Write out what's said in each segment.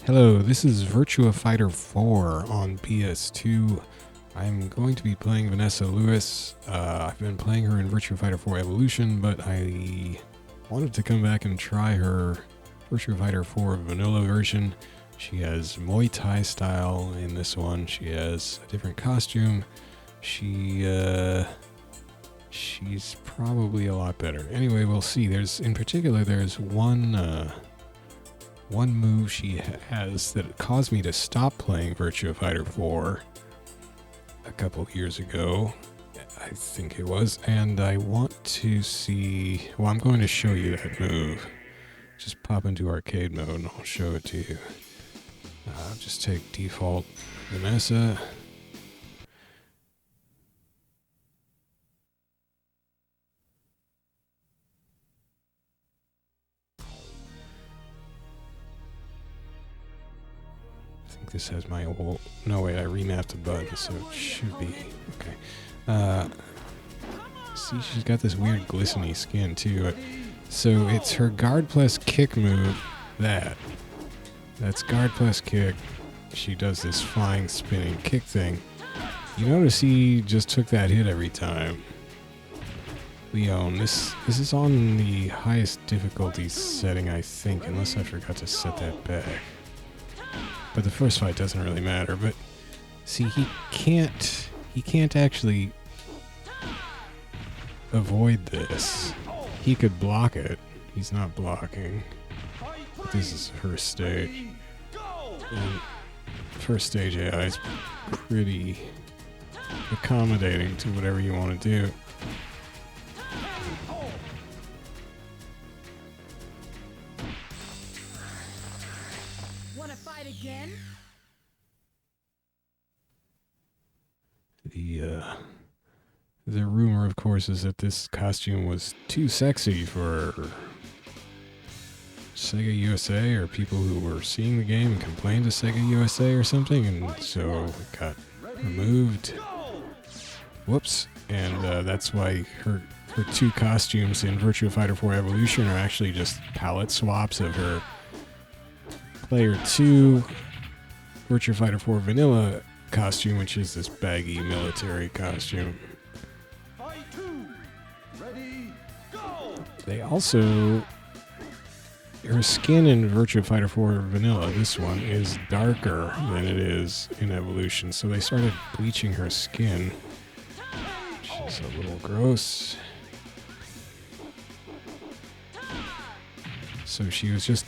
Hello, this is Virtua Fighter 4 on PS2. I'm going to be playing Vanessa Lewis. I've been playing her in Virtua Fighter 4 Evolution, but I wanted to come back and try her Virtua Fighter 4 Vanilla version. She has Muay Thai style in this one. She has a different costume. She's probably a lot better. Anyway, we'll see. There's one move she has that caused me to stop playing Virtua Fighter 4 a couple years ago, I think it was, and I want to see, well, I'm going to show you that move. Just pop into arcade mode and I'll show it to you. Just take default Vanessa. This has my old... No, wait, I remapped the button, so it should be... Okay. See, she's got this weird glistening skin, too. So it's her guard plus kick move, That's guard plus kick. She does this flying, spinning kick thing. You notice he just took that hit every time. Leon, this is on the highest difficulty setting, I think, unless I forgot to set that back. But the first fight doesn't really matter, but see, he can't actually avoid this. He could block it. He's not blocking. But this is her stage. And first stage AI is pretty accommodating to whatever you want to do. Again? The rumor, of course, is that this costume was too sexy for Sega USA or people who were seeing the game and complained to Sega USA or something, and so it got removed. Whoops. And that's why her two costumes in Virtua Fighter 4 Evolution are actually just palette swaps of her Player 2 Virtua Fighter 4 Vanilla costume, which is this baggy military costume. They also... Her skin in Virtua Fighter 4 Vanilla, this one, is darker than it is in Evolution, so they started bleaching her skin, which is a little gross. So she was just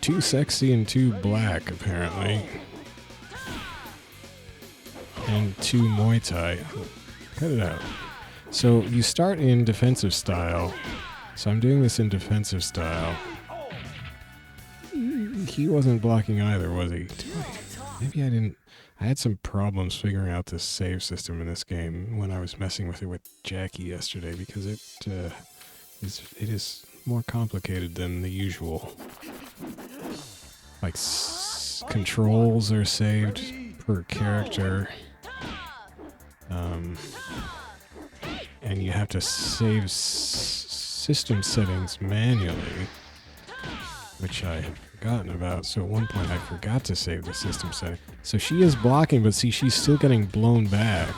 too sexy and too black, apparently. And too Muay Thai. Cut it out. So you start in defensive style. So I'm doing this in defensive style. He wasn't blocking either, was he? Maybe I didn't... I had some problems figuring out this save system in this game when I was messing with it with Jacky yesterday, because it is more complicated than the usual. Like, controls are saved per character. And you have to save system settings manually, which I had forgotten about. So at one point I forgot to save the system setting. So she is blocking, but see, she's still getting blown back.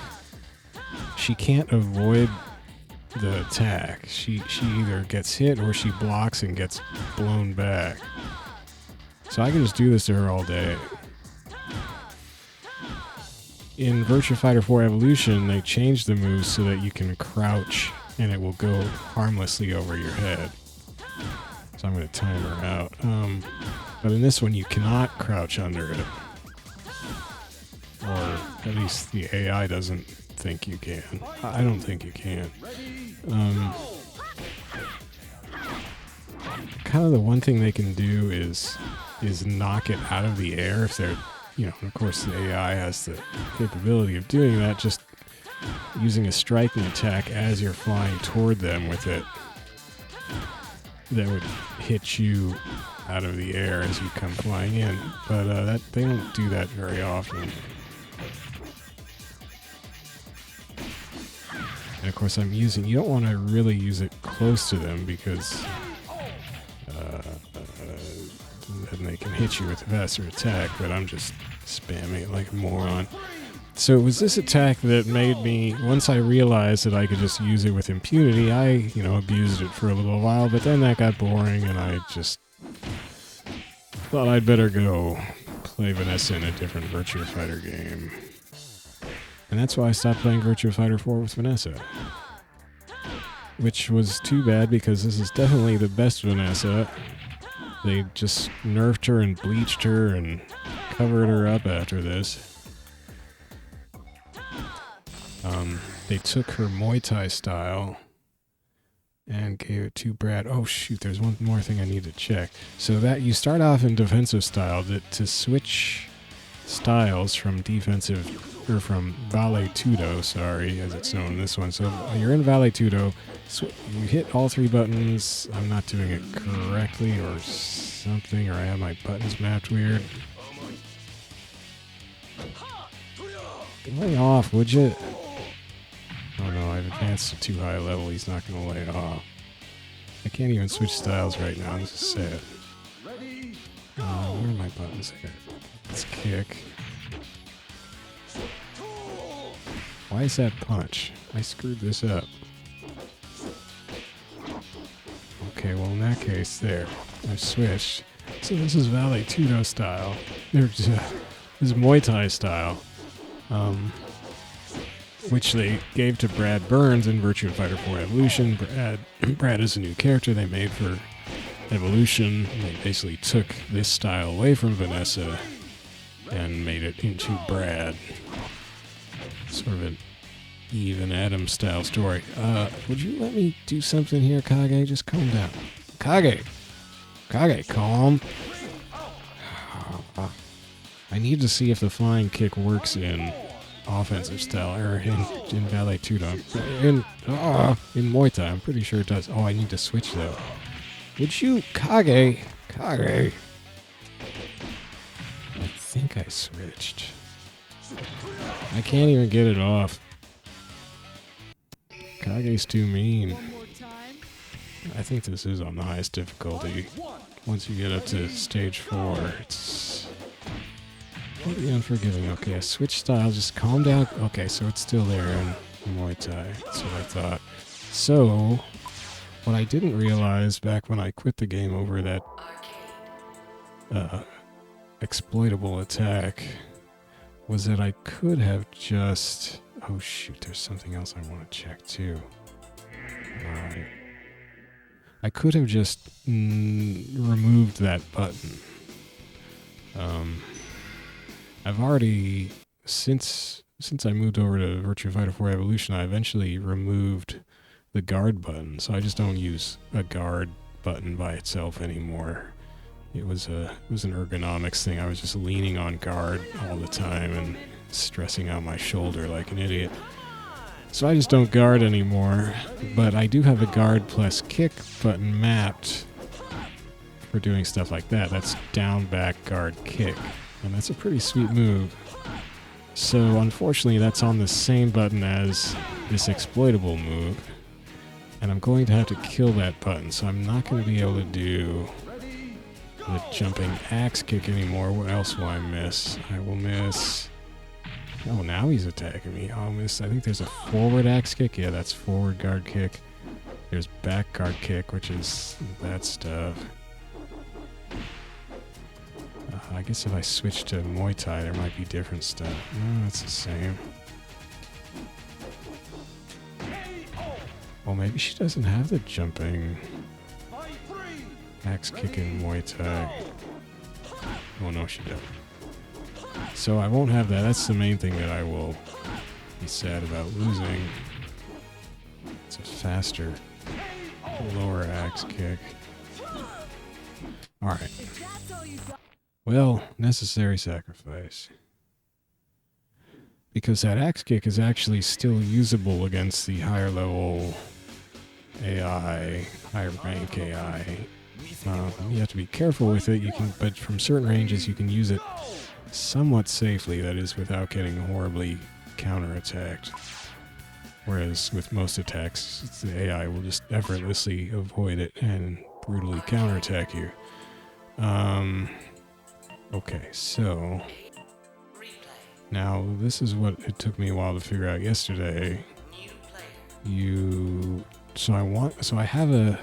She can't avoid the attack. She either gets hit or she blocks and gets blown back. So I can just do this to her all day. In Virtua Fighter 4 Evolution, they changed the moves so that you can crouch and it will go harmlessly over your head. So I'm going to time her out. But in this one, you cannot crouch under it. Or at least the AI doesn't think you can. I don't think you can. Kind of the one thing they can do is knock it out of the air if they're, of course the AI has the capability of doing that, just using a striking attack as you're flying toward them with it that would hit you out of the air as you come flying in. But they don't do that very often. And of course you don't want to really use it close to them because and they can hit you with a faster attack, but I'm just spamming it like a moron. So it was this attack that made me, once I realized that I could just use it with impunity, I, you know, abused it for a little while, but then that got boring and I just thought I'd better go play Vanessa in a different Virtua Fighter game. And that's why I stopped playing Virtua Fighter 4 with Vanessa. Which was too bad because this is definitely the best Vanessa. They just nerfed her and bleached her and covered her up after this. They took her Muay Thai style and gave it to Brad. Oh shoot, there's one more thing I need to check. So that you start off in defensive style, to switch styles from defensive, or from Vale Tudo, sorry, as it's known in this one. So you're in Vale Tudo, so you hit all three buttons. I'm not doing it correctly or something, or I have my buttons mapped weird. Lay off, would you? Oh no, I've advanced to too high a level. He's not going to lay off. I can't even switch styles right now. This is sad. Where are my buttons? Let's kick. Why is that punch? I screwed this up. Okay, well in that case, there. I've switched. So this is Vale Tudo style. This is Muay Thai style. Which they gave to Brad Burns in Virtua Fighter 4 Evolution. Brad is a new character they made for Evolution. They basically took this style away from Vanessa and made it into Brad. Sort of an Eve and Adam style story. Would you let me do something here, Kage? Just calm down. Kage, calm. I need to see if the flying kick works in offensive style, or in Vale Tudo. In Muay Thai, I'm pretty sure it does. Oh, I need to switch though. Would you, Kage? I think I switched. I can't even get it off. Kage's too mean. I think this is on the highest difficulty. Once you get up to stage 4, it's pretty unforgiving. Okay, I switched styles. Just calm down. Okay, so it's still there in Muay Thai. That's what I thought. So, what I didn't realize back when I quit the game over that exploitable attack was that I could have just... Oh shoot, there's something else I want to check too. I could have just removed that button. I've already, since I moved over to Virtua Fighter 4 Evolution, I eventually removed the guard button, so I just don't use a guard button by itself anymore. It was an ergonomics thing. I was just leaning on guard all the time and stressing out my shoulder like an idiot. So I just don't guard anymore, but I do have a guard plus kick button mapped for doing stuff like that. That's down, back, guard, kick, and that's a pretty sweet move. So unfortunately that's on the same button as this exploitable move, and I'm going to have to kill that button, so I'm not going to be able to do the jumping axe kick anymore. What else will I miss? I will miss... Oh, now he's attacking me. I'll miss... I think there's a forward axe kick. Yeah, that's forward guard kick. There's back guard kick, which is that stuff. I guess if I switch to Muay Thai, there might be different stuff. No, it's the same. Well, maybe she doesn't have the jumping axe kick in Muay Thai. Oh, no, she doesn't. So I won't have that. That's the main thing that I will be sad about losing. It's a faster, lower axe kick. Alright. Well, necessary sacrifice. Because that axe kick is actually still usable against the higher level AI, higher rank AI. You have to be careful with it. You can, but from certain ranges you can use it somewhat safely, that is, without getting horribly counterattacked. Whereas with most attacks, the AI will just effortlessly avoid it and brutally counterattack you. Okay, so now this is what it took me a while to figure out yesterday. So I have a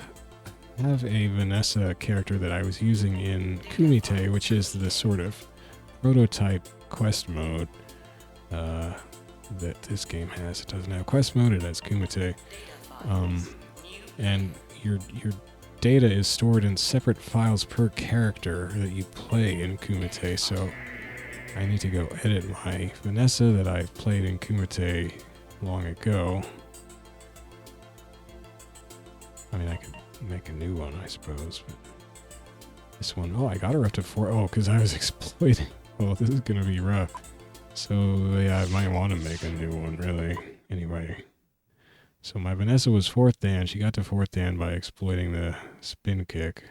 Vanessa character that I was using in Kumite, which is the sort of prototype quest mode that this game has. It doesn't have quest mode, it has Kumite. And your data is stored in separate files per character that you play in Kumite, so I need to go edit my Vanessa that I've played in Kumite long ago. I mean, I could make a new one, I suppose, but this one, oh, I got her up to 4. Oh, because I was exploiting. Oh, this is going to be rough. So, yeah, I might want to make a new one, really. Anyway. So my Vanessa was 4th Dan. She got to 4th Dan by exploiting the spin kick.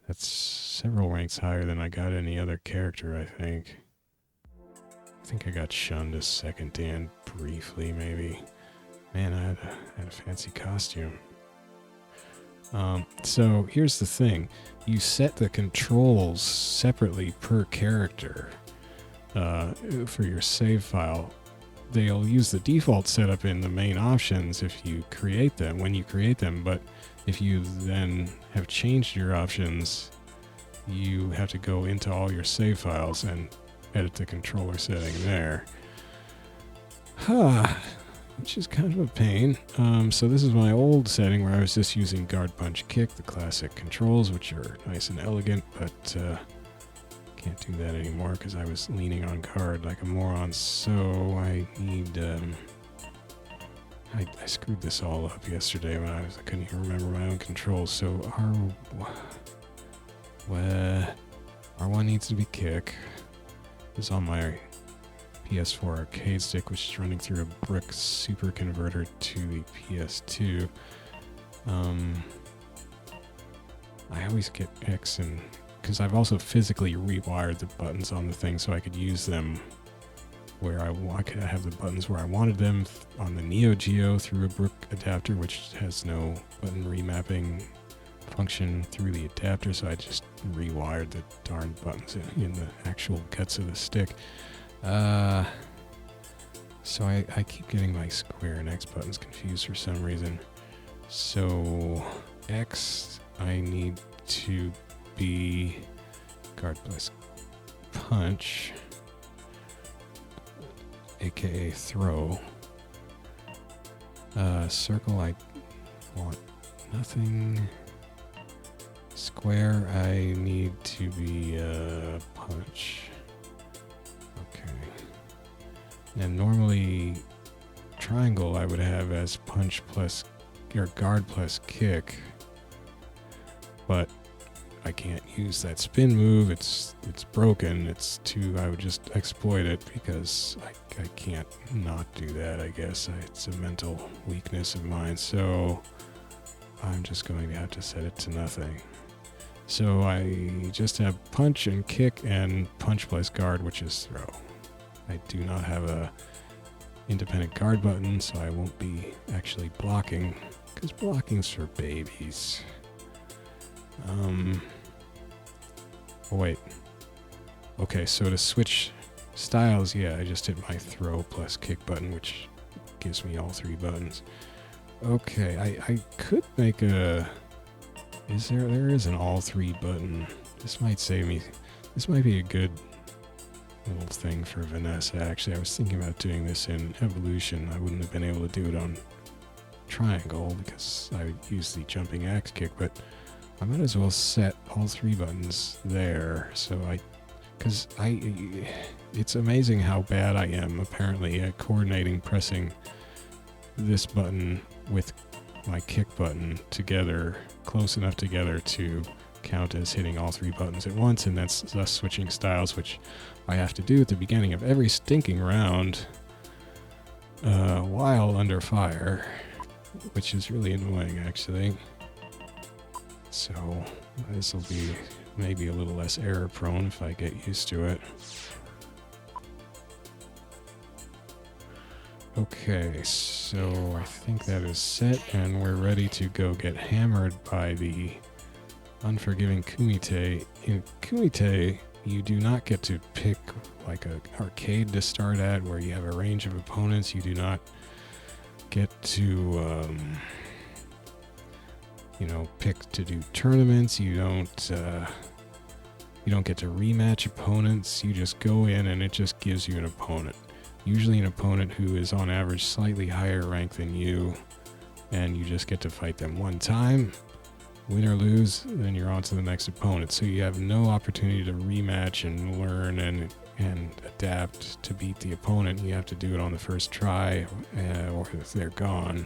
That's several ranks higher than I got any other character, I think. I think I got shunned to 2nd Dan briefly, maybe. Man, I had a fancy costume. So here's the thing. You set the controls separately per character for your save file. They'll use the default setup in the main options if you create them, when you create them, but if you then have changed your options, you have to go into all your save files and edit the controller setting there. Which is kind of a pain. So this is my old setting where I was just using guard, punch, kick, the classic controls, which are nice and elegant, but can't do that anymore because I was leaning on guard like a moron. So I need, I screwed this all up yesterday when I couldn't even remember my own controls. So R1 needs to be kick. It's on my PS4 arcade stick, which is running through a brick super converter to the PS2. I always get X, and because I've also physically rewired the buttons on the thing so I could use them where I could have the buttons where I wanted them on the Neo Geo through a brick adapter, which has no button remapping function through the adapter, so I just rewired the darn buttons in the actual guts of the stick. So I keep getting my square and X buttons confused for some reason. So X, I need to be guard plus punch, aka throw. Circle, I want nothing. Square, I need to be punch. Okay. And normally triangle I would have as punch plus or guard plus kick, but I can't use that spin move. It's broken. I would just exploit it because I can't not do that, I guess. It's a mental weakness of mine, so I'm just going to have to set it to nothing. So I just have punch and kick and punch plus guard, which is throw. I do not have a independent guard button, so I won't be actually blocking, because blocking's for babies. Oh wait. Okay, so to switch styles, yeah, I just hit my throw plus kick button, which gives me all 3 buttons. Okay, I could make a... There is an all 3 button. This might save me. This might be a good little thing for Vanessa. Actually, I was thinking about doing this in Evolution. I wouldn't have been able to do it on Triangle because I would use the jumping axe kick, but I might as well set all 3 buttons there. So it's amazing how bad I am apparently at coordinating pressing this button with my kick button together, close enough together to count as hitting all 3 buttons at once, and that's thus switching styles, which I have to do at the beginning of every stinking round while under fire, which is really annoying actually. So this will be maybe a little less error prone if I get used to it. Okay, so I think that is set, and we're ready to go get hammered by the unforgiving Kumite. In Kumite, You do not get to pick like a arcade to start at where you have a range of opponents. You do not get to, you know, pick to do tournaments. You don't get to rematch opponents. You just go in and it just gives you an opponent. Usually an opponent who is on average slightly higher rank than you, and you just get to fight them one time. Win or lose, then you're on to the next opponent. So you have no opportunity to rematch and learn and adapt to beat the opponent. You have to do it on the first try, or if they're gone.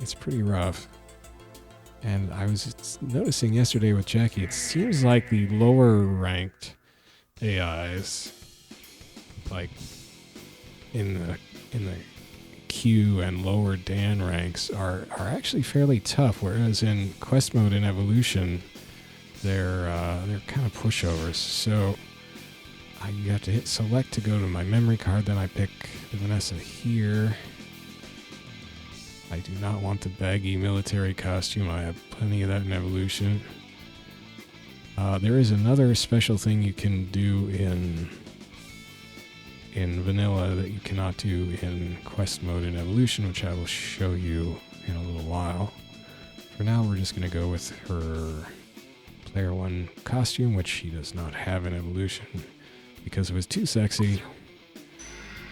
It's pretty rough. And I was noticing yesterday with Jacky, it seems like the lower ranked AIs, like in the Q and lower Dan ranks, are actually fairly tough, whereas in Quest mode and Evolution, they're kind of pushovers. So you have to hit select to go to my memory card. Then I pick the Vanessa here. I do not want the baggy military costume. I have plenty of that in Evolution. There is another special thing you can do in Vanilla that you cannot do in Quest mode and Evolution, which I will show you in a little while. For now, we're just going to go with her Player 1 costume, which she does not have in Evolution because it was too sexy.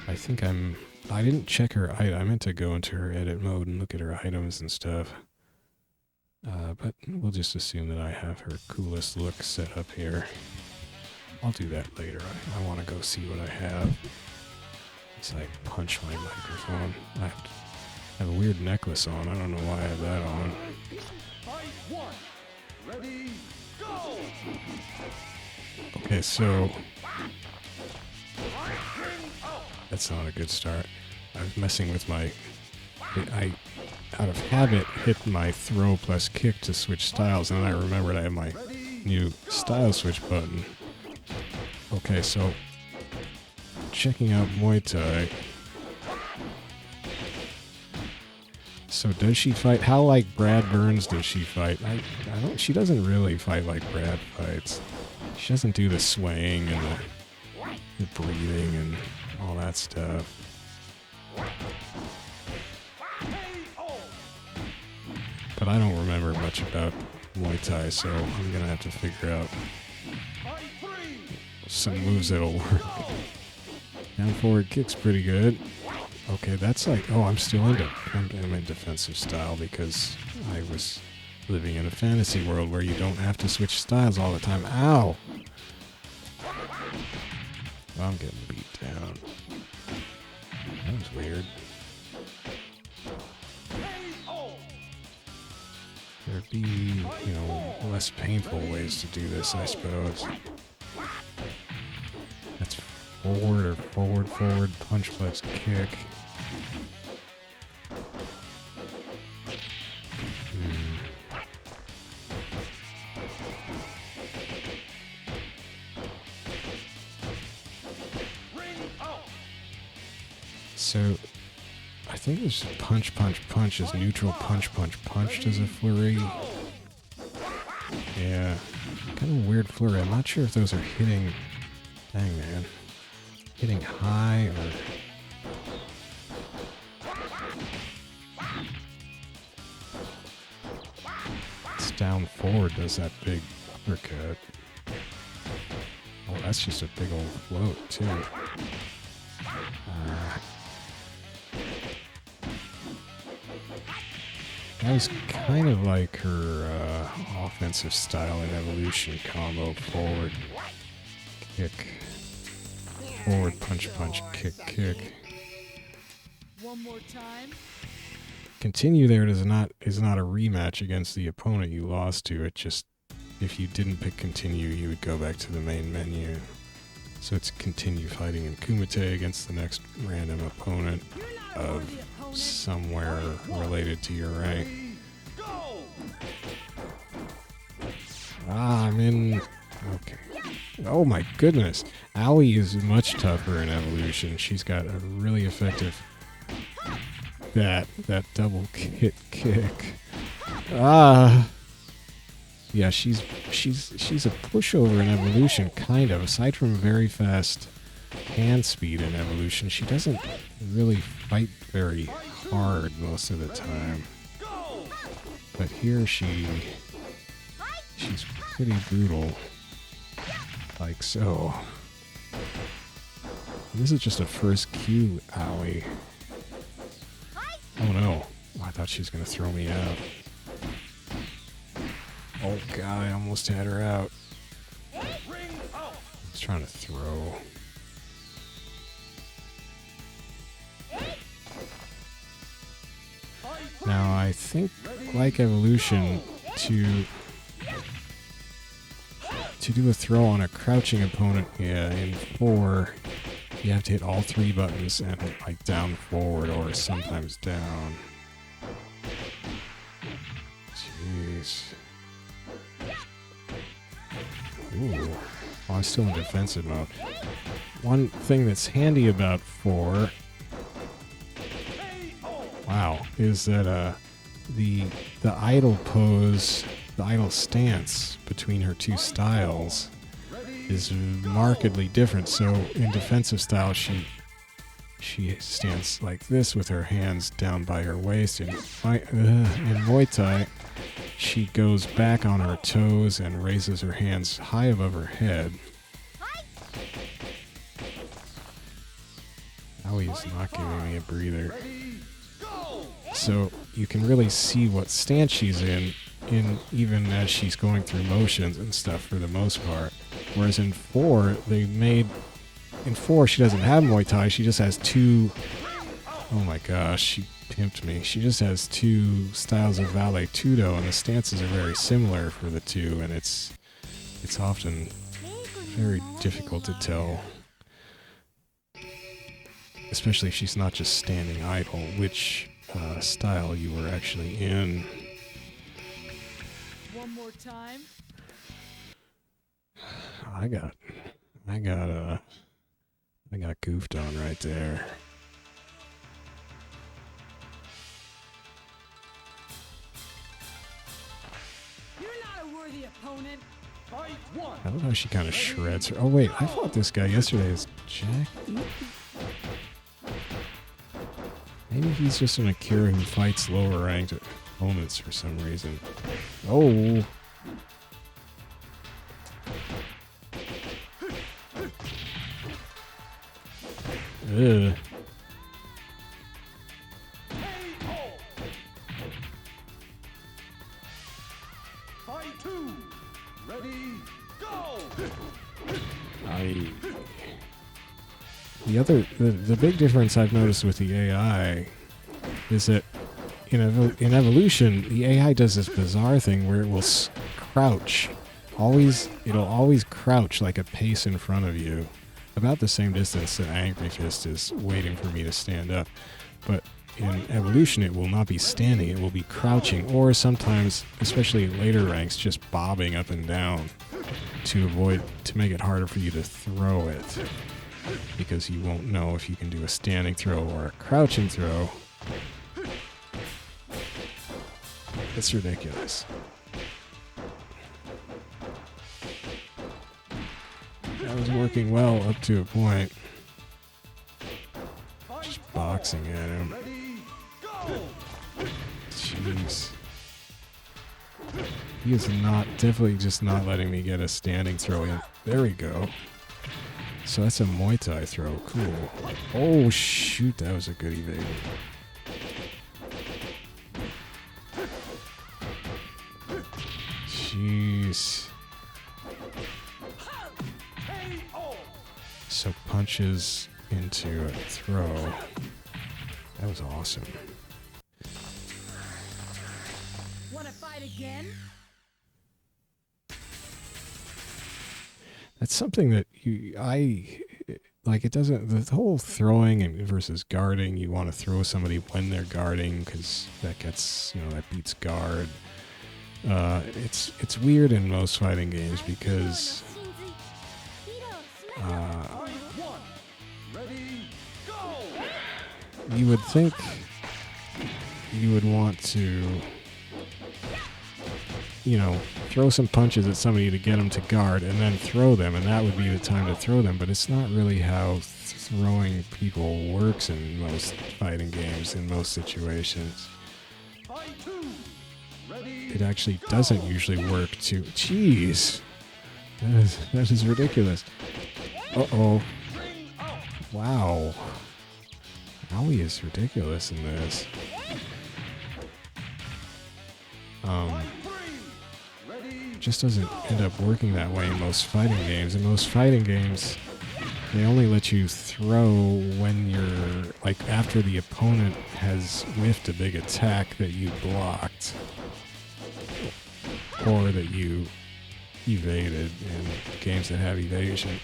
I think I didn't check her item. I meant to go into her edit mode and look at her items and stuff. But we'll just assume that I have her coolest look set up here. I'll do that later. I want to go see what I have. As I punch my microphone. I have a weird necklace on. I don't know why I have that on. Fight one. Ready, go! Okay, so that's not a good start. I was messing with I out of habit hit my throw plus kick to switch styles, and then I remembered I have my new style switch button. Okay, so checking out Muay Thai. So does she fight? How like Brad Burns does she fight? I don't. She doesn't really fight like Brad fights. She doesn't do the swaying and the breathing and all that stuff. But I don't remember much about Muay Thai, so I'm gonna have to figure out some moves that'll work. Down forward kick's pretty good. Okay, that's like, oh, I'm in defensive style because I was living in a fantasy world where you don't have to switch styles all the time. Ow! I'm getting beat down. That was weird. There'd be, less painful ways to do this, I suppose. That's forward or forward, punch, flex, kick. So, I think it's punch, punch, punch is neutral, punch, punch, punch as a flurry. Yeah, kind of weird flurry. I'm not sure if those are hitting. Dang, man. Hitting high or... It's down forward does that big uppercut. Oh, that's just a big old float, too. That was kind of like her offensive style in Evolution combo. Forward, kick, forward, punch, punch, kick, kick. One more time. Continue there is not a rematch against the opponent you lost to. It just, if you didn't pick continue, you would go back to the main menu. So it's continue fighting in Kumite against the next random opponent of somewhere related to your rank. I'm in... Okay. Oh my goodness. Owie is much tougher in Evolution. She's got a really effective... That double hit kick. Yeah, she's a pushover in evolution, kind of. Aside from very fast hand speed in evolution, she doesn't really fight very hard most of the time. But here she's pretty brutal, like so. This is just a first Q owie. Oh no! Oh, I thought she was gonna throw me out. Oh god, I almost had her out. I was trying to throw. Now I think, like evolution, to do a throw on a crouching opponent, yeah, in 4, you have to hit all 3 buttons and like down, forward, or sometimes down. Jeez. Ooh. Oh, I'm still in defensive mode. One thing that's handy about 4, wow, is that the idle pose, the idle stance between her 2 styles is markedly different. So in defensive style, she stands like this with her hands down by her waist. In Muay Thai, she goes back on her toes and raises her hands high above her head. Now he's not giving me a breather. So you can really see what stance she's in even as she's going through motions and stuff for the most part. Whereas in 4, in 4 she doesn't have Muay Thai, she just has 2, oh my gosh, she pimped me. She just has 2 styles of Vale Tudo, and the stances are very similar for the 2, and it's often very difficult to tell, especially if she's not just standing idle, which style you were actually in. One more time. I got goofed on right there. You're not a worthy opponent. Fight 1. I love how she kind of shreds her. Oh wait, I fought this guy yesterday as Jacky. Maybe he's just an Akira who fights lower ranked opponents for some reason. Oh. Ugh. Fight 2. Ready, go! The big difference I've noticed with the AI is that in evolution, the AI does this bizarre thing where it will crouch. It'll always crouch like a pace in front of you, about the same distance that Angry Fist is waiting for me to stand up. But in evolution, it will not be standing, it will be crouching, or sometimes, especially in later ranks, just bobbing up and down to make it harder for you to throw it, because you won't know if you can do a standing throw or a crouching throw. It's ridiculous. That was working well up to a point. Just boxing at him. Jeez. He is definitely just not letting me get a standing throw in. There we go. So that's a Muay Thai throw. Cool. Oh shoot, that was a good evasion. Jeez. So punches into a throw. That was awesome. Want to fight again? That's something that like. It doesn't. The whole throwing and versus guarding. You want to throw somebody when they're guarding because that gets that beats guard. It's weird in most fighting games because. You would think you would want to, throw some punches at somebody to get them to guard, and then throw them, and that would be the time to throw them. But it's not really how throwing people works in most fighting games, in most situations. Fight 2. Ready. It actually doesn't usually work to... Jeez! That is ridiculous. Uh-oh. Wow. Owie is ridiculous in this. Just doesn't end up working that way in most fighting games. In most fighting games, they only let you throw when you're, like, after the opponent has whiffed a big attack that you blocked. Or that you evaded in games that have evasion.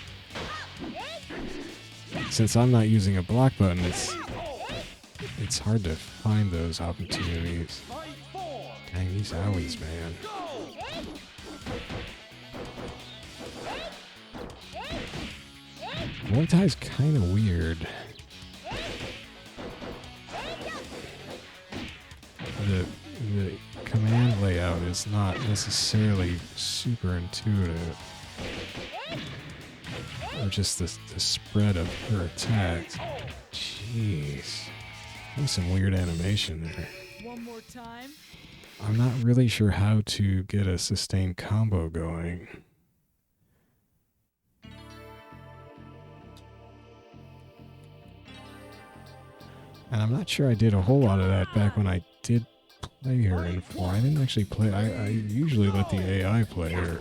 Since I'm not using a block button, it's hard to find those opportunities. Dang, these owies, man. Muay Thai's kind of weird. The command layout is not necessarily super intuitive. Or just the spread of her attacks. Jeez. There's some weird animation there. One more time. I'm not really sure how to get a sustained combo going. And I'm not sure I did a whole lot of that back when I did play her in 4. I didn't actually play... I usually let the AI play her.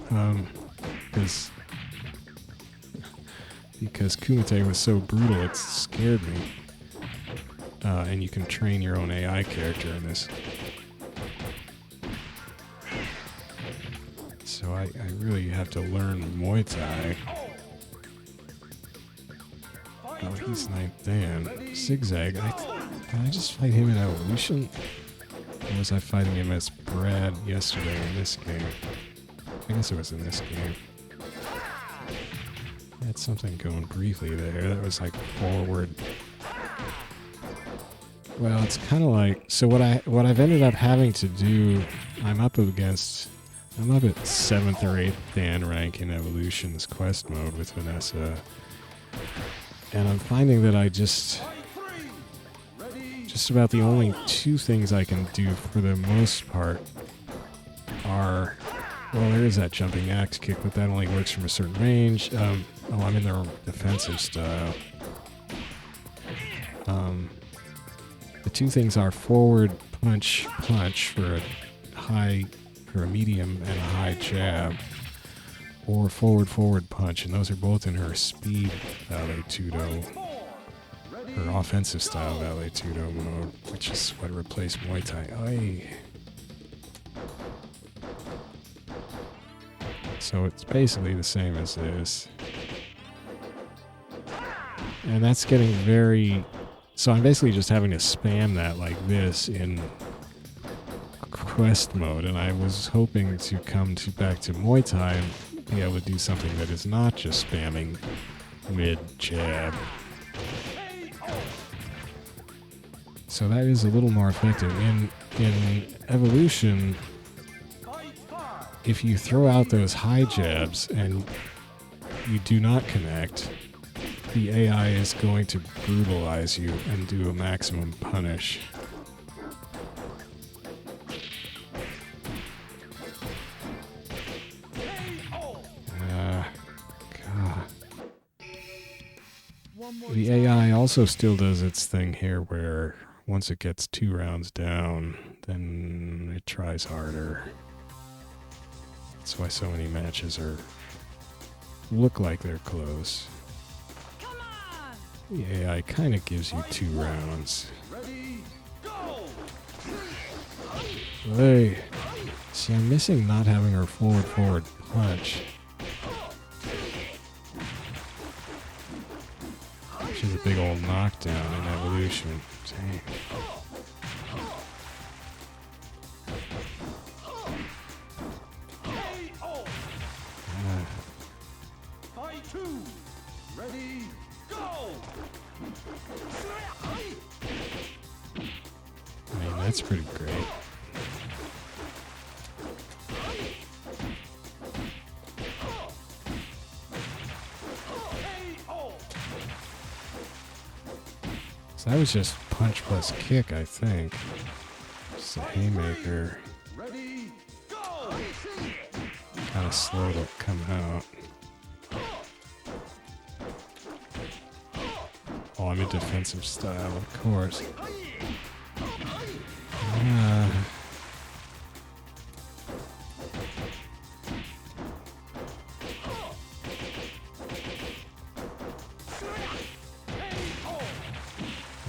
Because Kumite was so brutal, it scared me. And you can train your own AI character in this. So I really have to learn Muay Thai. Oh, he's 9th Dan. Zigzag. Did I just fight him in Evolution? Or was I fighting him as Brad yesterday in this game? I guess it was in this game. I had something going briefly there. That was like forward. Well, it's kind of like... So what I've ended up having to do... I'm up at 7th or 8th Dan rank in Evolution's quest mode with Vanessa. And I'm finding that I just about the only 2 things I can do for the most part are... Well, there is that jumping axe kick, but that only works from a certain range. I'm in their defensive style. The 2 things are forward punch for a medium and a high jab, or forward punch, and those are both in her speed Vale Tudo, her offensive style Vale Tudo mode, which is what replaced Muay Thai. Oy. So it's basically the same as this. And that's getting very... So I'm basically just having to spam that like this in quest mode, and I was hoping to come back to Muay Thai and be able to do something that is not just spamming mid-jab. So that is a little more effective. In Evolution, if you throw out those high jabs and you do not connect, the AI is going to brutalize you and do a maximum punish. The AI also still does its thing here where once it gets 2 rounds down, then it tries harder. That's why so many matches look like they're close. Come on! The AI kind of gives you 2 rounds. Ready, go! Hey, see, I'm missing not having her forward punch. She's a big old knockdown in Evolution. Dang. Fight 2. Ready, go! I mean, that's pretty great. So that was just punch plus kick, I think. Just a haymaker. Ready, go! Kind of slow to come out. Oh, I'm in defensive style, of course.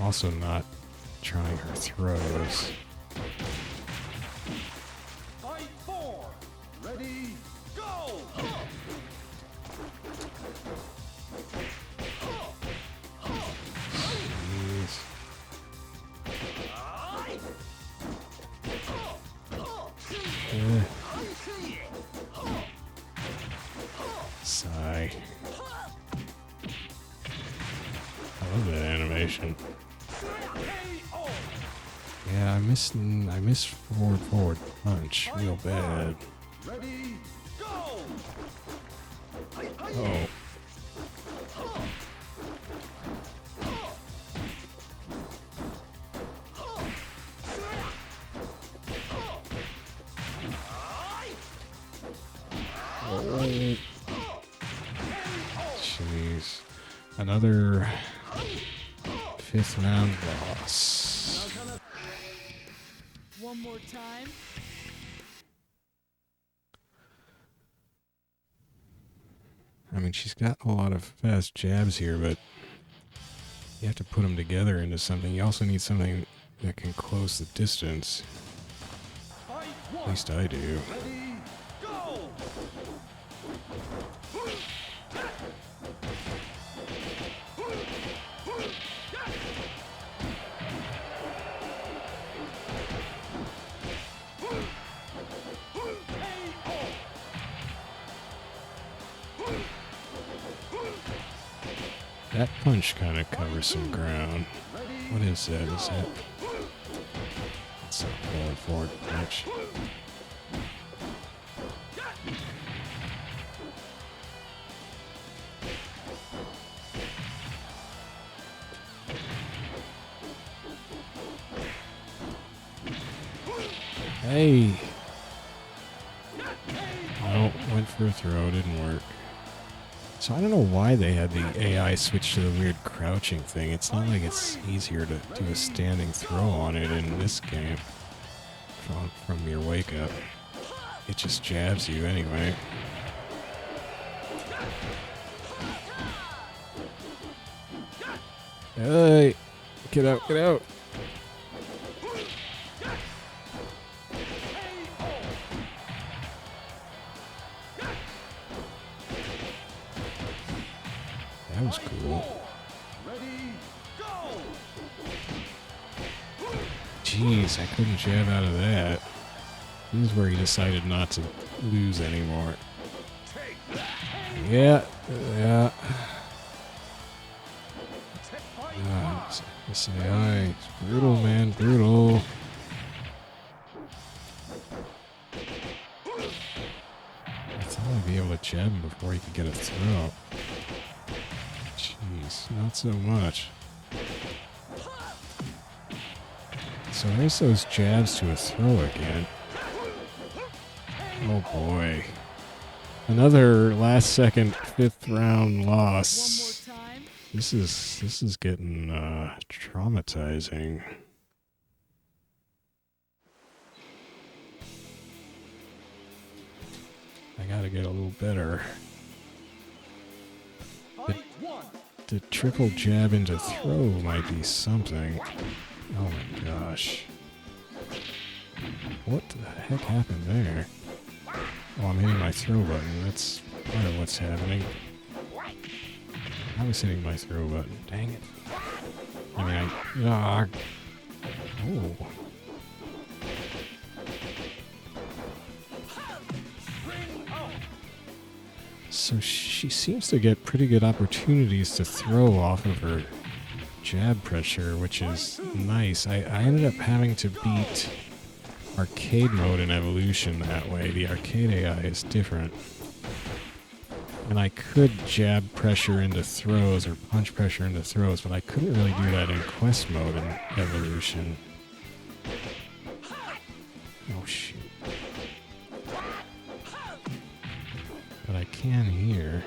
Also not trying her throws. Fight 4. Ready, go! Jeez. Eh. Sigh. I love that animation. Yeah, I missed forward punch real bad. Ready, go! Oh. Oh. Jeez. Another 5th round loss. One more time. I mean, she's got a lot of fast jabs here, but you have to put them together into something. You also need something that can close the distance. Fight At 1. least I do. Ready, go! That punch kind of covers some ground. What is that? Is that... It's a forward punch. Hey! Oh, went for a throw, didn't work. So I don't know why they had the AI switch to the weird crouching thing. It's not like it's easier to do a standing throw on it in this game from your wake up. It just jabs you anyway. Hey! Get out, get out! That was cool. Ready, go! Jeez, I couldn't jab out of that. This is where he decided not to lose anymore. Yeah, yeah. This AI, it's brutal, man, brutal. I thought I'd be able to jab him before he could get a throw. Jeez, not so much. So there's those jabs to a throw again. Oh boy. Another last second 5th round loss. One more time. This is getting traumatizing. I gotta get a little better. Fight 1. The triple jab into throw might be something. Oh my gosh. What the heck happened there? Oh, I'm hitting my throw button. That's part of what's happening. I was hitting my throw button. Dang it. I mean, oh. So she seems to get pretty good opportunities to throw off of her jab pressure, which is nice. I ended up having to beat arcade mode in Evolution that way. The arcade AI is different. And I could jab pressure into throws or punch pressure into throws, but I couldn't really do that in quest mode in Evolution. Oh shoot. But I can here.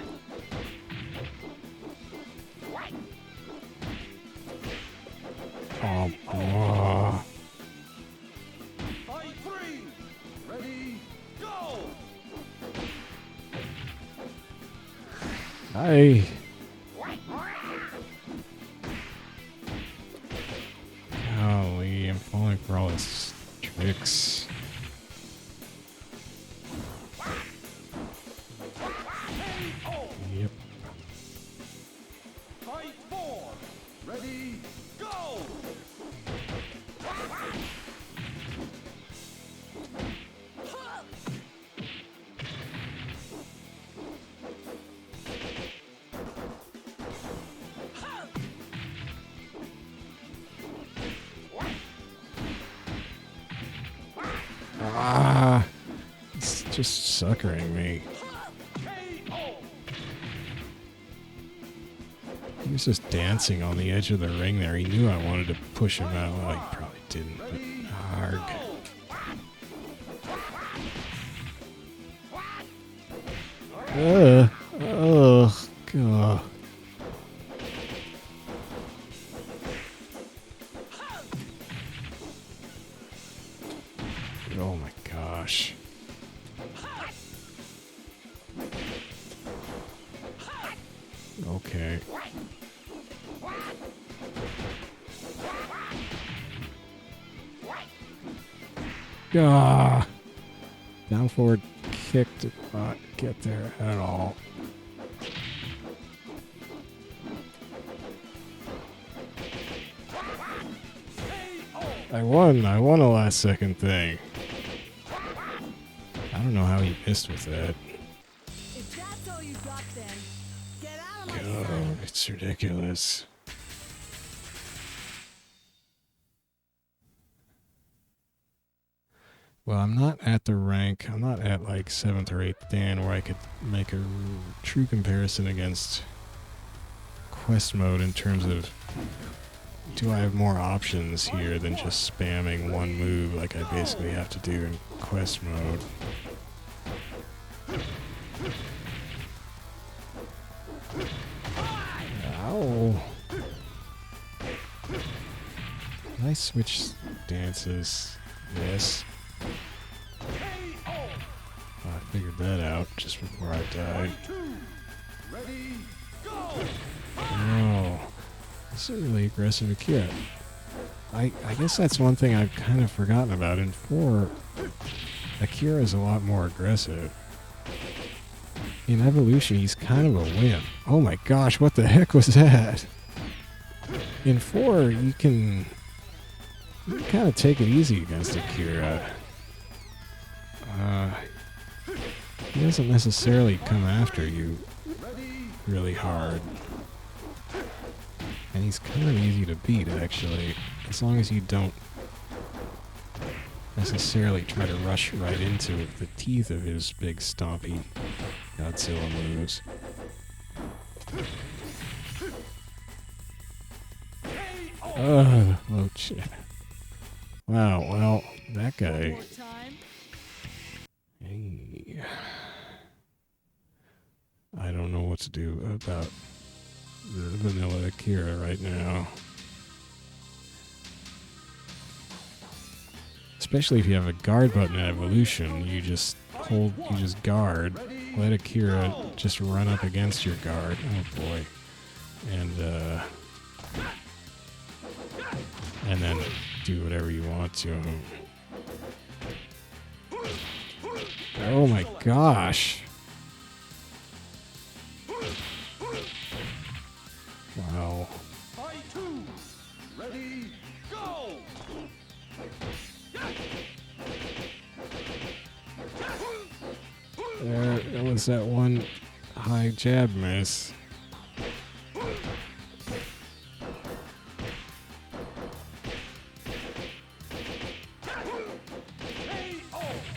Oh, oh. Fight 3. Ready, go. Golly, I'm falling for all his tricks. Yep. Fight 4. Ready, go. Ah, it's just suckering me. He was just dancing on the edge of the ring there. He knew I wanted to push him out. Well, he probably didn't, but arg. Ugh, God. Oh my gosh. Okay. Ah! Down forward kick did not get there at all. I won a last second thing. I don't know how he missed with that. If that's all you got, then get out of my sight. Oh, it's ridiculous. Well, I'm not at the rank, I'm not at like 7th or 8th Dan where I could make a true comparison against quest mode in terms of do I have more options here than just spamming one move like I basically have to do in quest mode. Ow. Can I switch stances? Yes. I figured that out just before I died. Ready, go. Oh, this is really aggressive Akira. I guess that's one thing I've kind of forgotten about. In 4, Akira is a lot more aggressive. In Evolution, he's kind of a wimp. Oh my gosh, what the heck was that? In 4, you can kind of take it easy against Akira. He doesn't necessarily come after you really hard. And he's kind of easy to beat, actually, as long as you don't necessarily try to rush right into the teeth of his big stompy Godzilla moves. Oh shit. Wow, well, that guy... More time. Hey. I don't know what to do about the Vanilla Akira right now. Especially if you have a guard button at Evolution, you just guard, let Akira just run up against your guard. Oh boy. And then do whatever you want to him. Oh my gosh. Wow. Fight 2. Ready, go. There was that one high jab miss.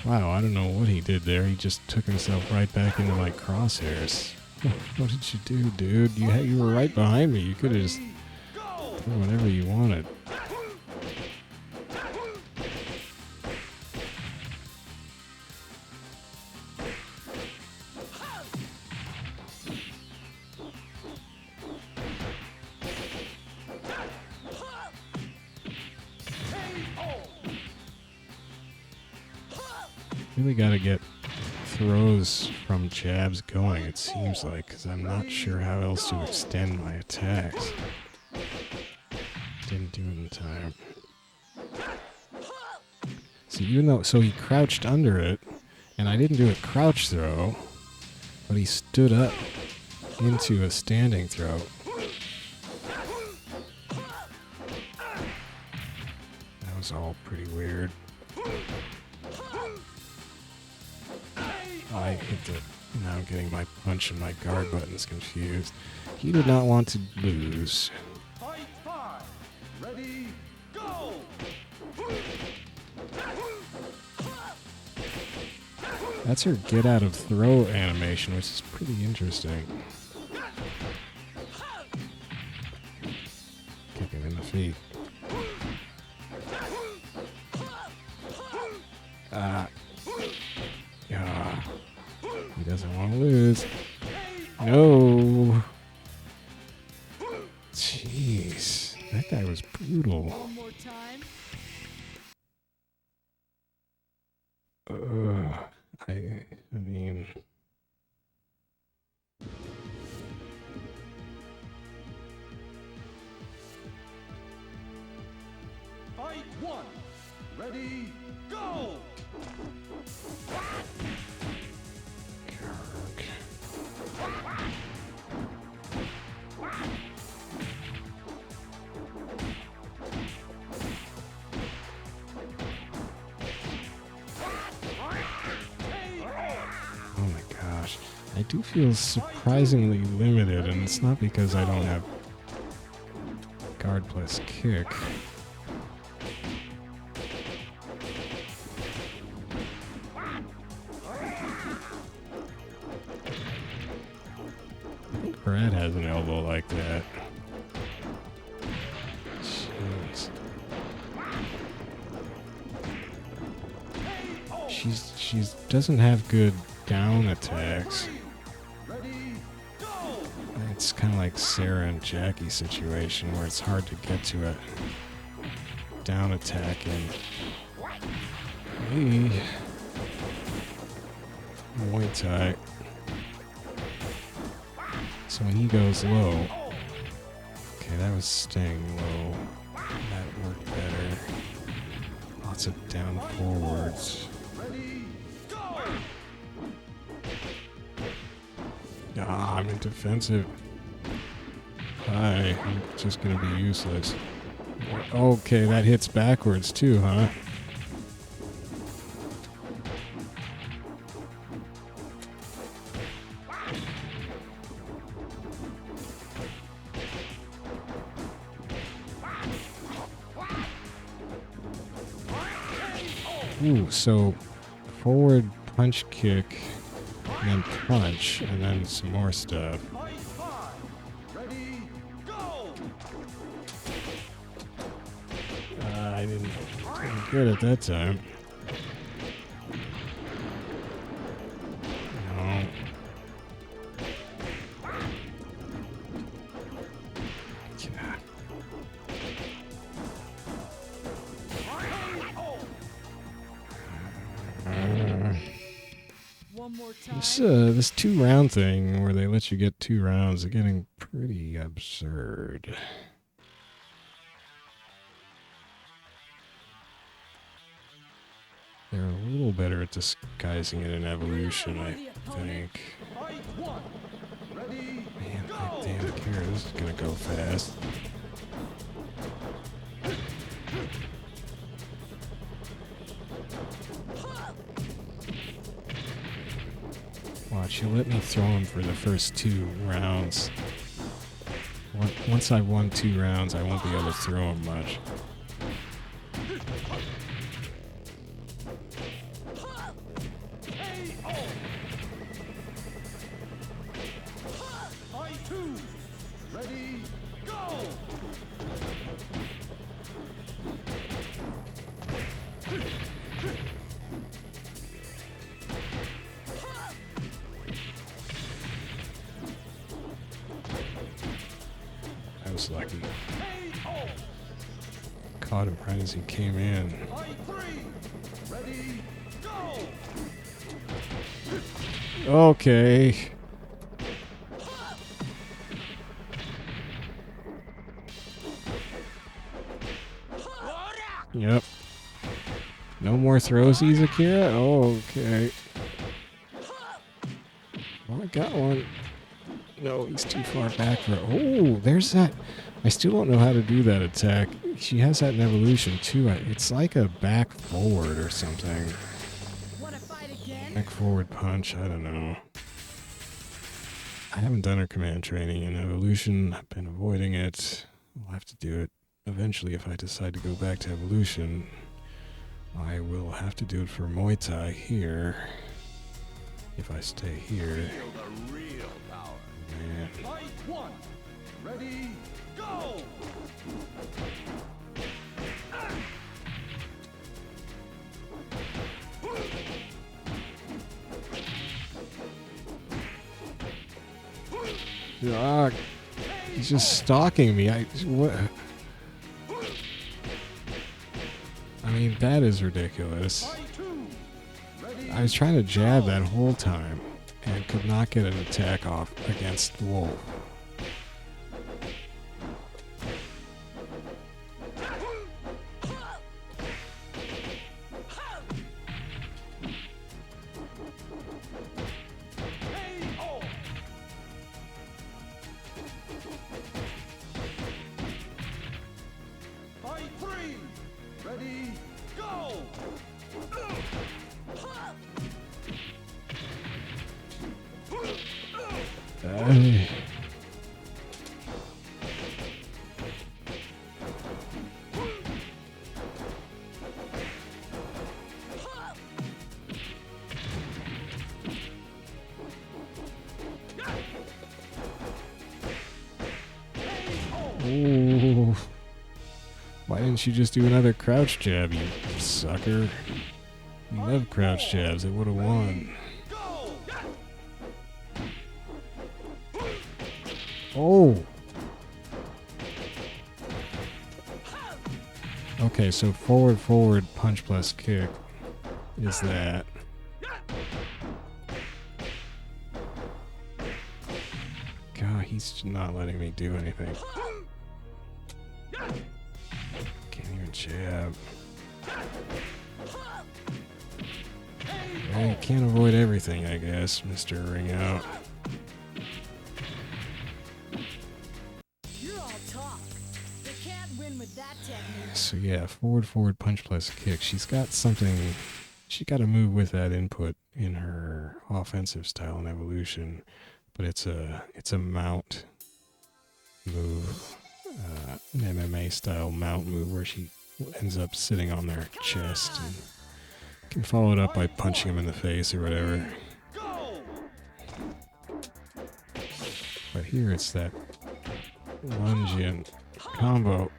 Wow, I don't know what he did there. He just took himself right back into my crosshairs. What did you do, dude? You were right behind me. You could have just Go! done whatever you wanted. Really got to get throws from jabs going, it seems like, because I'm not sure how else to extend my attacks. Didn't do it in time. See, so he crouched under it, and I didn't do a crouch throw, but he stood up into a standing throw. That was all pretty weird. I hit the... Now I'm getting my punch and my guard buttons confused. He did not want to lose. Fight 5. Ready, go! That's her get out of throw animation, which is pretty interesting. Kick him in the feet. Yeah. He doesn't want to lose. No. Jeez. That guy was brutal. One more time. I mean... Fight 1. Ready, go! Oh my gosh. I do feel surprisingly limited, and it's not because I don't have guard plus kick. I think Brad has an elbow like that. Jeez. She doesn't have good down attacks. Ready, go! It's kind of like Sarah and Jacky situation where it's hard to get to a down attack in Muay Thai. So when he goes low, okay, that was staying low. That worked better. Lots of down forwards. Ready, go! Ah, I'm in defensive. Hi, I'm just gonna be useless. Okay, that hits backwards too, huh? Ooh, so forward punch kick, and then punch, and then some more stuff. Fight 5. Ready, go! I didn't good at that time. No. Yeah. One more time. This 2-round thing where they let you get 2 rounds is getting pretty absurd. They're a little better at disguising it in evolution, I think. Fight 1. Ready, Man, go! I damn care. This is gonna go fast. Watch, he'll let me throw him for the first 2 rounds. Once I've won 2 rounds, I won't be able to throw him much. Ready, go! I was lucky. KO! Caught him right as he came in. Fight 3! Ready, go! Okay. Yep. No more throwsies, Akira? Oh, okay. Oh, I got one. No, he's too far back for... Oh, there's that... I still don't know how to do that attack. She has that in Evolution, too. It's like a back forward or something. Wanna fight again? Back forward punch, I don't know. I haven't done her command training in Evolution. I've been avoiding it. I'll have to do it eventually if I decide to go back to Evolution. I will have to do it for Muay Thai here. If I stay here. Feel the real power. Man. Fight 1! Ready, go! Ah, he's just stalking me. What? I mean, that is ridiculous. Fight 2! Ready, I was trying to jab that whole time and could not get an attack off against Wolf. KO! Fight 3! Ready, go! Ay. Ooh. Why didn't you just do another crouch jab, you sucker? You love crouch jabs, it would have won. Go! Oh! Okay, so forward, punch plus kick is that. God, he's not letting me do anything. Can't even jab. Well, you can't avoid everything, I guess, Mr. Ring Out. You're all talk. You can't win with that technique. So yeah, forward, punch plus kick. She's got something, she got a move with that input in her offensive style in Evolution, but it's a mount move, an MMA style mount move where she ends up sitting on their chest and can follow it up by punching him in the face or whatever. Go! But here it's that lunge in combo.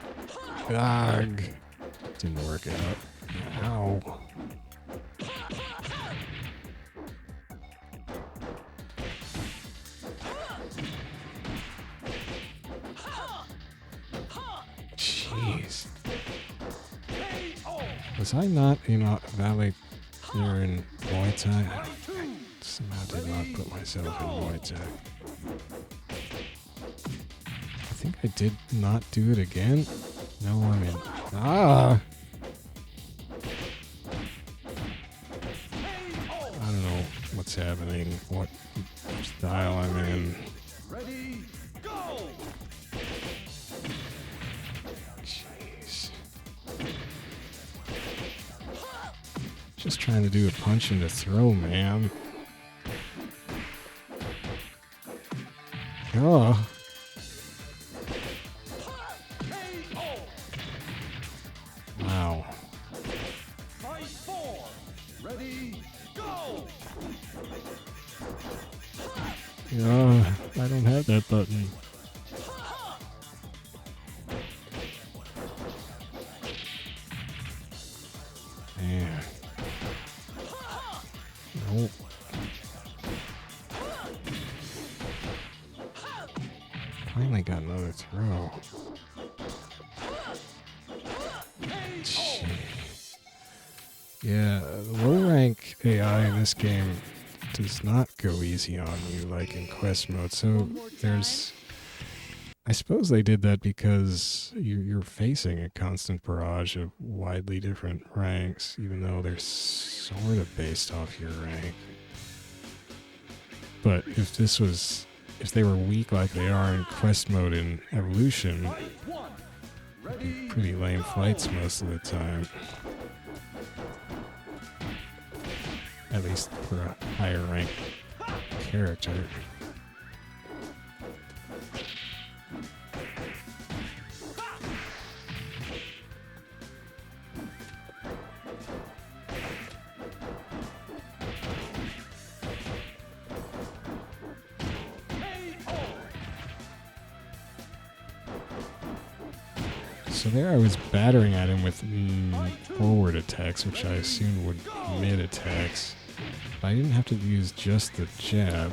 Ugh. Didn't work out. Ow. Jeez. Was I not in a Valley there in Muay Thai? I somehow did not put myself in Muay Thai. I think I did not do it again. No, I'm in. Ah! I don't know what's happening, what style I'm in. Ready, go! Jeez. Just trying to do a punch and a throw, man. Oh. Wow. Fight 4! Ready, go! Oh, I don't have that button. finally got another throw. Jeez. Yeah, the low rank AI in this game does not go easy on you like in quest mode. So there's, I suppose they did that because you're facing a constant barrage of widely different ranks, even though they're sort of based off your rank. But if this was, if they were weak like they are in quest mode in Evolution, it'd be pretty lame fights most of the time. At least for a higher rank character. So there I was battering at him with forward attacks, which I assumed would be mid attacks. But I didn't have to use just the jab.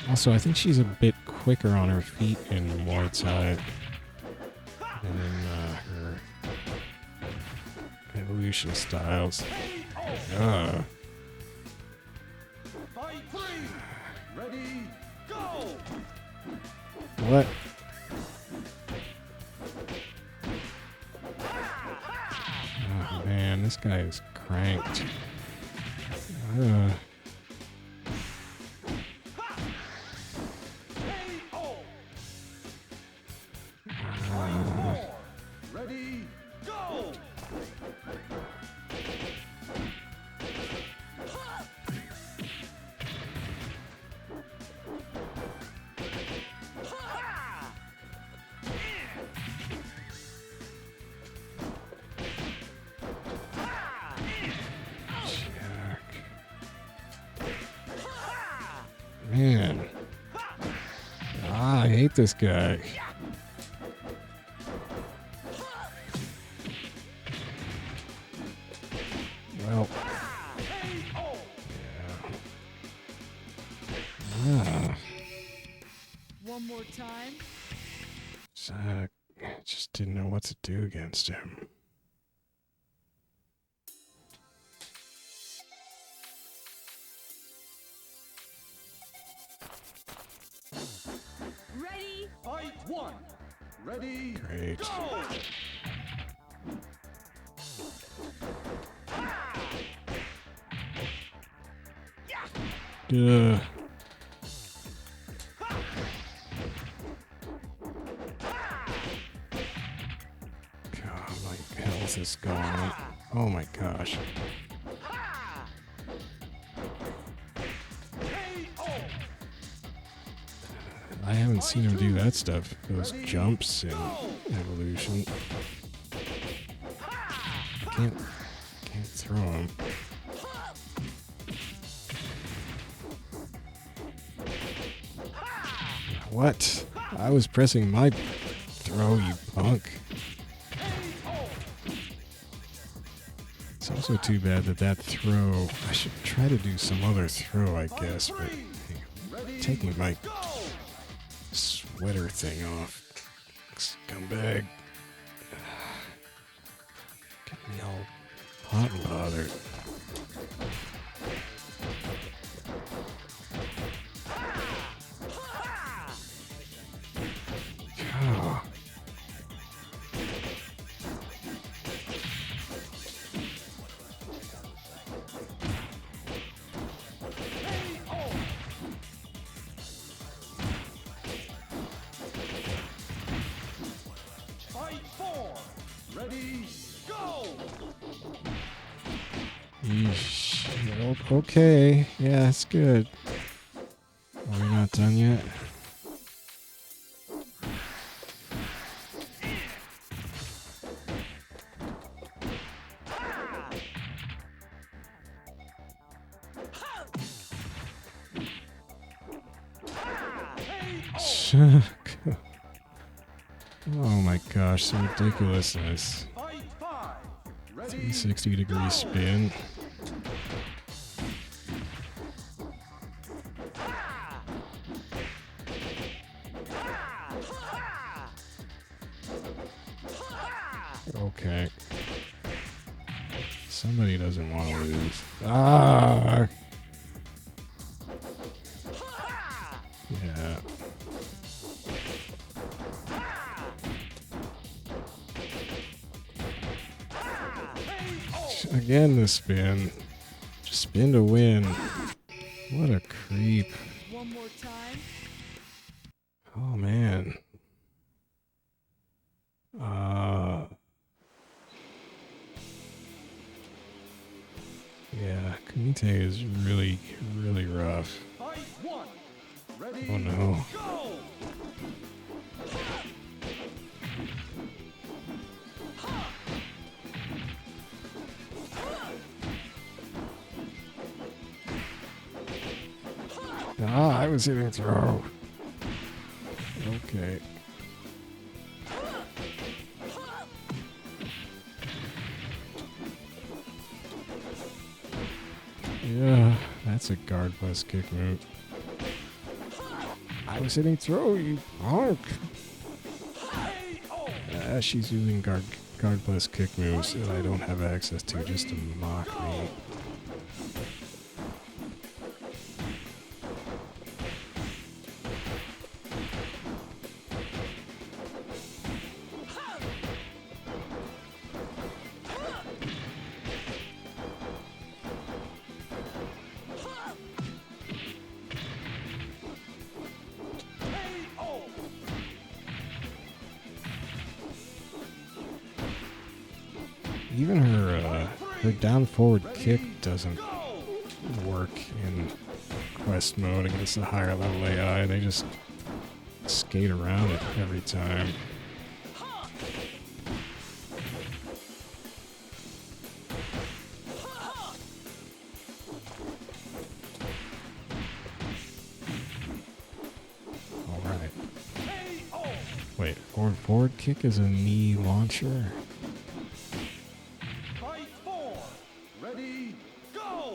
Also, I think she's a bit quicker on her feet in Muay Thai than in her Evolution styles. Fight 3. Ready, go! What? Oh man, this guy is cranked. Ready, go! Man. I hate this guy. Well. Yeah. One more time. Zach just didn't know what to do against him. Ready? Fight 1. Ready, Great. go! Duh. God, my health is gone. Oh my gosh. I haven't seen him do that stuff. Those jumps in Evolution. Can't throw him. What? I was pressing my throw, you punk. It's also too bad that throw, I should try to do some other throw, I guess, but taking my sweater thing off. Scumbag. Get me all hot and bothered. Oh. Fight 4. Ready, go! Yeesh. Okay. Yeah, that's good. Are we not done yet? Oh my gosh, some ridiculousness. Fight 5. Ready, 360-degree spin. Okay. Somebody doesn't want to lose. Ah! Yeah. Again, the spin. Just spin to win. What a creep. One more time. Oh, man. Yeah, Kumite is really, really rough. fight 1. Ready, Oh no. go! Ah, I was hitting throw. Okay. Yeah, that's a guard plus kick move. I was hitting throw, you punk. She's using guard plus kick moves that I don't have access to just to mock me. Even her down forward kick doesn't work in quest mode against the higher level AI. They just skate around it every time. Alright. Wait, forward kick is a knee launcher? Fight 4. Ready, go!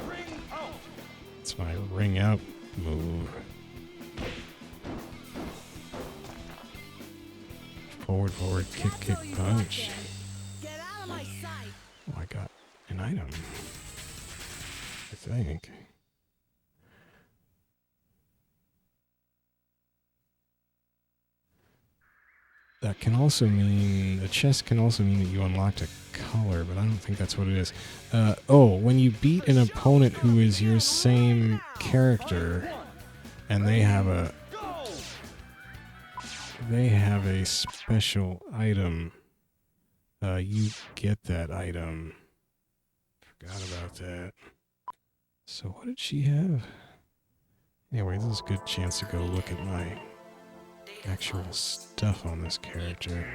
Ring out. It's my ring out move. Forward, kick, punch. Get out of my sight. Oh, I got an item. I think. That can also mean, the chest can also mean that you unlocked a color, but I don't think that's what it is. When you beat an opponent who is your same character, and they have a special item, you get that item. Forgot about that. So what did she have? Anyway, this is a good chance to go look at my actual stuff on this character.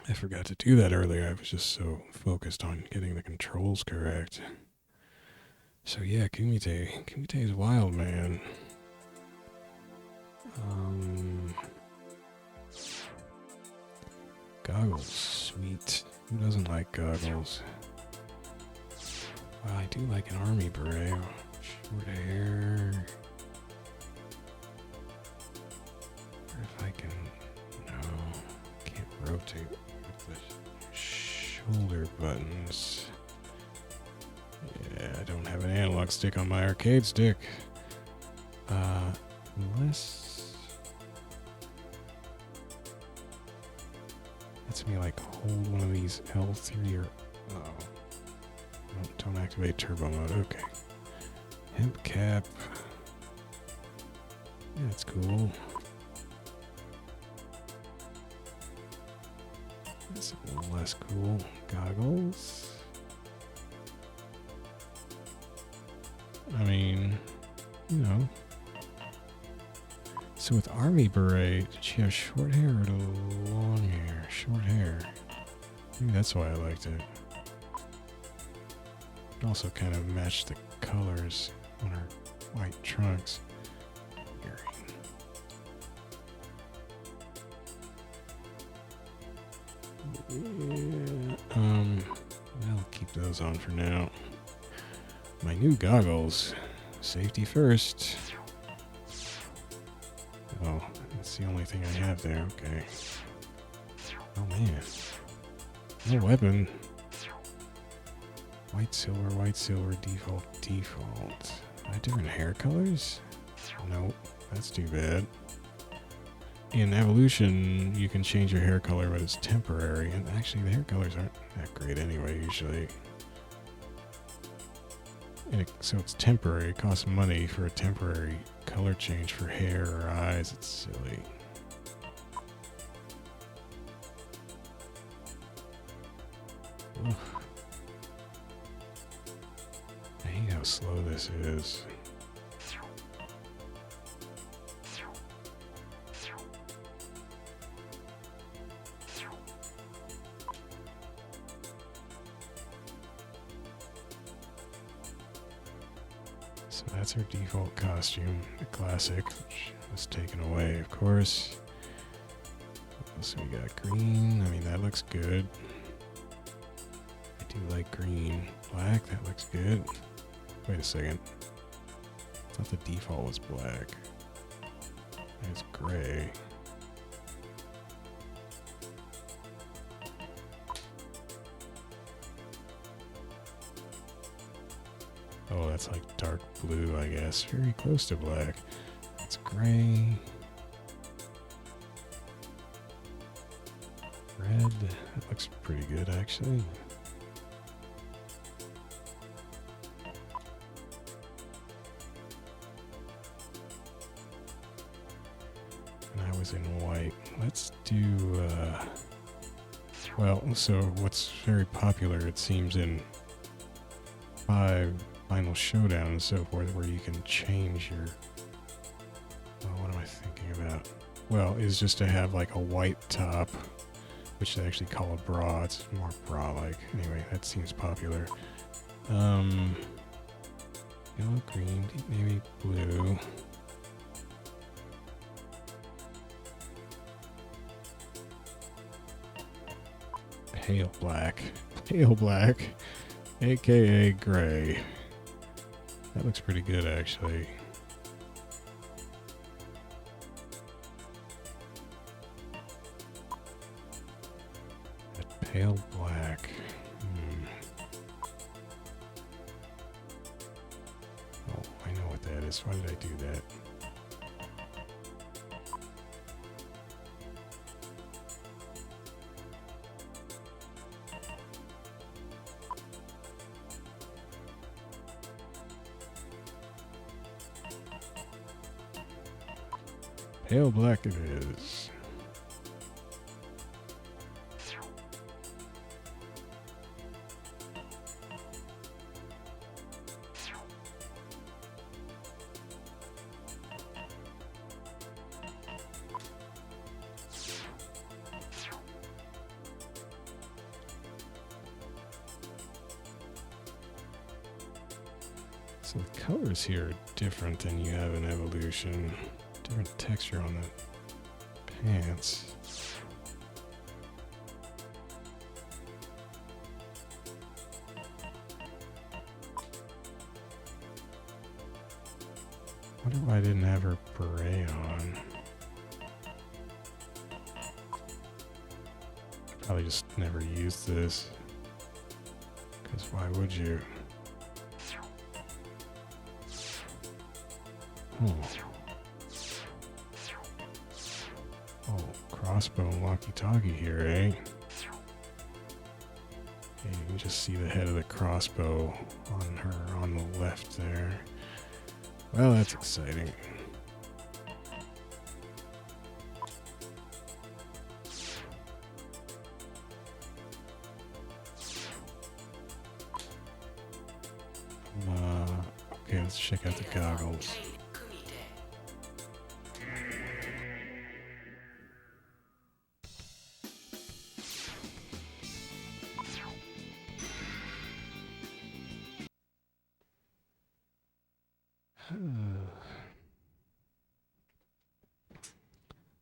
I forgot to do that earlier. I was just so focused on getting the controls correct. So yeah, Kumite. Kumite is wild, man. Goggles, sweet. Who doesn't like goggles? Well, I do like an army beret. Short hair. Or if I can... No. Can't rotate with the shoulder buttons. Yeah, I don't have an analog stick on my arcade stick. Unless... lets me like hold one of these L3 or... Oh. Don't activate turbo mode. Okay. Hemp cap. Yeah, that's cool. That's a little less cool. Goggles. I mean, you know. So with Army Beret, did she have short hair or long hair? Short hair. Maybe that's why I liked it. It also kind of matched the colors on her white trunks. Yeah, I'll keep those on for now. My new goggles. Safety first. Oh, that's the only thing I have there. Okay. Oh man. No weapon. White, silver, default. Am I different hair colors? Nope. That's too bad. In Evolution, you can change your hair color, but it's temporary. And actually, the hair colors aren't that great anyway, usually. And so it's temporary. It costs money for a temporary color change for hair or eyes. It's silly. Ugh. I hate how slow this is. So that's her default costume, the classic, which was taken away, of course. What else we got? Green. I mean, that looks good. I do like green. Black, that looks good. Wait a second. I thought the default was black. It's gray. Oh, that's like dark blue, I guess. Very close to black. That's gray. Red. That looks pretty good, actually. And I was in white. Let's do, well, so what's very popular, it seems, in 5 Final Showdown and so forth, where you can change your, well, what am I thinking about? Well, is just to have like a white top, which they actually call a bra. It's more bra-like. Anyway, that seems popular. Yellow, green, maybe blue. Pale black. Pale black. AKA gray. That looks pretty good, actually. That pale black. Oh, I know what that is. Why did I do that? Pale black it is. So the colors here are different than you have in Evolution. Different texture on the pants. Wonder why I didn't have her beret on. Probably just never used this. Because why would you? Oh. Oh, crossbow and walkie-talkie here, eh? Yeah, you can just see the head of the crossbow on her on the left there. Well, that's exciting. Let's check out the goggles.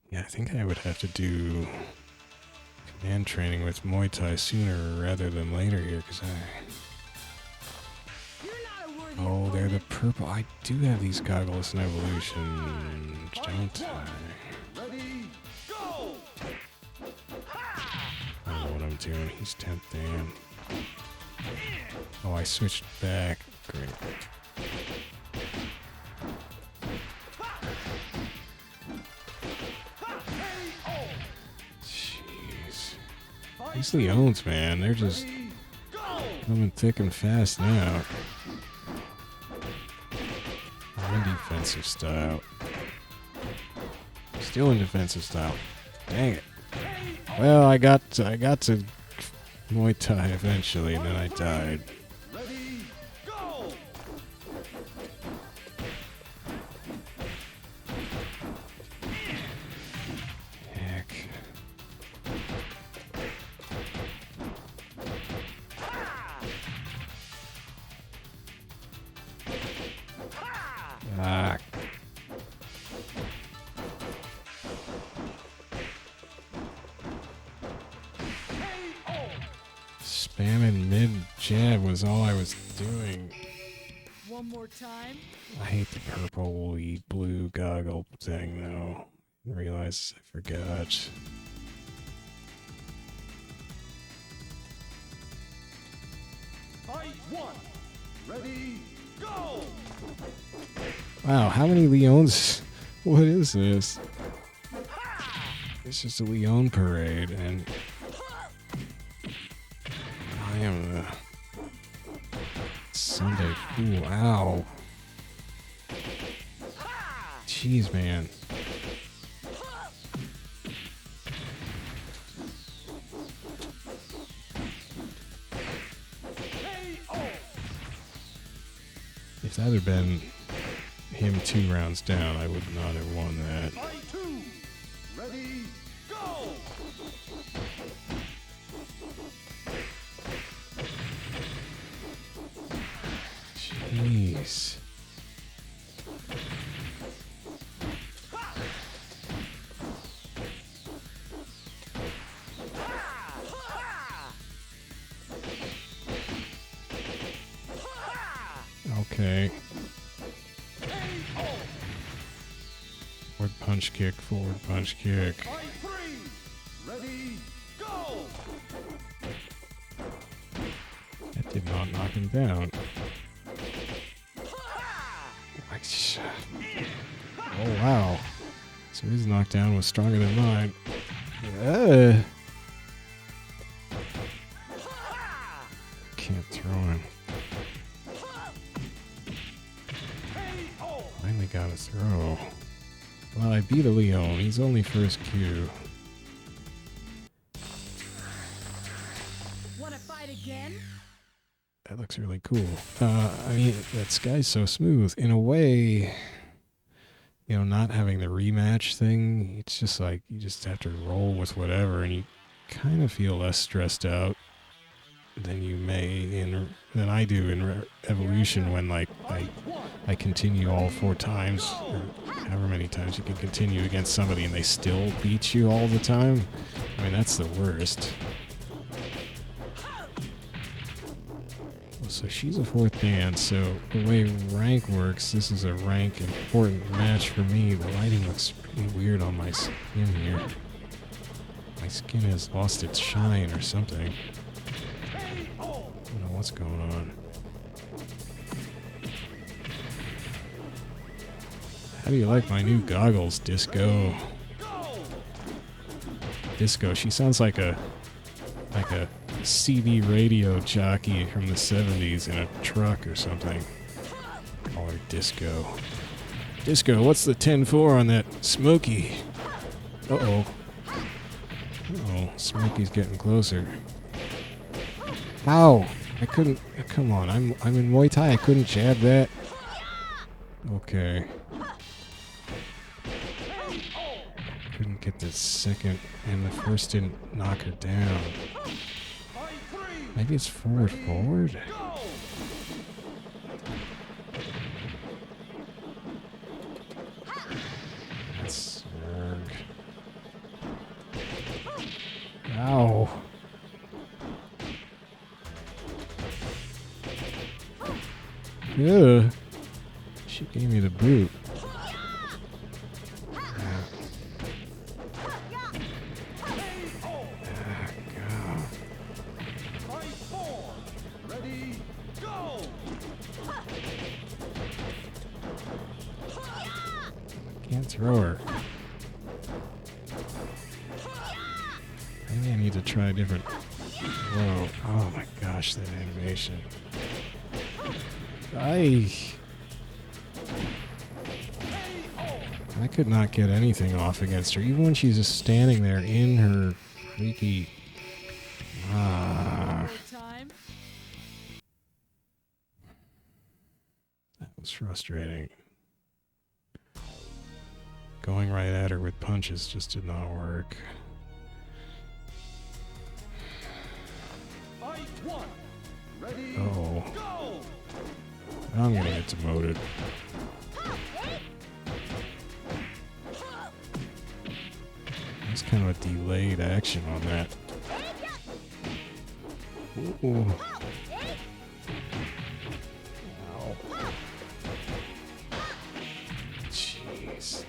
Yeah, I think I would have to do command training with Muay Thai sooner rather than later here, because Oh, they're the purple. I do have these goggles in Evolution, don't I? Ready, go! I don't know what I'm doing. He's 10th Dan. Oh, I switched back. Great. Jeez. These Leones, man, they're just coming thick and fast now. I'm in defensive style. Still in defensive style. Dang it. Well, I got to Muay Thai eventually, and then I died. Ready, go! Heck. Ah. Spamming mid jab was all I was doing. One more time. I hate the purple blue goggle thing though. I realized I forgot. Fight one. Ready, go! Wow, how many Leones? What is this? It's just a Leone parade, and I am the Sunday fool. Ow. Jeez, man. If that had been him 2 rounds down, I would not have won that. Fight two. Ready, go! Jeez. Okay. Forward punch kick, forward punch kick. Fight three. Ready, go! That did not knock him down. Oh wow. So his knockdown was stronger than mine. Can't throw him. Finally got a throw. Well, I beat a Leone. He's only first Q. Wanna fight again? That looks really cool. I mean, that sky's so smooth. In a way, you know, not having the rematch thing, it's just like you just have to roll with whatever, and you kind of feel less stressed out than you may than I do in Evolution when like I continue all 4 times, or however many times you can continue against somebody and they still beat you all the time. I mean, that's the worst. So she's a 4th Dan, so the way rank works, this is a rank important match for me. The lighting looks pretty weird on my skin here. My skin has lost its shine or something. I don't know what's going on. How do you like my new goggles, Disco? Disco, she sounds like a CD radio jockey from the 70s in a truck or something. Call her Disco. Disco, what's the 10-4 on that Smokey? Uh-oh. Uh-oh, Smokey's getting closer. Ow! I couldn't... Come on, I'm in Muay Thai. I couldn't jab that. Okay. Couldn't get the second, and the first didn't knock her down. Maybe it's forward. That's ow. Yeah. She gave me the boot. Can't throw her. Maybe I need to try a different. Whoa. Oh my gosh, that animation. I could not get anything off against her, even when she's just standing there in her freaky. Time. That was frustrating. Going right at her with punches just did not work. Fight one. Ready? Oh. Go. I'm gonna get demoted. There's kind of a delayed action on that. Ooh. Ow. Jeez.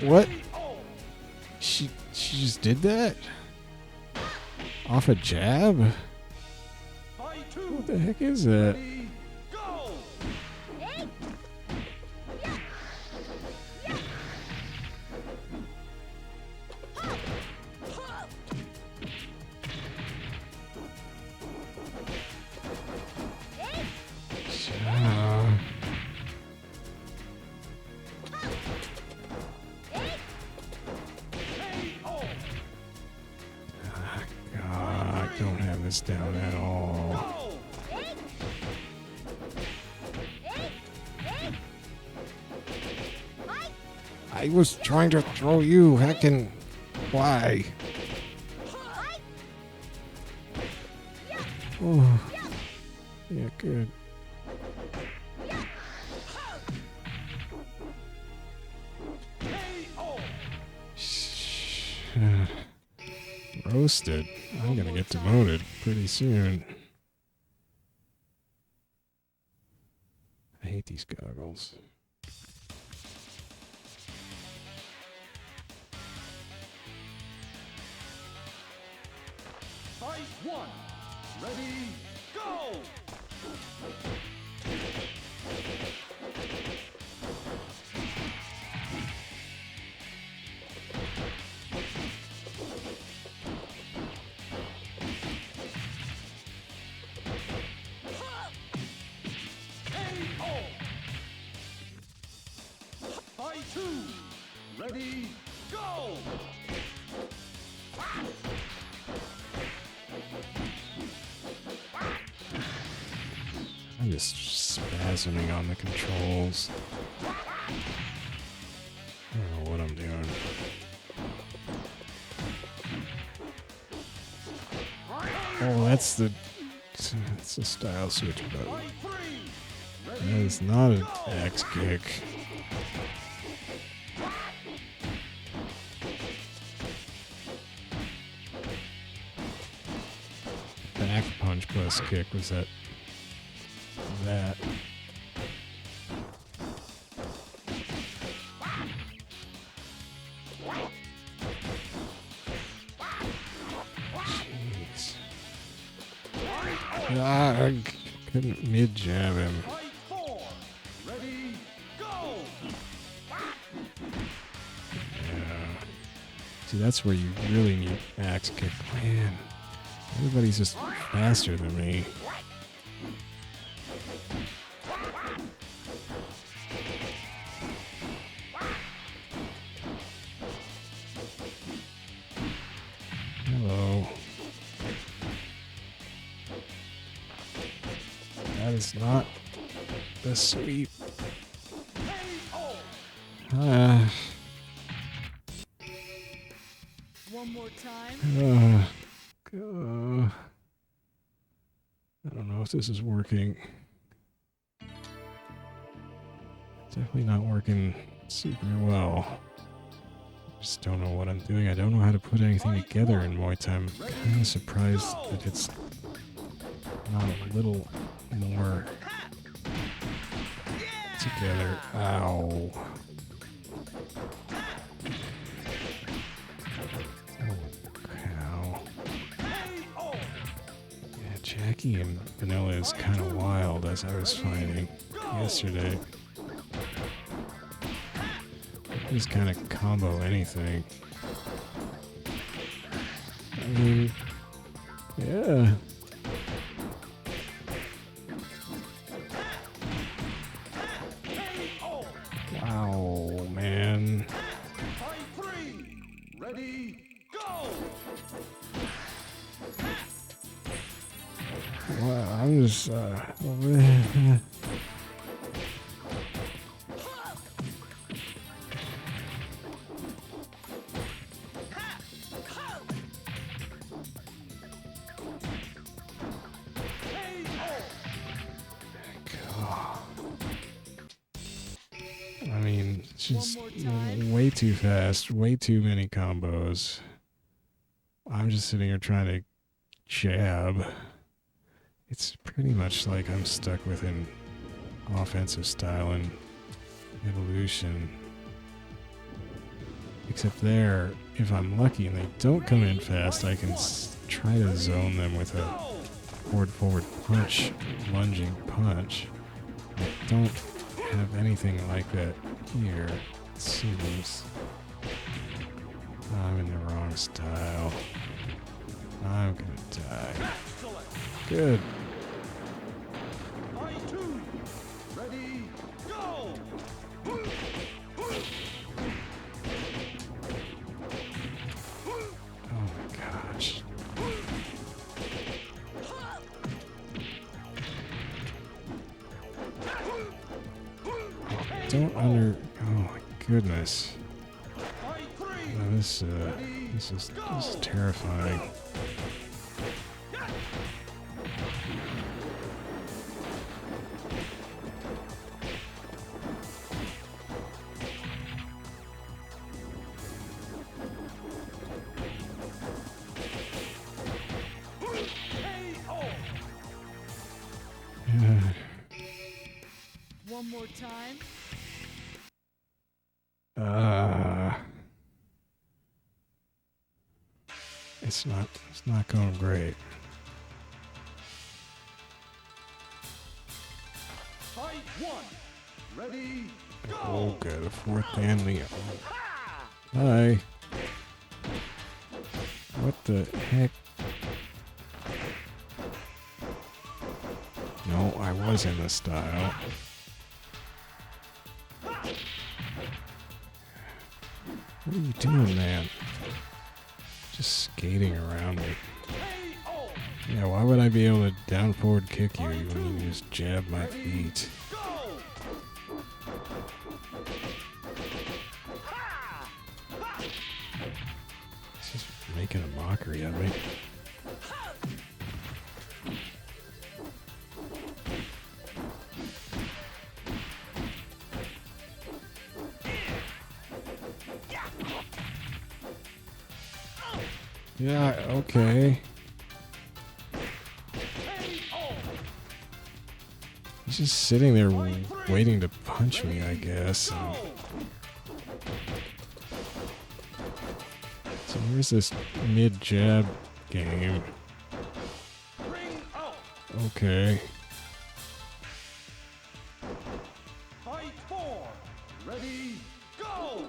What? She just did that? Off a jab? Fight two. What the heck is that? Ready? Go. God, I don't have this down at all. Go. I was trying to throw you. Heckin'. Why? Oh. Yeah, good. Roasted. I'm gonna get demoted pretty soon. I hate these goggles. Fight one. Ready? Go. Fight two. Ready? Go. I'm just spasming on the controls. I don't know what I'm doing. Oh, that's the style switch button. Fight three. That Ready? is not an axe kick. Back punch plus kick was that. Jeez. I couldn't mid jab him. Fight four. Ready? Go. Yeah. See, that's where you really need axe kick. Man, everybody's just faster than me. Hello. That is not the sweep. KO. One more time. I don't know if this is working. Definitely not working super well. Just don't know what I'm doing. I don't know how to put anything together in Muay Thai. I'm kind of surprised that it's not a little more together. Ow. Oh, cow. Yeah, Jacky and Vanilla is kind of wild, as I was finding yesterday. Just kind of combo anything. I mean, yeah. Wow, man. Fight 3. Ready, go. Well, I'm just, I mean, it's just way too fast, way too many combos. I'm just sitting here trying to jab. It's pretty much like I'm stuck within offensive style and evolution. Except there, if I'm lucky and they don't come in fast, I can try to zone them with a forward punch, lunging punch. I don't have anything like that here, it seems. I'm in the wrong style. I'm gonna die. Good. Fight 2. Ready, go. Oh my gosh. Oh my goodness. Fight 3. No, this is terrifying. One more time. It's not going great. Fight 1. Ready, go. Oh, good. A fourth Vanilla. Hi. What the heck? No, I was in the style. What are you doing, man? Just skating around me. KO. Yeah, why would I be able to down forward kick you when you just jab my feet? Go. It's just making a mockery of me. Yeah, okay. He's just sitting there waiting to punch me, I guess. And so here's this mid-jab game. Okay. Fight 4. Ready, go.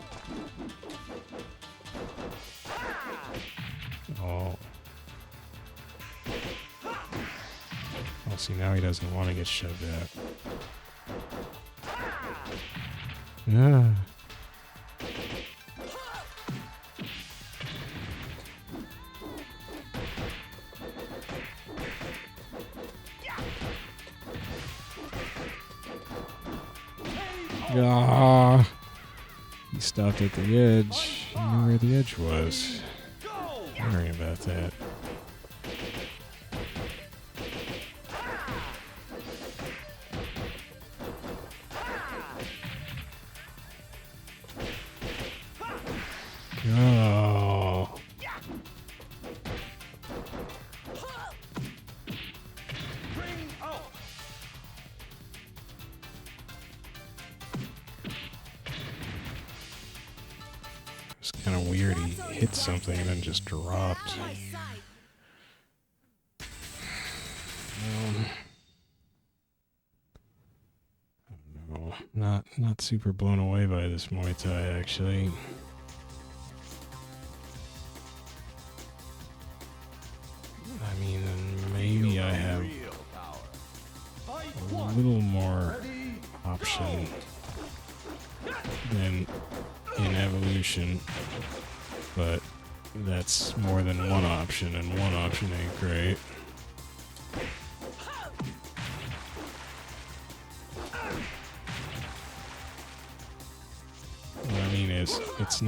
Oh. Oh, see, now he doesn't want to get shoved at. Yeah. Ah, he stopped at the edge. He knew where the edge was. Don't worry about that. Oh. It's kind of weird. He hit something and then just dropped. No, not super blown away by this Muay Thai actually. I mean, maybe I have a little more option than in evolution, but that's more than one option, and one option ain't great. What I mean is, it's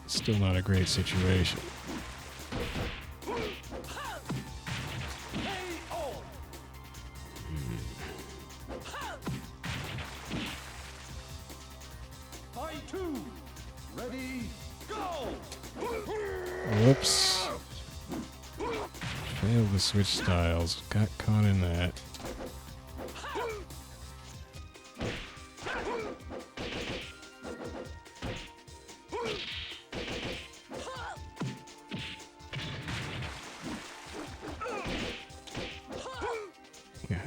still not a great situation. Whoops. Failed to switch styles. Got caught in that. Yeah.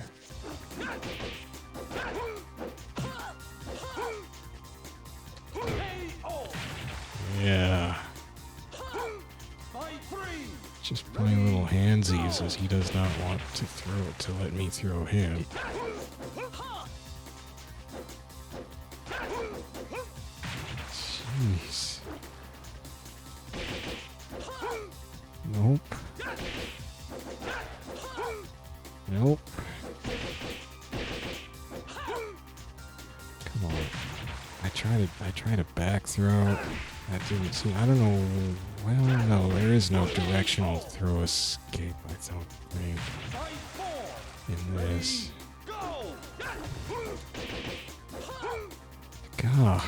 Yeah. Just playing little handsies as he does not want to throw it to let me throw him. Jeez. Nope. Nope. Come on. I tried a back throw. That didn't seem. I don't know. Well, no, there is no directional throw escape, I don't think, in this. God.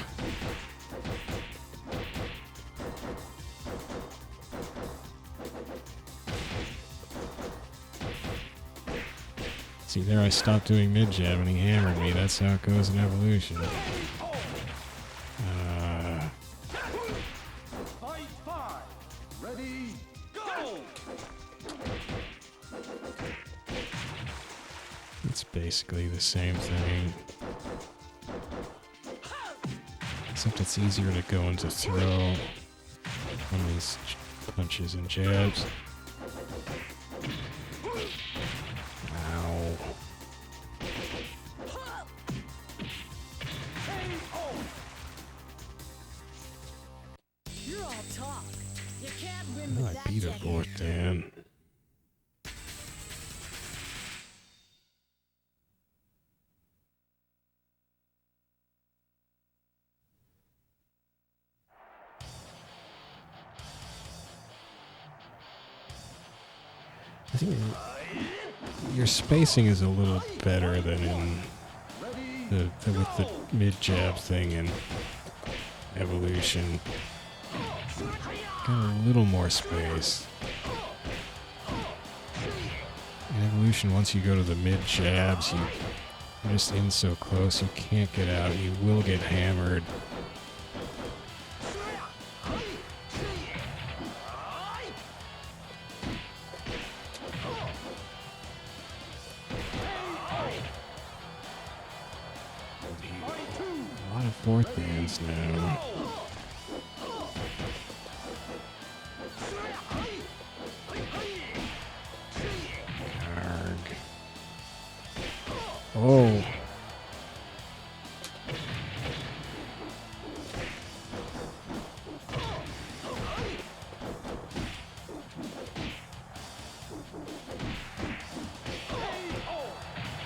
See, there I stopped doing mid-jab and he hammered me. That's how it goes in evolution. It's basically the same thing. Except it's easier to go into throw on these punches and jabs. Ow. You're all talk. You can't win with I that beat a technique. board, Dan. I think your spacing is a little better than in with the mid-jab thing in evolution. Got a little more space. In evolution, once you go to the mid-jabs, you're just in so close, you can't get out. You will get hammered. A lot of fourth bands now. Arg. Oh.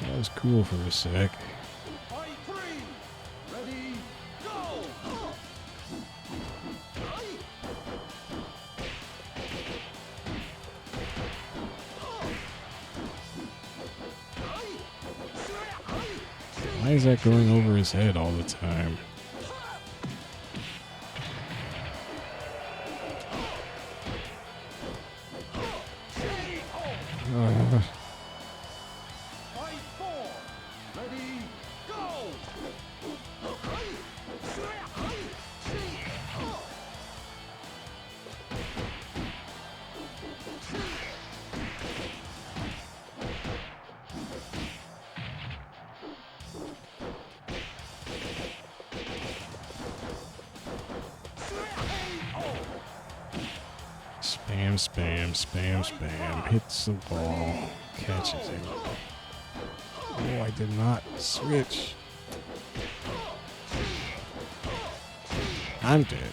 That was cool for a sec. Why is that going over his head all the time? Fight 4. Ready, go! Spam, spam, spam, spam. Hits the ball. Catches it. Oh, I did not switch. I'm dead.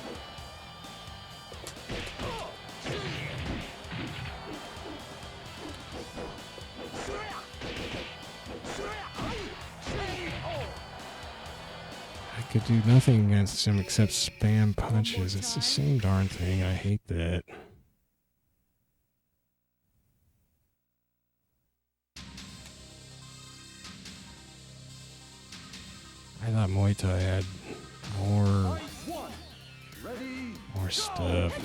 I could do nothing against him except spam punches. It's the same darn thing. I hate that. I thought Muay Thai had more Fight 1. Ready, more stuff.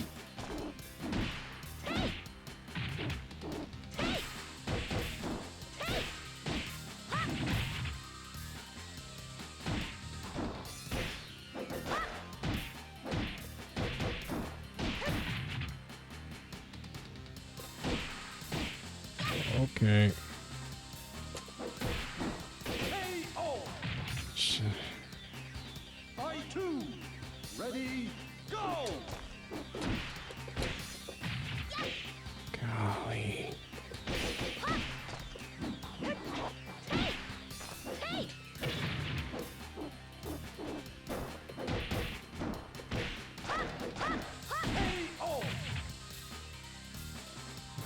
Okay. KO. Sh- Fight 2. Ready, go! Golly. KO.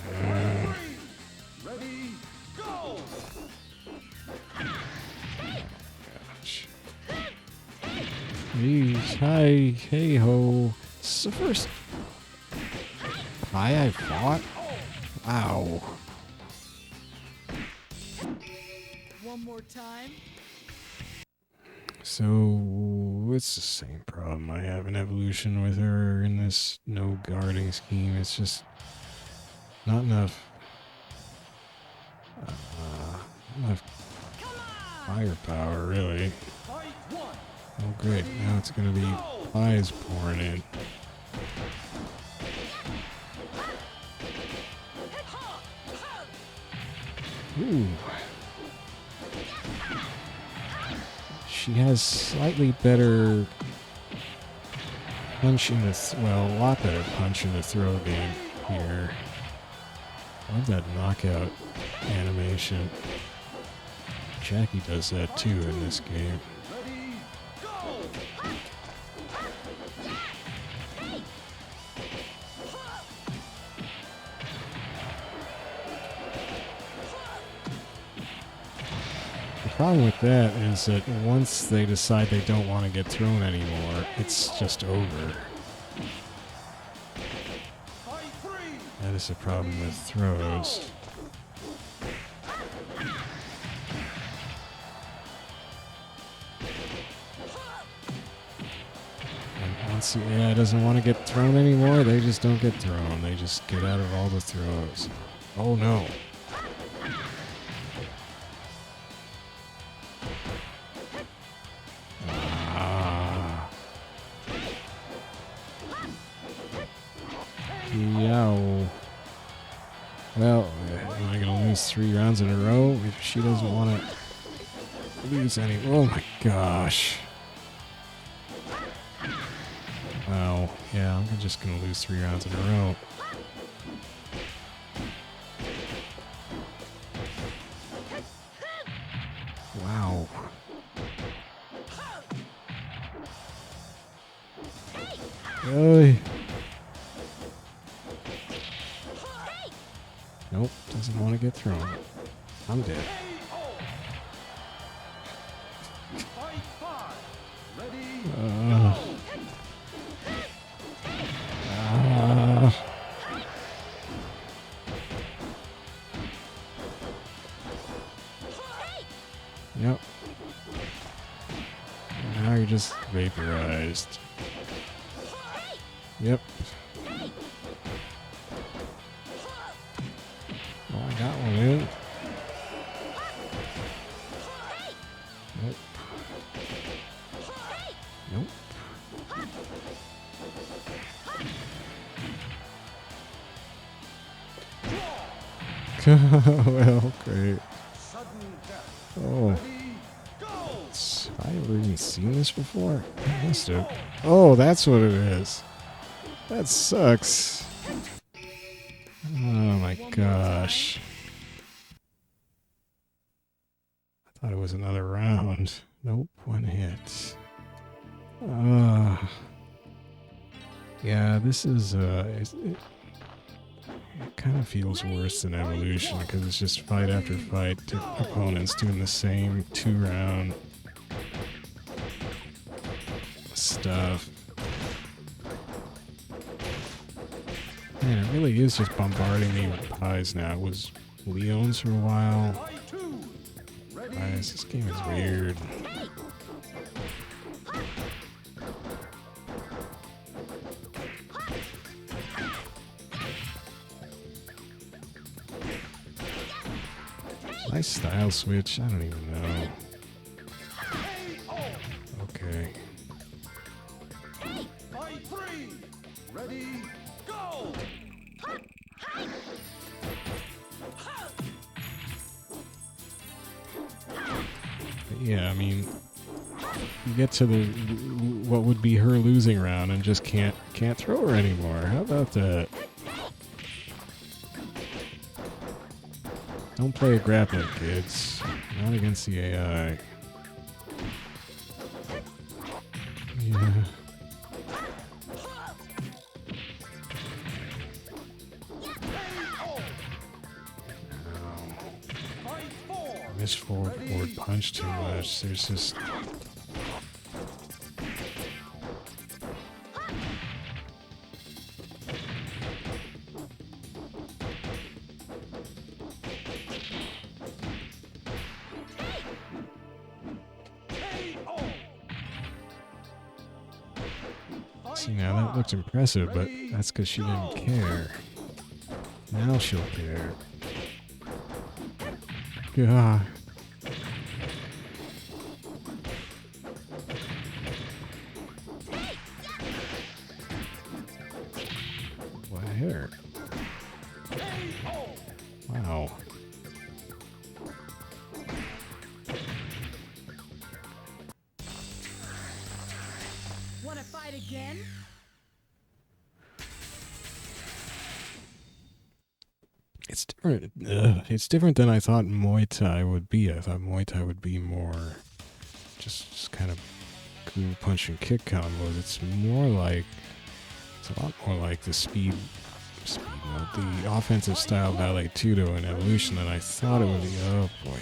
Uh, 3. Ready, go! gosh. Jeez, hi, hey ho. This is the first Hi I fought? Wow. One more time. So it's the same problem I have in Evolution with her in this no guarding scheme. It's just not enough. Not enough firepower, really. Fight 1. Oh, great. Now it's going to be flies pouring in. Ooh. She has slightly better punch in the well, a lot better punch in the throw game here. Love that knockout animation. Jacky does that too in this game. Ready, go! The problem with that is that once they decide they don't want to get thrown anymore, it's just over. Fight 3. That is the problem with throws. And once the AI doesn't want to get thrown anymore, they just don't get thrown. They just get out of all the throws. Oh no. Ah. Yow. Well, am I going to lose 3 rounds in a row if she doesn't want to lose any? Oh my gosh. Wow. Yeah, I'm just going to lose 3 rounds in a row. Wow. Oy. Nope, doesn't want to get thrown. I'm dead. Fight 5. Ready, Uh, go! Yep. Now you're just vaporized. Yep. Oh, I got one in. Nope. Nope. Well, great. Sudden death. Oh, Ready, go! I ever even seen this before? I must have. Oh, that's what it is. That sucks. Oh my gosh. I thought it was another round. Nope, one hit. Yeah, this is it kind of feels worse than Evolution because it's just fight after fight, different opponents doing the same 2-round stuff. Man, it really is just bombarding me with pies now. It was Leon's for a while. Fight 2. Ready, Guys, this game is weird. Nice style switch. I don't even know. Okay. fight 3. Ready, go! But yeah, I mean, you get to the what would be her losing round and just can't throw her anymore. How about that? Don't play a grappler, kids. Not against the AI. Yeah. Fight 4. Miss forward punch too much. There's just see now that looked impressive, but that's because she didn't care. Now she'll care. God. What hair? Wow. Wanna fight again? It's different. It's different than I thought Muay Thai would be. I thought Muay Thai would be more just kind of cool punch and kick combos. It's a lot more like the speed mode, the offensive style ballet tudo and Evolution than I thought it would be. Oh boy.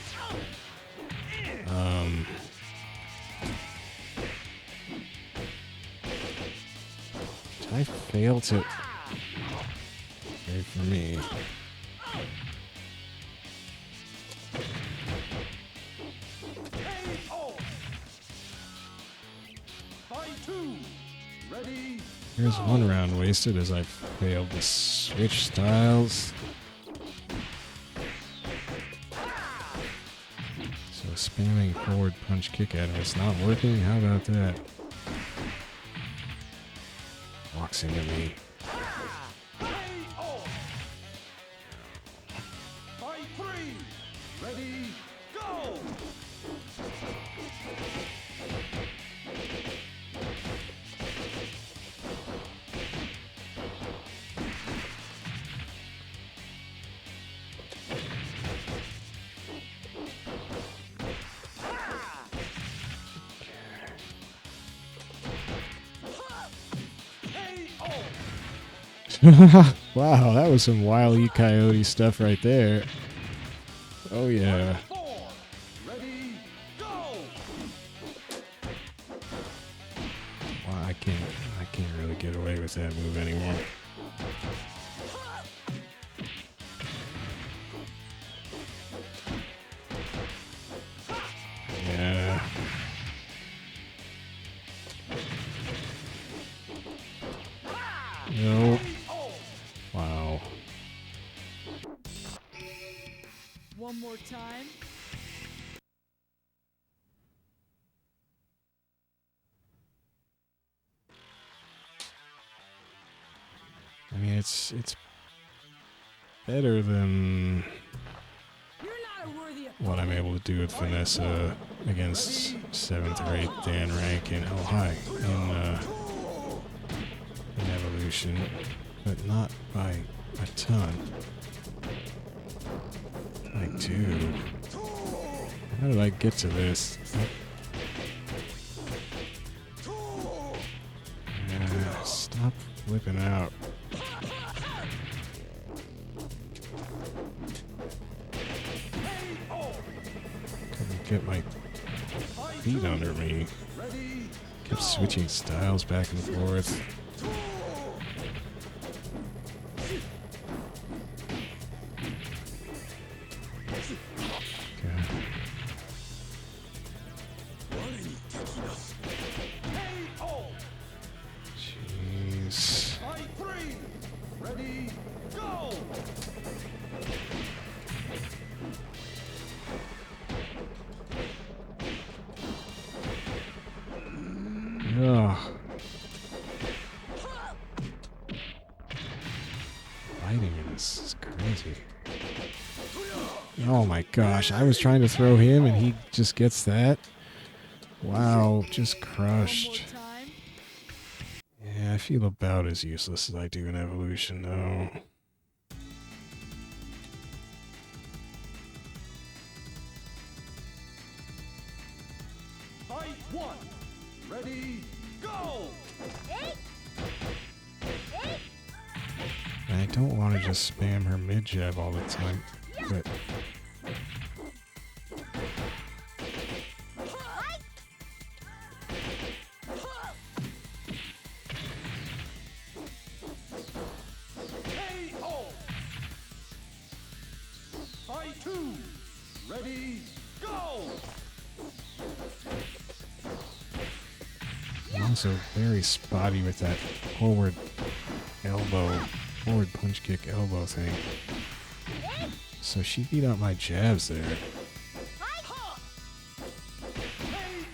Did I fail to? Great for me. Fight 2. Ready, Here's one round wasted as I failed to switch styles. So spamming forward punch kick at him, it's not working? How about that? Walks into me. fight 3. Ready, go! Wow, that was some Wile E. Coyote stuff right there. Oh yeah. 4. Ready, go! Wow, I can't really get away with that move anymore. Yeah. one more time. I mean, it's better than You're not a worthy what I'm able to do with Vanessa against 7th or 8th Dan rank in in Evolution, but not by a ton. Like 2. How did I get to this? Stop flipping out. Couldn't get my feet under me. Kept switching styles back and forth. Jeez. Fight 3. Ready, go! Ugh. Fighting in this is crazy. Oh my gosh, I was trying to throw him and he just gets that? Wow, just crushed. time. Yeah, I feel about as useless as I do in Evolution, though. Fight 1. Ready, go! And I don't want to just spam her mid-jab all the time, but... KO! Fight 2. Ready, go! I'm also very spotty with that forward punch kick elbow thing. So she beat out my jabs there.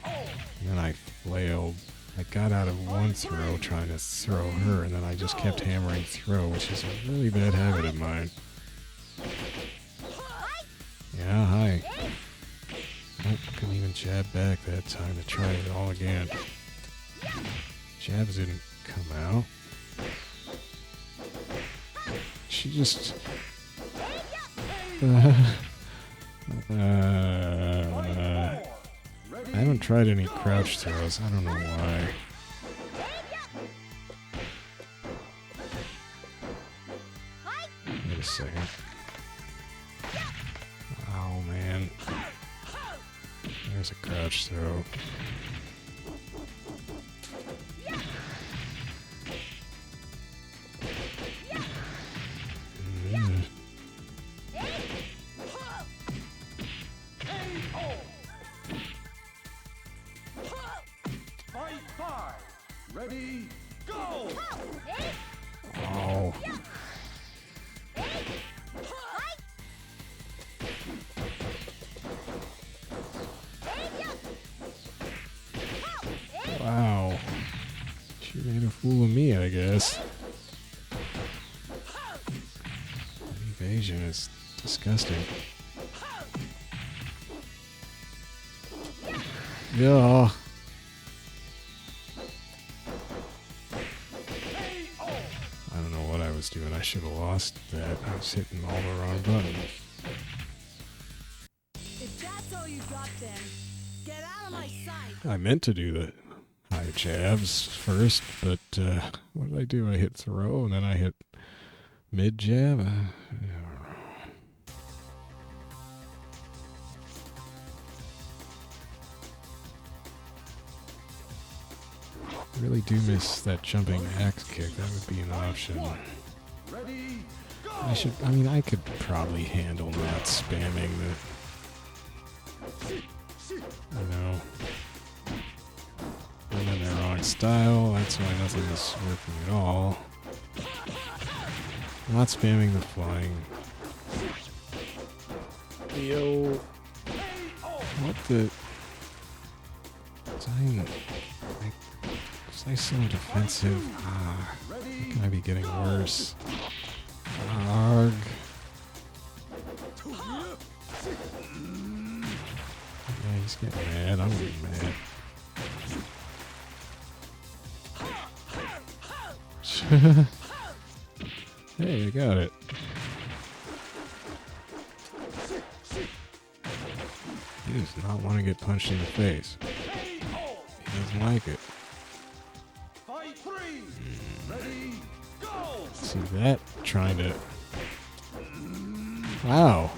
And then I flailed. I got out of one throw trying to throw her, and then I just kept hammering throw, which is a really bad habit of mine. Yeah, hi. Nope, couldn't even jab back that time to try it all again. Jabs didn't come out. She just... I haven't tried any crouch throws. I don't know why. Wait a second. Oh, man. There's a crouch throw. Fight 5. Ready, go! Oh. Wow. She made a fool of me, I guess. That evasion is disgusting. Yeah. I don't know what I was doing. I should have lost that. I was hitting all the wrong buttons. If that's all you got, then get out of my sight. I meant to do the high jabs first, but what did I do? I hit throw, and then I hit mid jab. I really do miss that jumping axe kick. That would be an option. Ready, go! I mean, I could probably handle not spamming I'm in the wrong style. That's why nothing is working at all. Not spamming the flying. Yo. What the? Was I so defensive? Ah, can I be getting worse? Arg. Yeah, he's getting mad. I'm getting mad. Hey, I got it. He does not want to get punched in the face. He doesn't like it. See that? Trying to... Wow.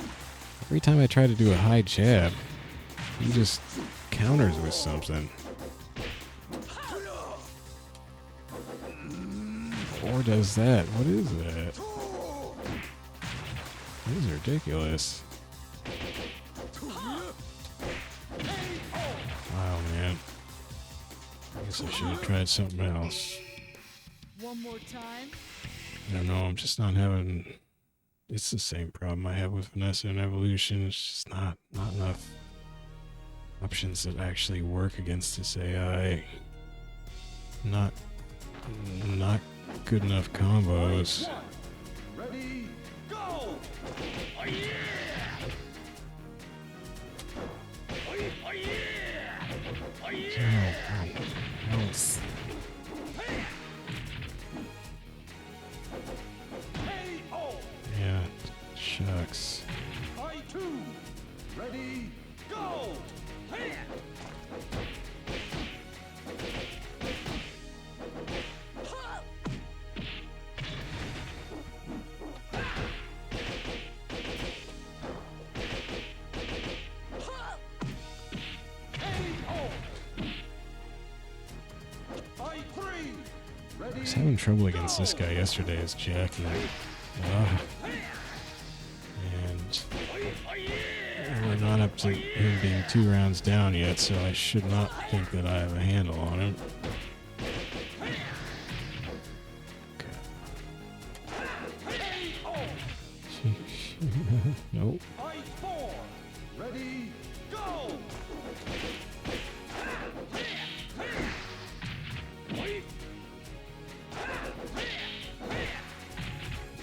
Every time I try to do a high jab, he just counters with something. Or does that? What is that? This is ridiculous. Wow, man. I guess I should have tried something else. One more time. I don't know, I'm just not having... It's the same problem I have with Vanessa and Evolution. It's just not enough options that actually work against this AI. Not good enough combos. Ready, go! Oh, yeah! Oh, yeah! Oh, yeah! Yeah, shucks. Fight two. Ready, go! I was having trouble against this guy yesterday as Jacky. And we're not up to him being 2 rounds down yet, so I should not think that I have a handle on him. Okay. Nope. Fight four. Ready, go!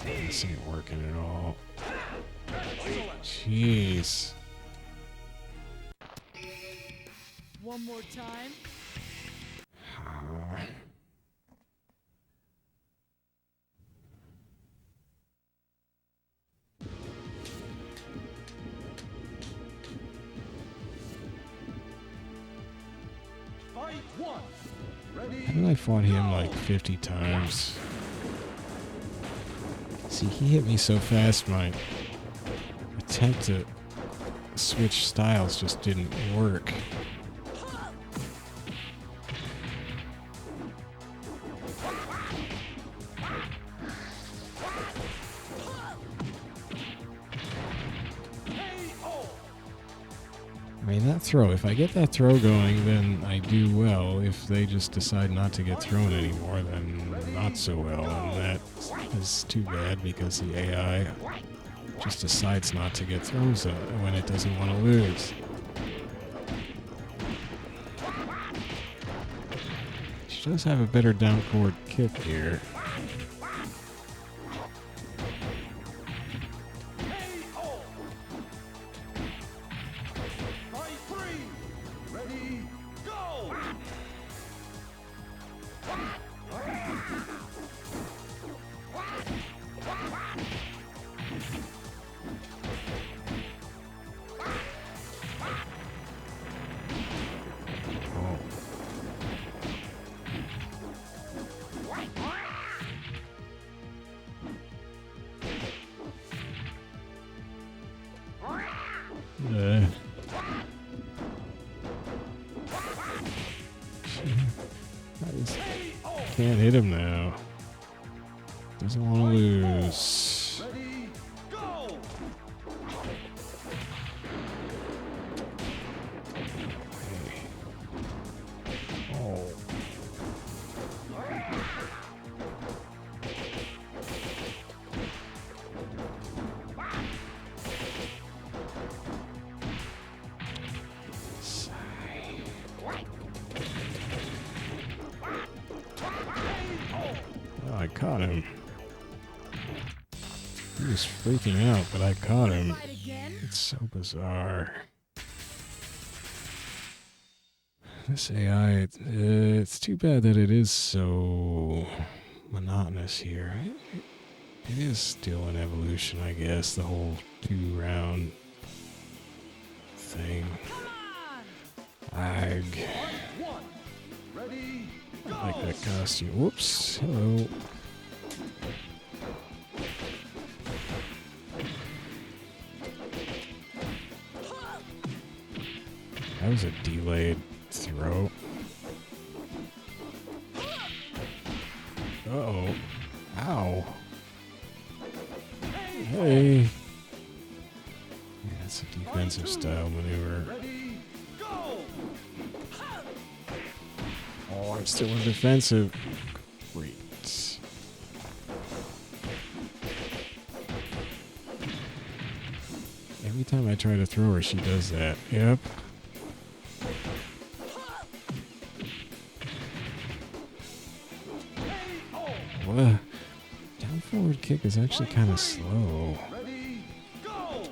This ain't working at all. Jeez. One more time. Fight one. Ready, Haven't I fought him like 50 times? See, he hit me so fast, my attempt to switch styles just didn't work. I mean, that throw, if I get that throw going, then I do well. If they just decide not to get thrown anymore, then not so well. And that is too bad because the AI just decides not to get throws when it doesn't want to lose. She does have a better down forward kick here. I just can't hit him now. Doesn't want to lose. ready, go! Oh. caught him. He was freaking out, but I caught him. Fight again? It's so bizarre. This AI, it's too bad that it is so monotonous here. It is still an evolution, I guess, the whole 2-round thing. Come on! Ag. One. Ready, I go. like that costume. Whoops. Hello. That was a delayed throw. Uh-oh. Ow. Hey. Yeah, it's a defensive style maneuver. Ready, go. Oh, I'm still in defensive. Great. Every time I try to throw her, she does that. Yep. What? Down forward kick is actually kind of slow. Ready, go.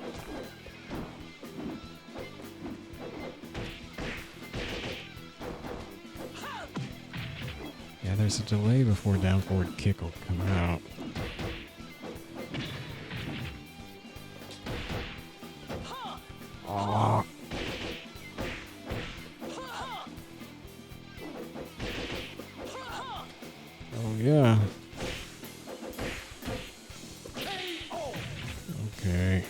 Yeah, there's a delay before down forward kick will come out. Oh. Oh yeah. Okay.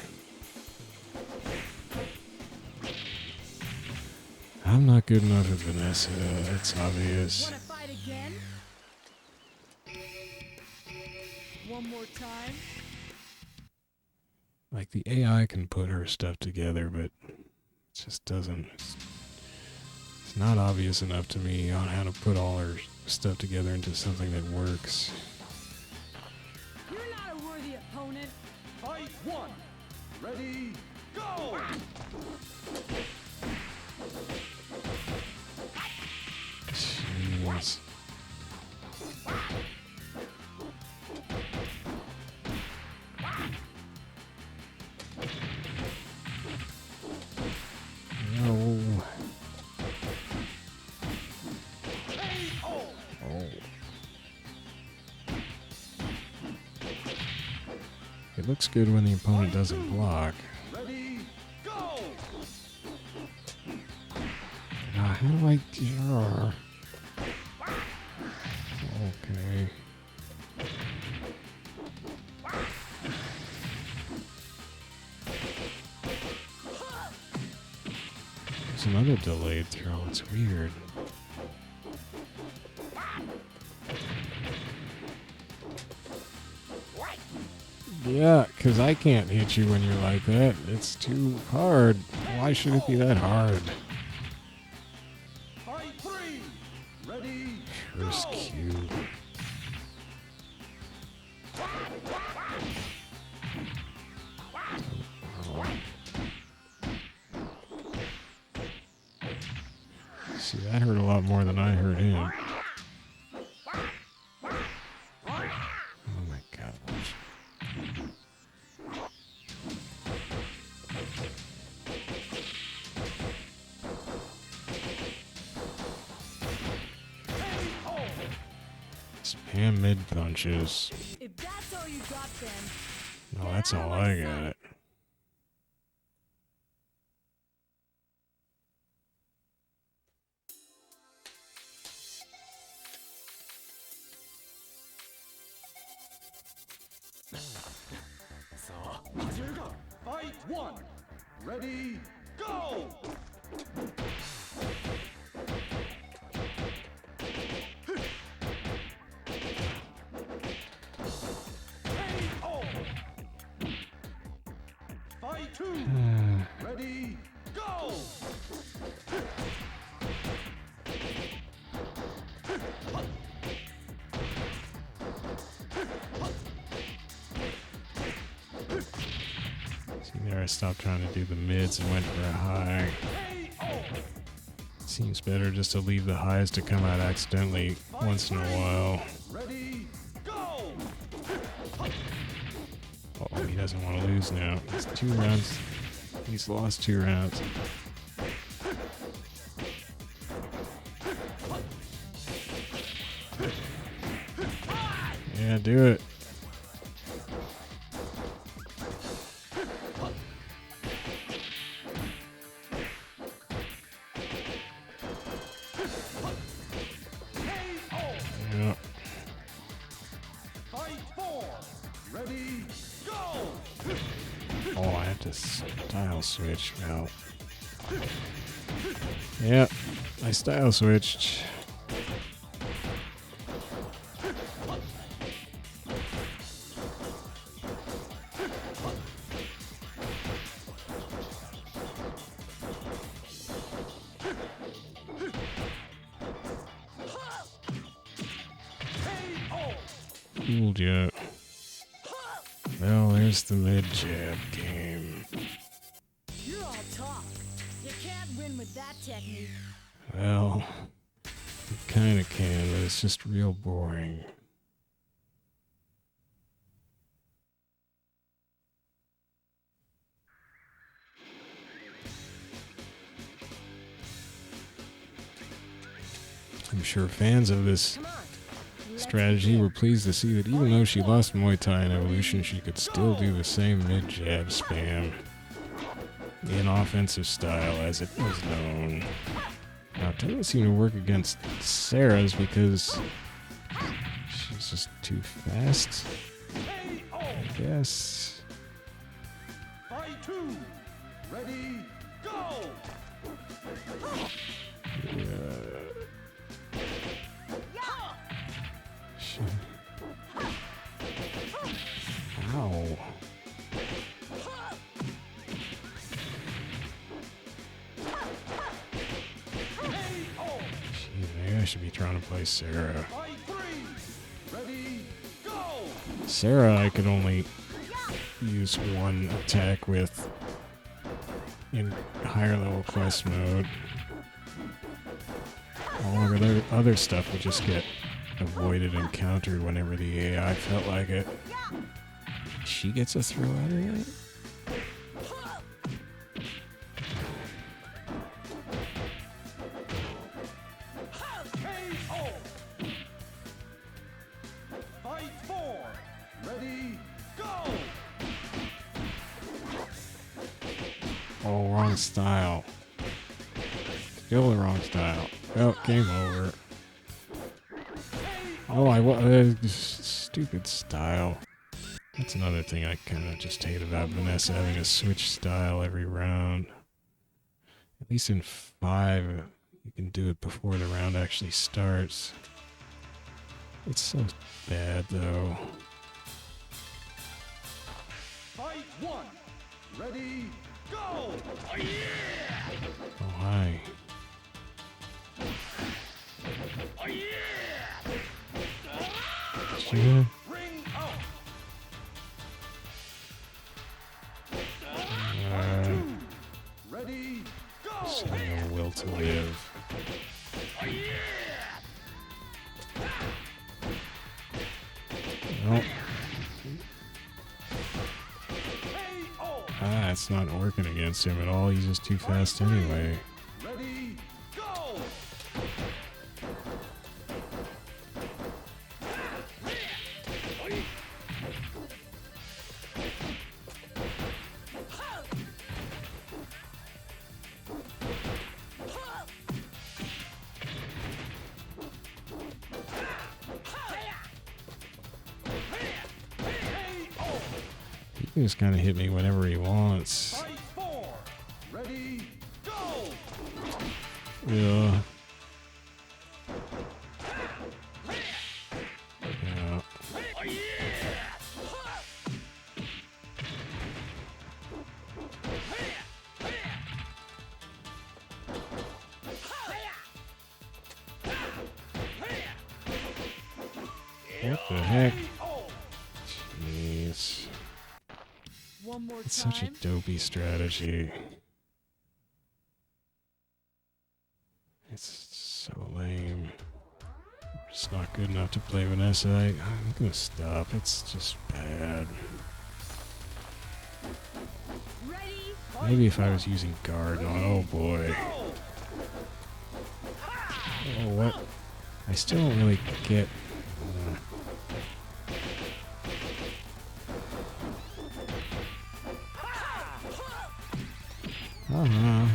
I'm not good enough at Vanessa. It's obvious. Wanna fight again? One more time? Like the AI can put her stuff together, but it just doesn't. It's not obvious enough to me on how to put all her stuff together into something that works. You're not a worthy opponent. Fight one. Ready, go. Jeez. No. Oh. It looks good when the opponent doesn't block. Ready, go. How do I... Okay. There's another delayed throw. It's weird. Yeah, because I can't hit you when you're like that. It's too hard. Why should it be that hard? Fight three. Ready, First go. cue. See, that hurt a lot more than I hurt him. Oh my gosh. Spam mid punches. If that's all you got, then No, that's all I got. Fight one. Ready, go. Fight two. Ready, go. See there, I stopped trying to do the mids and went for a high. Seems better just to leave the highs to come out accidentally once in a while. Ready, go. doesn't want to lose now. It's 2 rounds. He's lost 2 rounds. Yeah, do it. Yeah. Fight 4. Ready, go! Oh, I have to style switch now. Yep, I style switched. Fooled ya. Well, there's the mid-jab game. You're all talk. You can't win with that technique. Well, you kinda can, but it's just real boring. I'm sure fans of this strategy were pleased to see that even though she lost Muay Thai in Evolution, she could still do the same mid-jab spam in offensive style as it was known. Now, it doesn't seem to work against Sarah's because she's just too fast, I guess. Fight 2. Ready, go! Ow. Gee, maybe I should be trying to play Sarah. Fight 3. Ready, go! Sarah, I could only use one attack with in higher level quest mode. All of the other stuff would just get avoided and countered whenever the AI felt like it. She gets a throw out of that? KO! Fight 4. Ready, go! Oh, wrong style. Still the wrong style. Well, game over. Oh, stupid style. That's another thing I kind of just hate about Vanessa, having to switch style every round. At least in 5, you can do it before the round actually starts. It's so bad, though. Fight 1. Ready, go! Oh, yeah! Oh, hi. Oh, yeah! Sure. Ring out! Ready, go! Just have no will to live. Oh, yeah! Nope. KO! Ah, it's not working against him at all. He's just too fast anyway. Ready, go! He can just kind of hit me whenever he wants. Fight 4. Ready, go! Yeah. Yeah. Oh, yeah! What the heck? KO! Jeez. One more It's time. such a dopey strategy. It's so lame. It's not good enough to play Vanessa. I'm gonna stop. It's just bad. Ready? Maybe if I was using guard. Oh boy. Oh, what? I still don't really get. Uh-huh.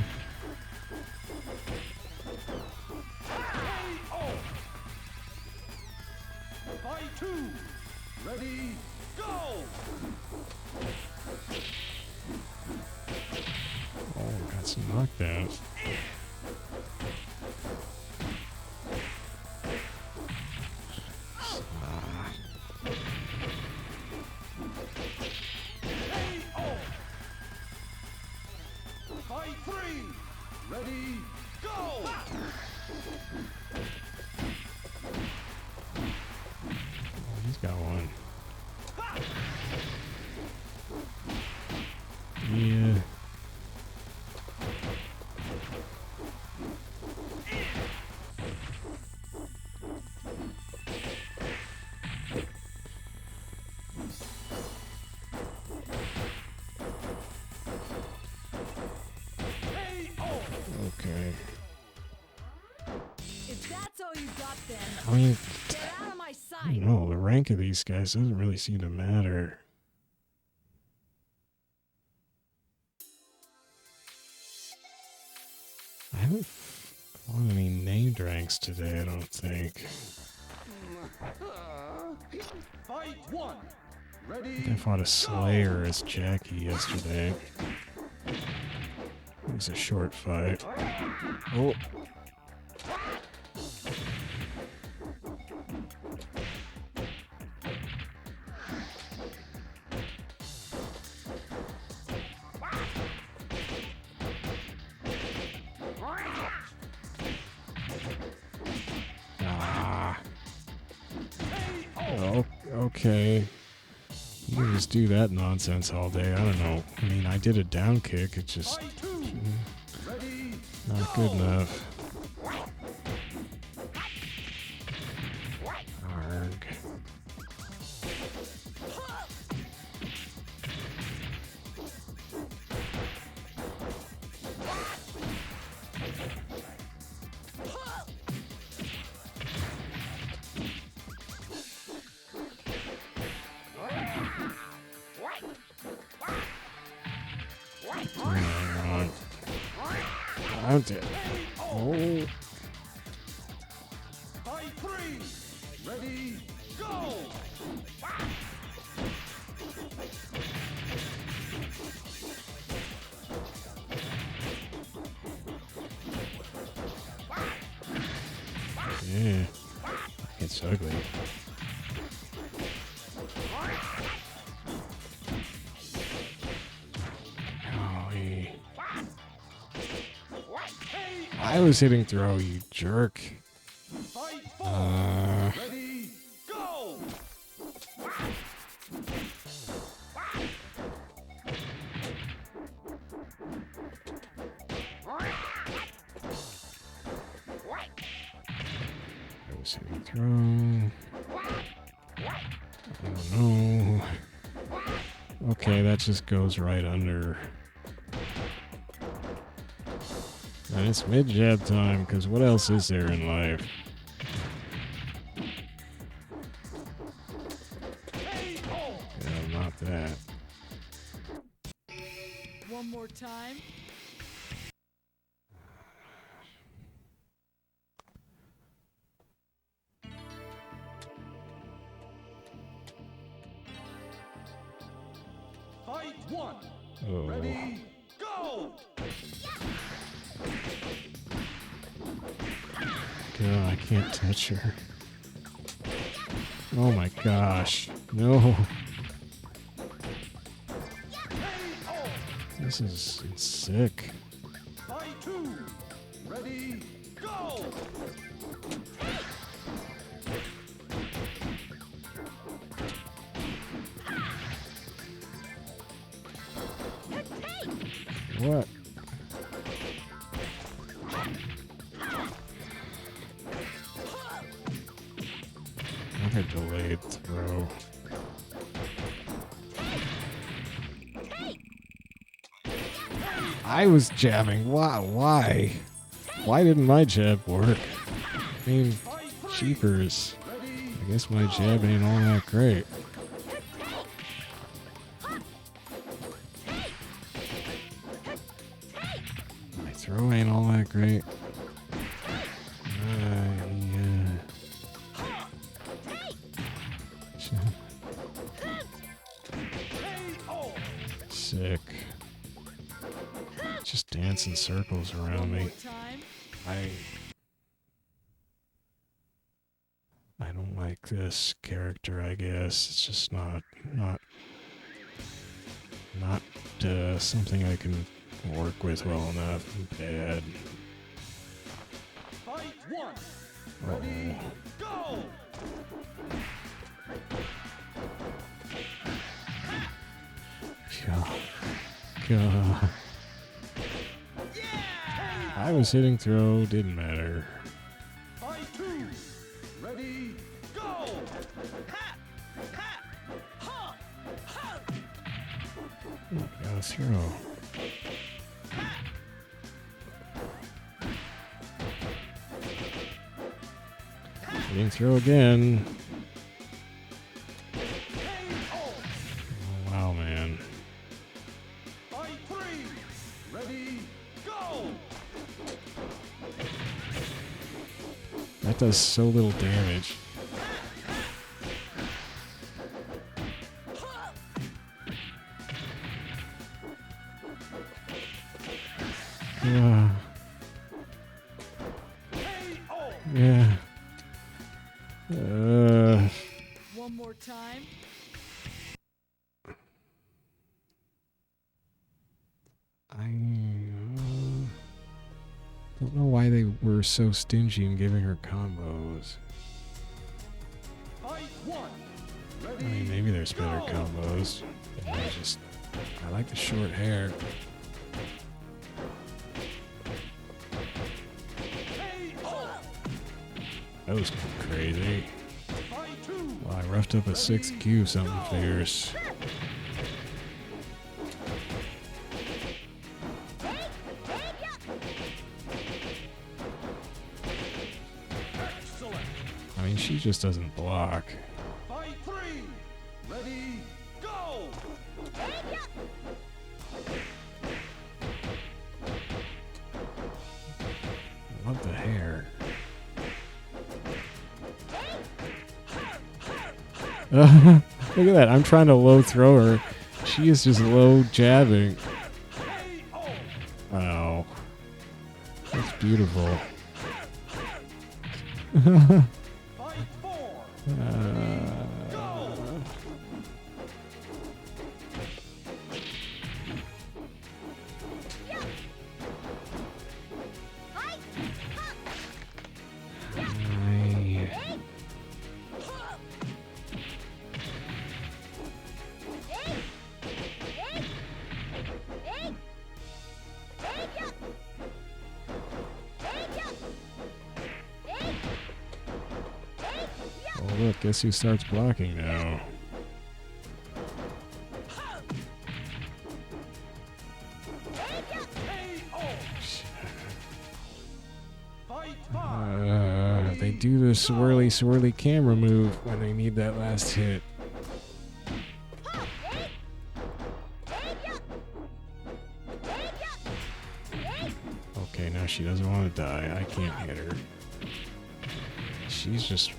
Fight 2. Ready, go! Oh, got some knockdowns. Fight 3. Ready, go! Oh, he's got one. Yeah. Okay. If that's all you got, then I mean, get out of my I sight. don't know. The rank of these guys doesn't really seem to matter. I haven't fought any named ranks today, I don't think. Fight 1. I Ready, think I fought a Slayer as Jacky yesterday. It was a short fight. Oh. Ah. Oh, okay. You can just do that nonsense all day. I don't know. I mean, I did a down kick. It's just Fight 2. Ready, not good enough. Arg. I'm dead. Oh. Fight 3. Ready, go! Yeah. It's ugly. Golly. I was hitting throw, you jerk. Fight 4. Ready, go! I was hitting throw. Oh no. Okay, that just goes right under. And it's mid-jab time, because what else is there in life? Yeah, not that. One more time. Fight 1. Oh. Ready, go! God, I can't touch her. Oh my gosh. No. This is sick. Fight 2. Ready, go! What? Another delayed throw. I was jabbing. Why? Why didn't my jab work? I mean, cheapers. I guess my jab ain't all that great. My throw ain't all that great. Yeah. Sick. Just dancing circles around me. I don't like this character, I guess. It's just not something I can work with well enough. Bad. Fight one. Uh-oh. Ready, go! God. I was hitting throw, didn't matter. Fight two. Ready, go! Gotta throw. Hitting throw again. Oh, wow, man. Fight three. Ready, go! That does so little damage. Yeah. One more time. I don't know why they were so stingy in giving her combos. Fight one. I mean, maybe there's better combos. I like the short hair. That was crazy. Well, I roughed up a 6Q something fierce. I mean, she just doesn't block. Fight three. Ready, go! I love the hair. Look at that. I'm trying to low throw her. She is just low jabbing. Wow. That's beautiful. Fight four. Oh, look, guess who starts blocking now? They do the swirly camera move when they need that last hit. Okay, now she doesn't want to die. I can't hit her. She's just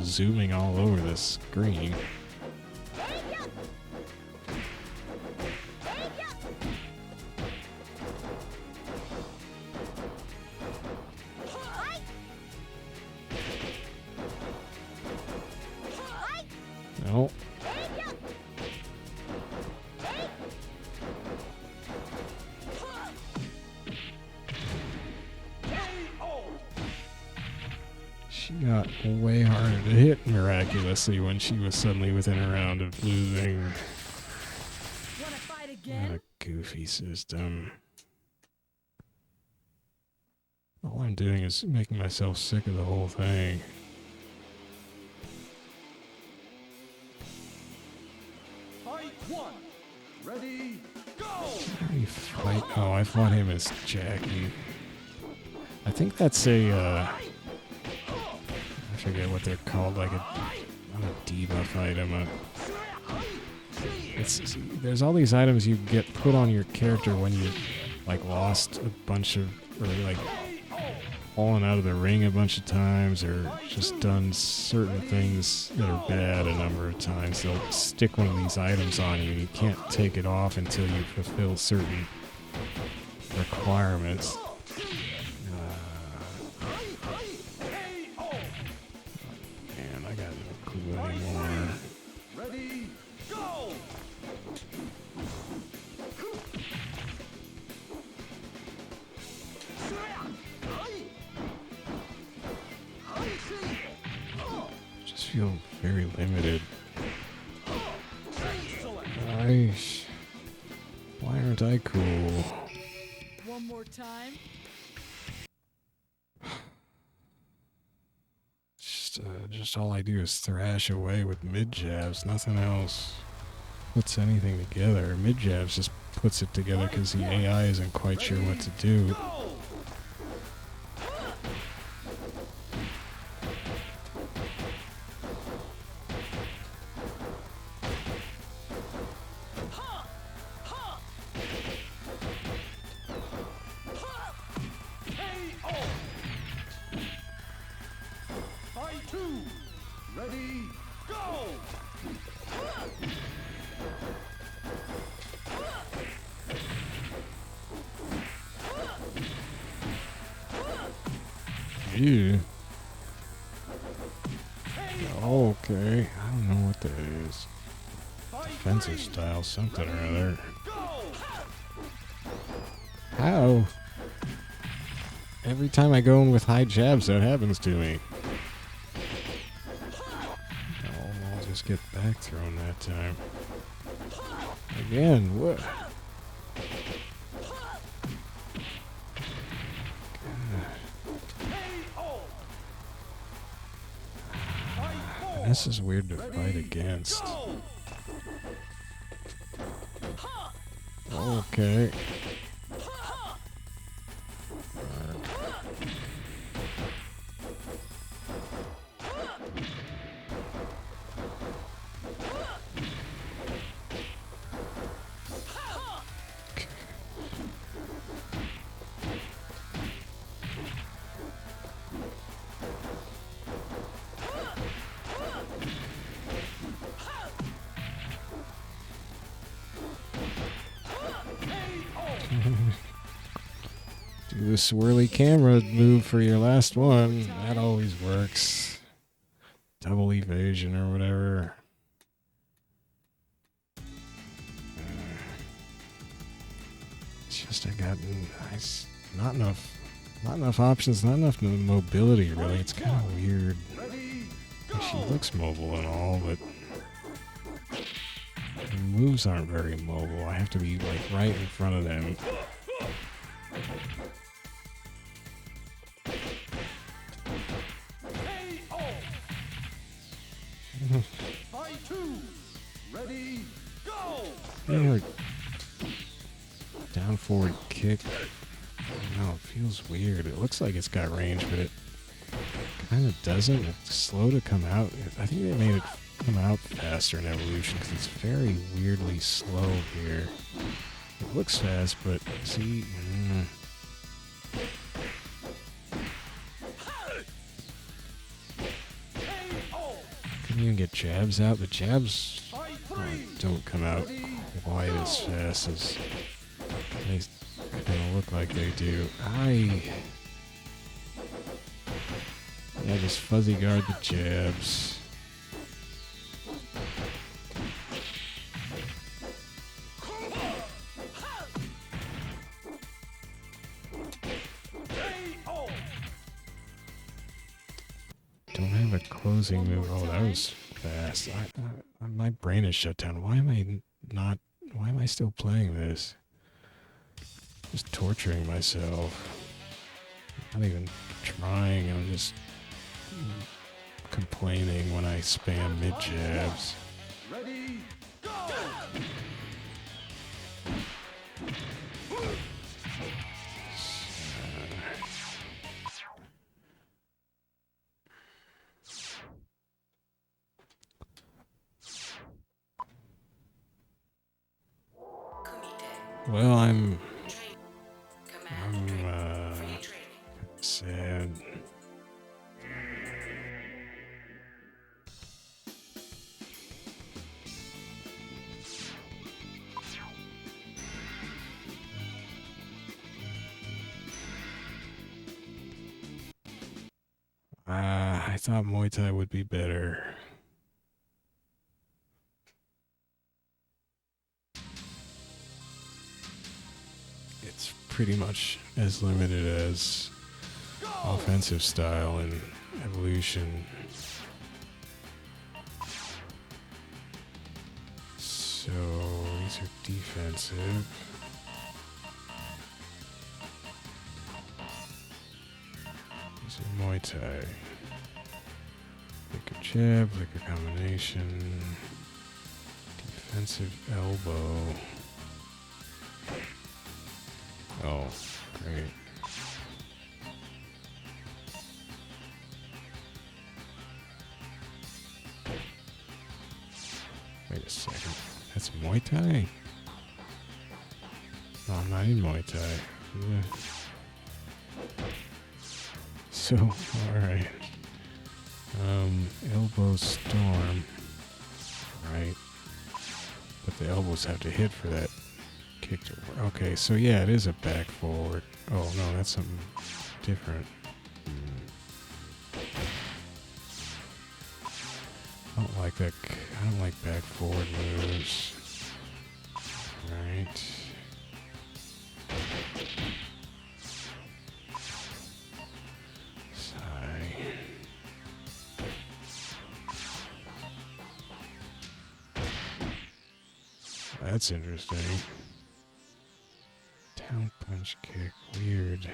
zooming all over the screen. No. She got way harder to hit miraculously when she was suddenly within a round of losing. Wanna fight again? What a goofy system. All I'm doing is making myself sick of the whole thing. Fight one. Ready, go! he fight? Oh, I fought him as Jacky. I think that's a, I forget what they're called, like not a debuff item. There's all these items you get put on your character when you, like, lost a bunch of, or like, fallen out of the ring a bunch of times, or just done certain things that are bad a number of times. They'll stick one of these items on you, and you can't take it off until you fulfill certain requirements. Man, I got no clue anymore. Ready, go! Just feel very limited. Why aren't I cool? One more time. Just all I do is thrash away with mid jabs. Nothing else puts anything together. Mid jabs just puts it together because the AI isn't quite sure what to do. Ready, go! Ew. Okay, I don't know what that is. Defensive style, something or other. How? Every time I go in with high jabs, that happens to me. Oh, I'll just get back thrown that time. Again, what? This is weird to fight against. Okay. Do the swirly camera move for your last one. That always works. Double evasion or whatever. It's just I got not enough options, not enough mobility really. It's kind of weird. Like, she looks mobile and all, but the moves aren't very mobile. I have to be like right in front of them. Fight two. Ready, go! Yeah, down forward kick. No, it feels weird. It looks like it's got range, but it kind of doesn't. It's slow to come out. I think they made it come out faster in Evolution because it's very weirdly slow here. It looks fast, but see... Couldn't even get jabs out. The jabs don't come out quite as fast as they kind of look like they do. Yeah, just fuzzy guard the jabs. Don't have a closing move. Oh, that was fast. My brain is shut down. Why am I still playing this? Just torturing myself. Not even trying. I'm just complaining when I spam mid jabs. Ready, go! Well, I'm sad. I thought Muay Thai would be better. It's pretty much as limited as offensive style and evolution. So these are defensive. These are Muay Thai. Flicker jab, flicker combination. Defensive elbow. Oh, great. Wait a second. That's Muay Thai? No, I'm not in Muay Thai. So, alright. Elbow storm. Right. But the elbows have to hit for that kick to work. Okay, so yeah, it is a back forward. Oh no, that's something different. I don't like that. I don't like back forward moves. Right. Sigh. That's interesting. Down punch kick. Weird.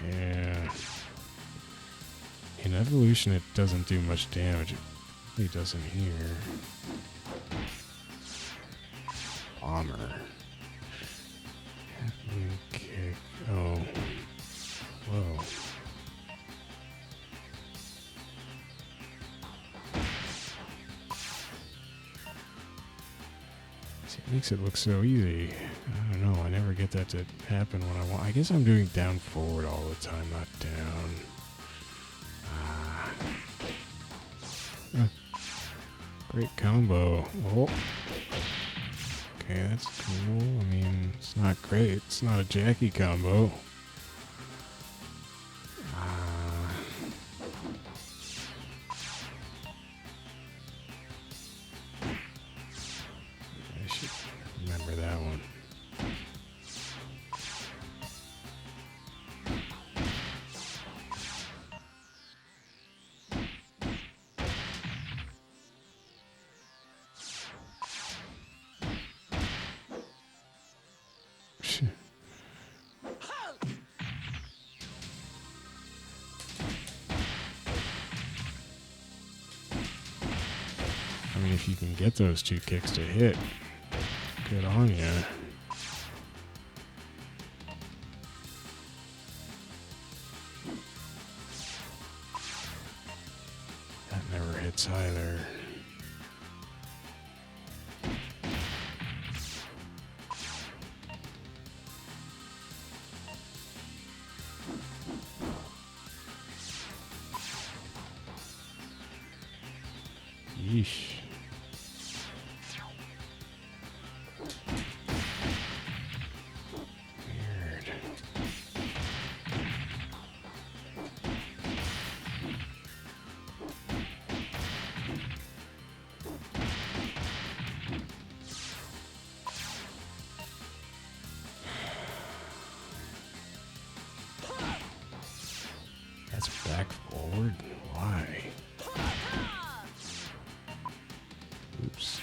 Yeah. In evolution, it doesn't do much damage. It really doesn't here. Bomber. Half-moon kick. Oh. Whoa. See, it makes it look so easy. I don't know. I never get that to happen when I want. I guess I'm doing down forward all the time, not down. Great combo. Oh. Okay, that's cool. I mean, it's not great. It's not a Jacky combo. I should remember that one. I mean, if you can get those two kicks to hit, good on ya. That never hits either. Yeesh. Weird. That's back forward? Why? Oops.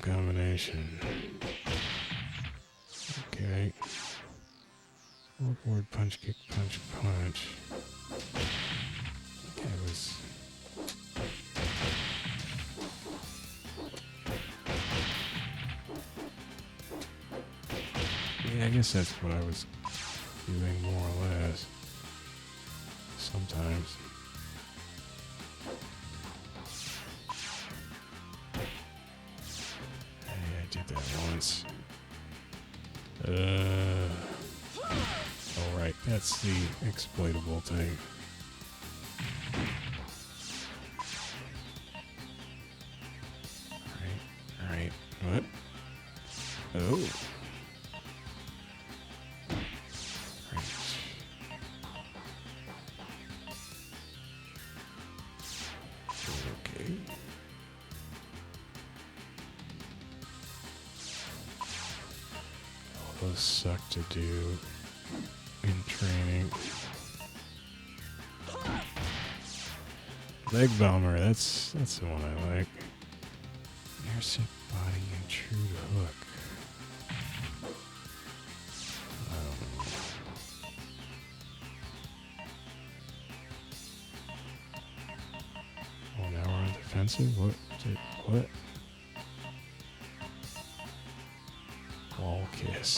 combination. Okay. Forward punch, kick, punch, punch. Okay, it was... Yeah, I guess that's what I was doing more or less. Sometimes. Hey, I did that once. Oh right, that's the exploitable thing. Alright, what? Oh. Okay. All those suck to do in training. Leg bomber, that's the one I like. Intercept body and true to hook. I don't know. Oh, now we're on defensive? What? Wall kiss.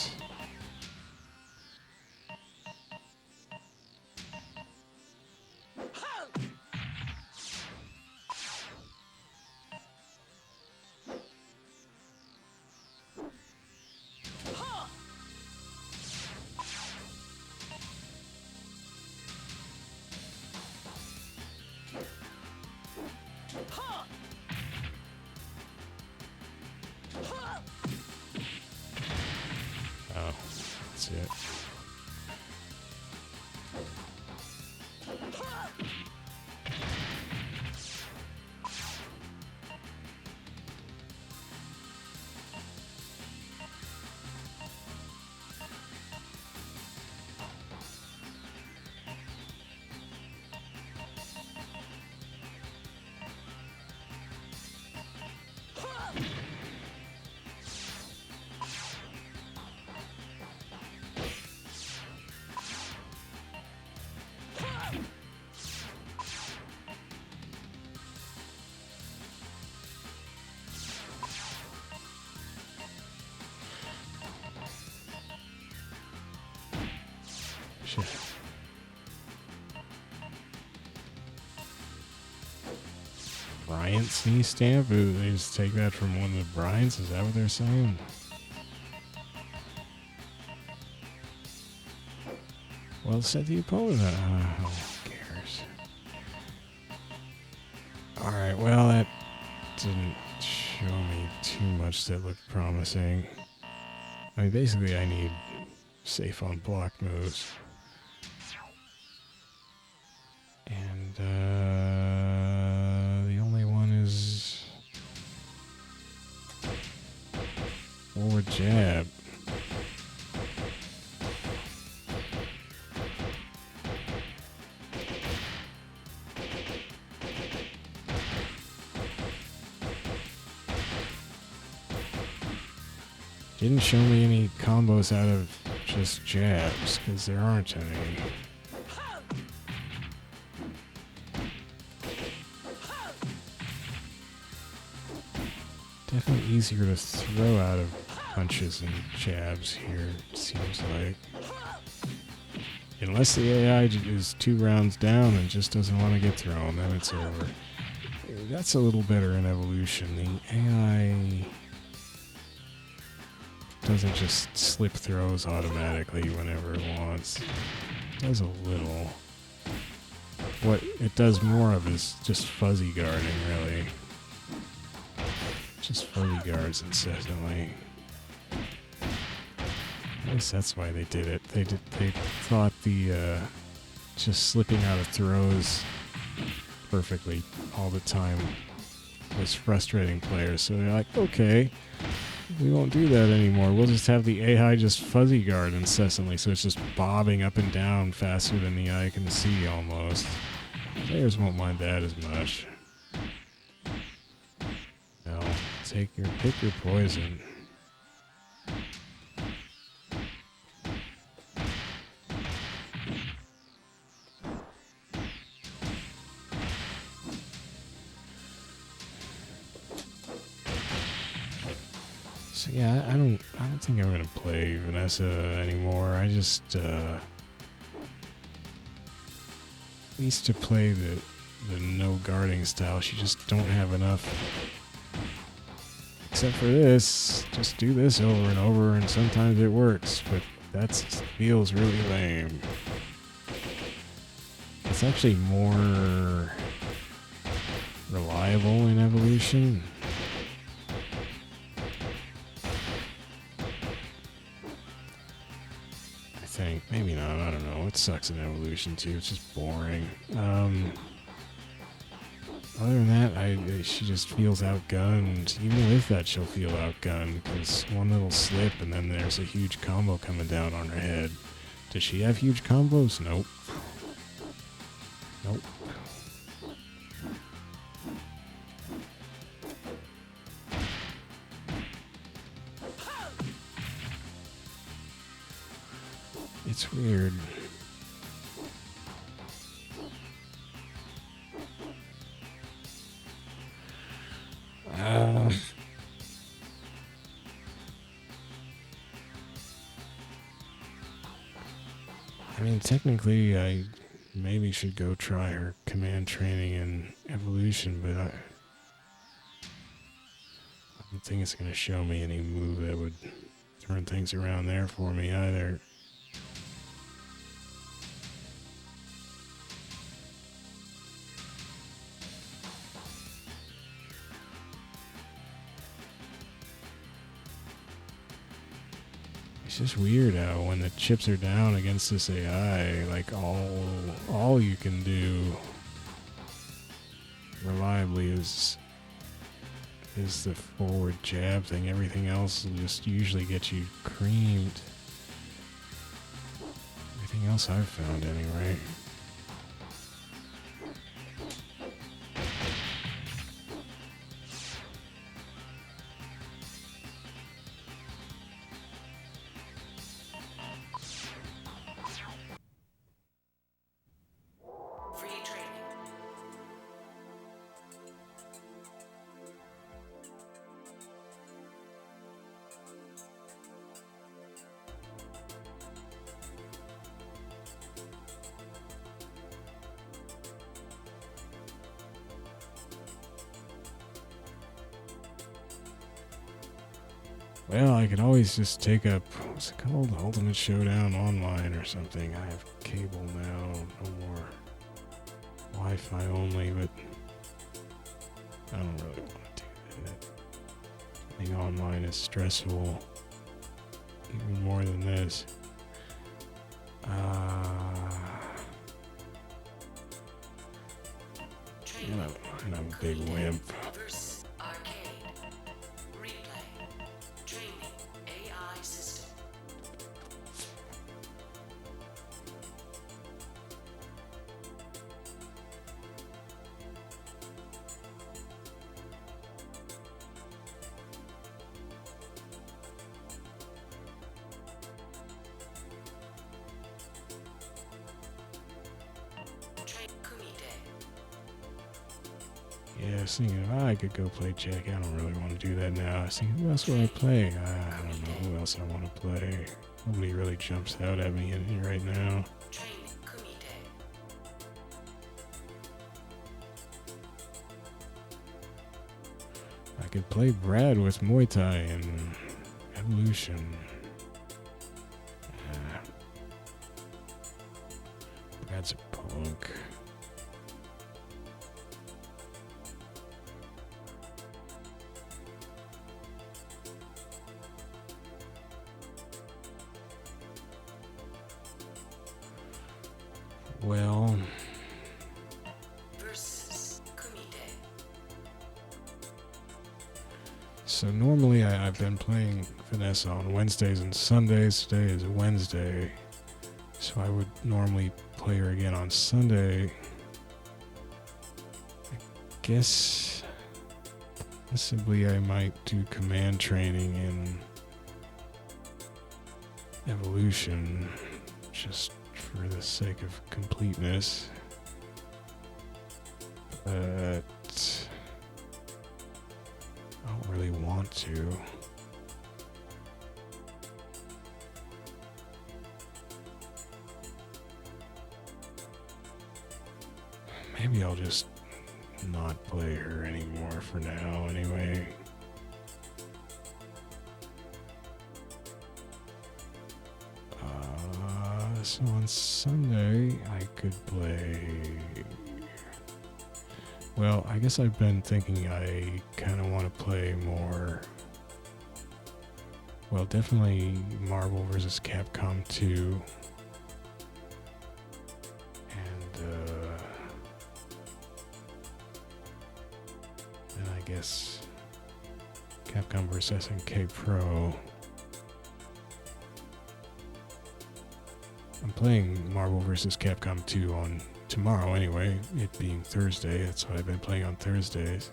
Oh, that's it. Shit. Bryant's knee stamp? Ooh, they just take that from one of the Bryants? Is that what they're saying? Well, set the opponent. Who cares? Alright, well, that didn't show me too much that looked promising. I mean, basically, I need safe on block moves. And, the only one is forward jab. Didn't show me any combos out of just jabs, because there aren't any. Definitely easier to throw out of punches and jabs here, it seems like. Unless the AI is 2 rounds down and just doesn't want to get thrown, then it's over. That's a little better in evolution. The AI doesn't just slip throws automatically whenever it wants. It does a little. What it does more of is just fuzzy guarding, really. Just fuzzy guards incessantly. I guess that's why they did it. They thought the just slipping out of throws perfectly all the time was frustrating players. So they're like, okay, we won't do that anymore. We'll just have the AI just fuzzy guard incessantly, so it's just bobbing up and down faster than the eye can see almost. Players won't mind that as much. No, it's Pick your poison. So yeah, I don't think I'm gonna play Vanessa anymore. I just used to play the no guarding style. She just don't have enough. Except for this, just do this over and over, and sometimes it works, but that feels really lame. It's actually more reliable in evolution. I think. Maybe not, I don't know. It sucks in evolution too, it's just boring. Other than that, she just feels outgunned. Even with that, she'll feel outgunned, because one little slip and then there's a huge combo coming down on her head. Does she have huge combos? Nope. Nope. It's weird. I mean, technically, I maybe should go try her command training in evolution, but I don't think it's going to show me any move that would turn things around there for me either. It's just weird how when the chips are down against this AI, like all you can do reliably is the forward jab thing. Everything else will just usually get you creamed. Everything else I've found anyway. Well, I could always just take up, what's it called? Ultimate Showdown Online or something. I have cable now, no more Wi-Fi only, but I don't really want to do that. I think online is stressful, even more than this. And I'm a big wimp. Yeah, I was thinking if I could go play Jacky. I don't really want to do that now. I was thinking, who else would I play? I don't know who else I want to play. Nobody really jumps out at me in here right now. I could play Brad with Muay Thai and Evolution. Brad's a punk. Well, so normally I've been playing Vanessa on Wednesdays and Sundays. Today is Wednesday, so I would normally play her again on Sunday. I guess Possibly I might do command training in Evolution, just for the sake of completeness. But I don't really want to. Maybe I'll just not play her anymore for now, anyway. So on Sunday, I could play... Well, I guess I've been thinking I kind of want to play more... Well, definitely Marvel vs. Capcom 2. And I guess Capcom vs. SNK Pro. I'm playing Marvel vs. Capcom 2 on tomorrow anyway, it being Thursday. That's what I've been playing on Thursdays.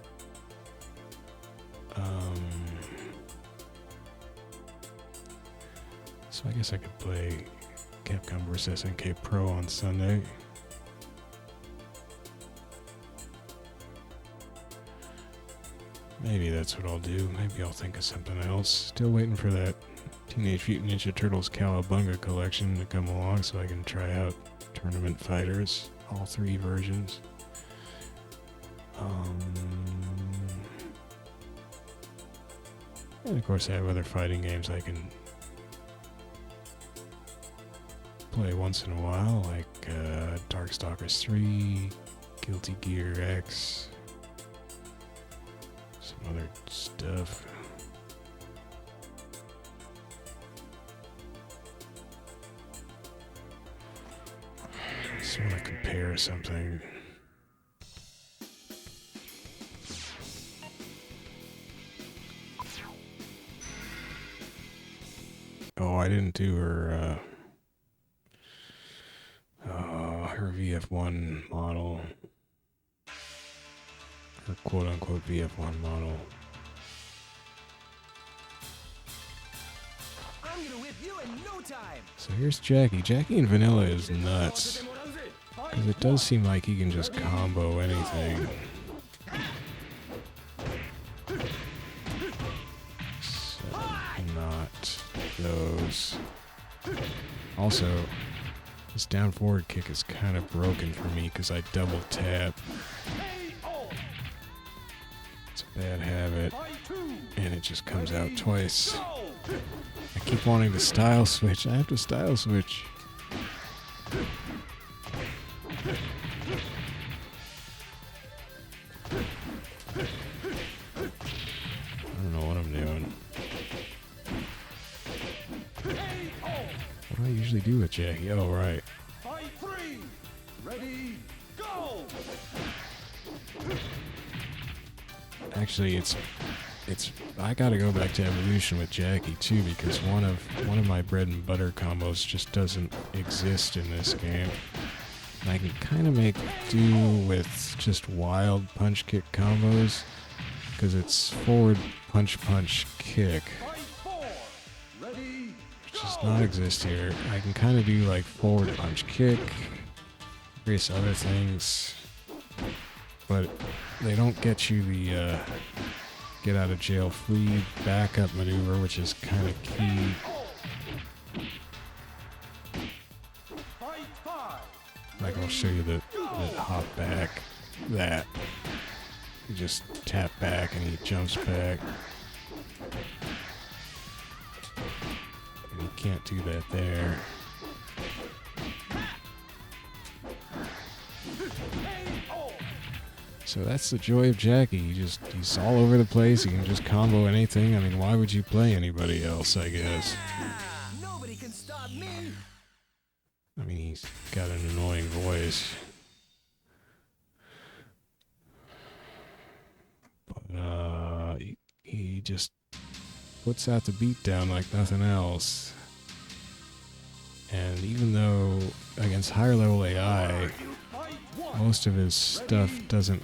So I guess I could play Capcom vs. SNK Pro on Sunday. Maybe that's what I'll do. Maybe I'll think of something else. Still waiting for that Teenage Mutant Ninja Turtles Cowabunga collection to come along so I can try out Tournament Fighters, all 3 versions. And of course I have other fighting games I can play once in a while, like Darkstalkers 3, Guilty Gear X, some other stuff. Just want to compare something. Oh, I didn't do her VF1 model. Her quote-unquote VF1 model. I'm gonna whip you in no time. So here's Jacky. Jacky in Vanilla is nuts. Because it does seem like he can just combo anything. So, not those. Also, this down forward kick is kind of broken for me because I double tap. It's a bad habit. And it just comes out twice. I keep wanting to style switch. I have to style switch. I don't know what I'm doing. What do I usually do with Jacky? Oh, right. Fight 3. Ready, go! Actually, it's I gotta go back to Evolution with Jacky too, because one of my bread and butter combos just doesn't exist in this game. And I can kind of make do with just wild punch kick combos, because it's forward punch punch kick, Fight 4. Ready, which does not exist here. I can kind of do like forward punch kick, various other things, but they don't get you the get out of jail free backup maneuver, which is kind of key. Fight 5. Like I'll show you the hop back. That. You just tap back and he jumps back. And you can't do that there. So that's the joy of Jacky. He's all over the place. He can just combo anything. I mean, why would you play anybody else, I guess? Nobody can stop me. I mean, he's got an annoying voice. But he just puts out the beat down like nothing else. And even though against higher level AI, most of his stuff doesn't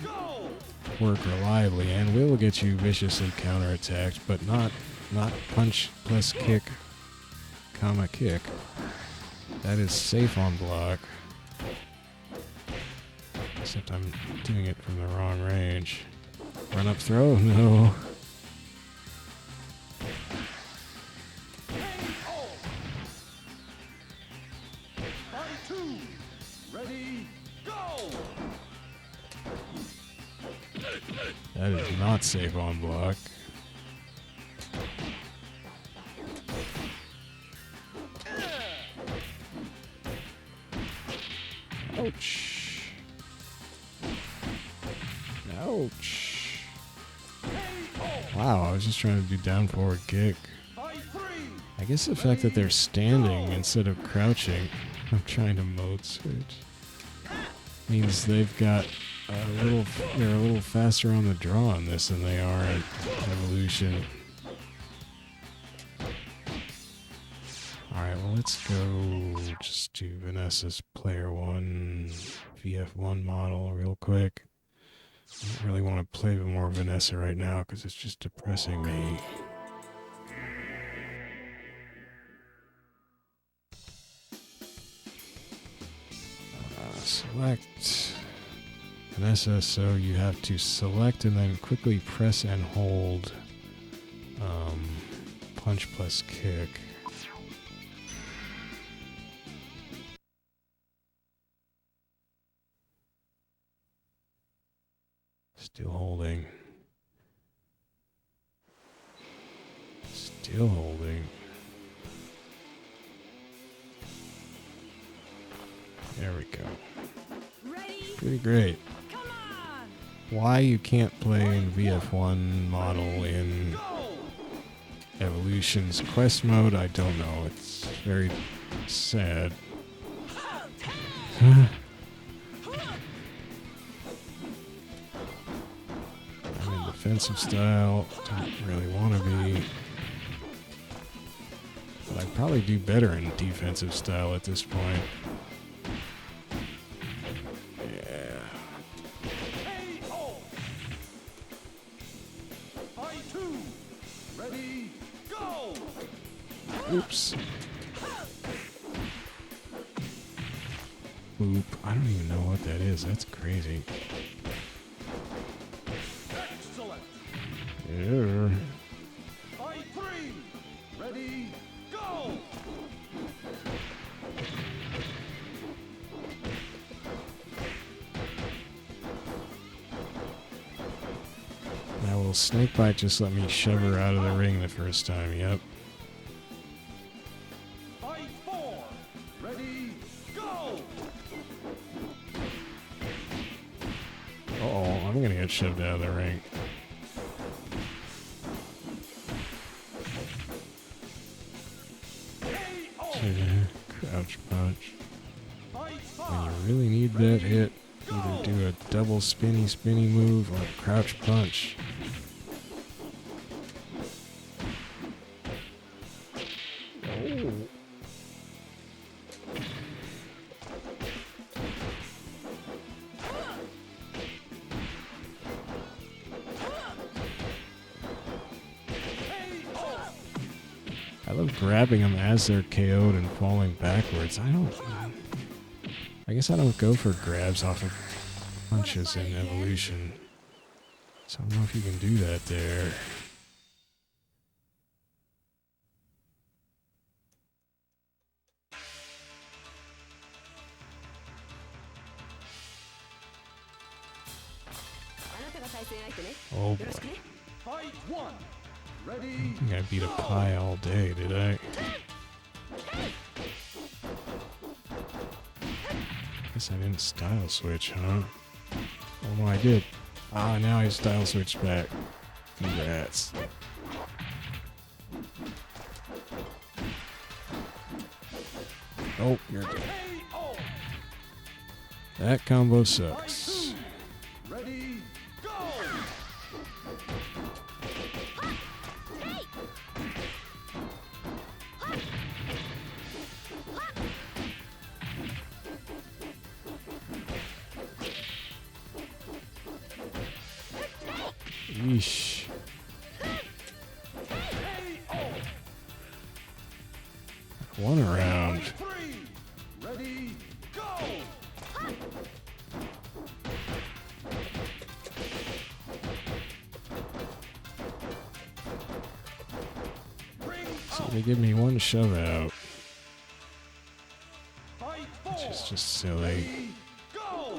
work reliably and will get you viciously counterattacked, but not punch plus kick, comma kick. That is safe on block. Except I'm doing it from the wrong range. Run up throw? No. Fight 2. Ready, go! That is not safe on block. Ouch. Ouch. Wow, I was just trying to do down forward kick. Fight 3. I guess the fact that they're standing instead of crouching, I'm trying to mode switch, means they've got they're a little faster on the draw on this than they are in Evolution. Alright, well let's go just do Vanessa's Player 1 VF1 model real quick. I don't really want to play with more Vanessa right now because it's just depressing me. Select Vanessa, so you have to select and then quickly press and hold punch plus kick. Still holding. Still holding. There we go. Ready? Pretty great. Come on! Why you can't play in VF1 model in Evolution's Quest mode, I don't know. It's very sad. I'm in defensive style. Don't really want to be. But I'd probably do better in defensive style at this point. Oops. Oop. I don't even know what that is. That's crazy. Excellent. Yeah. Fight 3. Ready, go! Now will Snakebite just let me shove her out of the ring the first time? Yep. Fight 4. Ready, go! Uh-oh, I'm gonna get shoved out of the ring. Crouch punch. Fight When 5. you really need that hit, either do a double spinny move or crouch punch. Oh. I love grabbing them as they're KO'd and falling backwards. I guess I don't go for grabs off of punches in Evolution. So I don't know if you can do that there. Oh boy. Fight 1. I Ready, think I beat a pie all day, did I? Guess I didn't style switch, huh? Oh no, I did. Ah, now I style switched back. Congrats. Oh, you're dead. KO. That combo sucks. Ready, go! Yeesh. One around. Three. Ready, go! Ring So out. they give me one shove out, Fight which four. is just silly. Ready, go!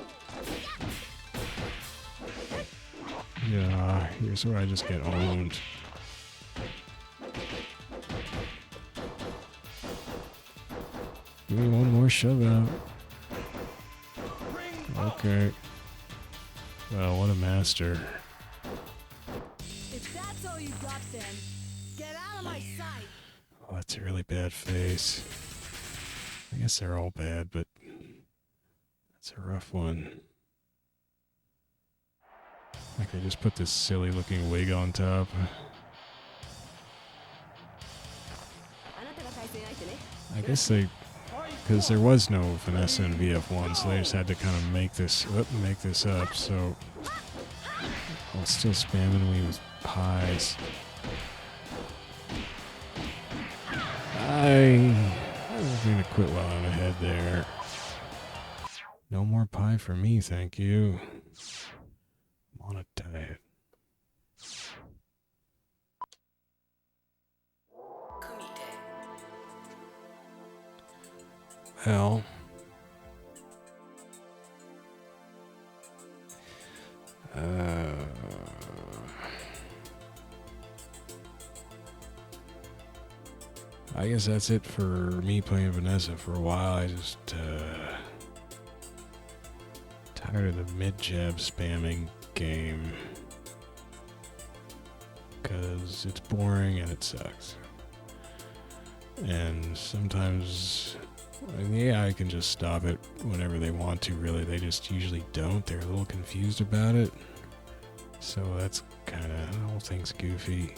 Yeah, here's where I just get owned. Give me one more shove out. Ring out. Okay. Well, what a master. If that's all you got, then get out of my sight. Oh, that's a really bad face. I guess they're all bad, but that's a rough one. Like they just put this silly looking wig on top. I guess they, because there was no Vanessa in VF1, so they just had to kind of make this up. So I was still spamming me with pies. I was going to quit while I'm ahead there. No more pie for me, thank you. I'm on a diet. Well, I guess that's it for me playing Vanessa for a while. I just tired of the mid-jab spamming game because it's boring and it sucks. And sometimes the AI can just stop it whenever they want to, really. They just usually don't. They're a little confused about it. So that's kind of, the whole thing's goofy.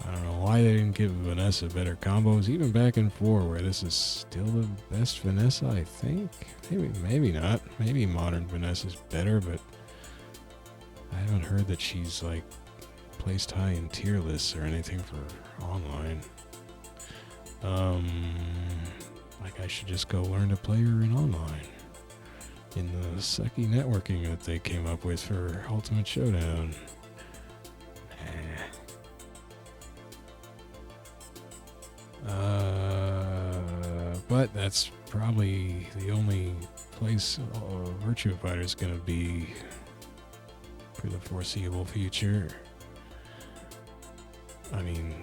I don't know why they didn't give Vanessa better combos, even back in 4, where this is still the best Vanessa, I think. Maybe not. Maybe modern Vanessa's better, but I haven't heard that she's like placed high in tier lists or anything for online. Like I should just go learn to play her in online. In the sucky networking that they came up with for Ultimate Showdown. But that's probably the only place Virtua Fighter is going to be for the foreseeable future. I mean,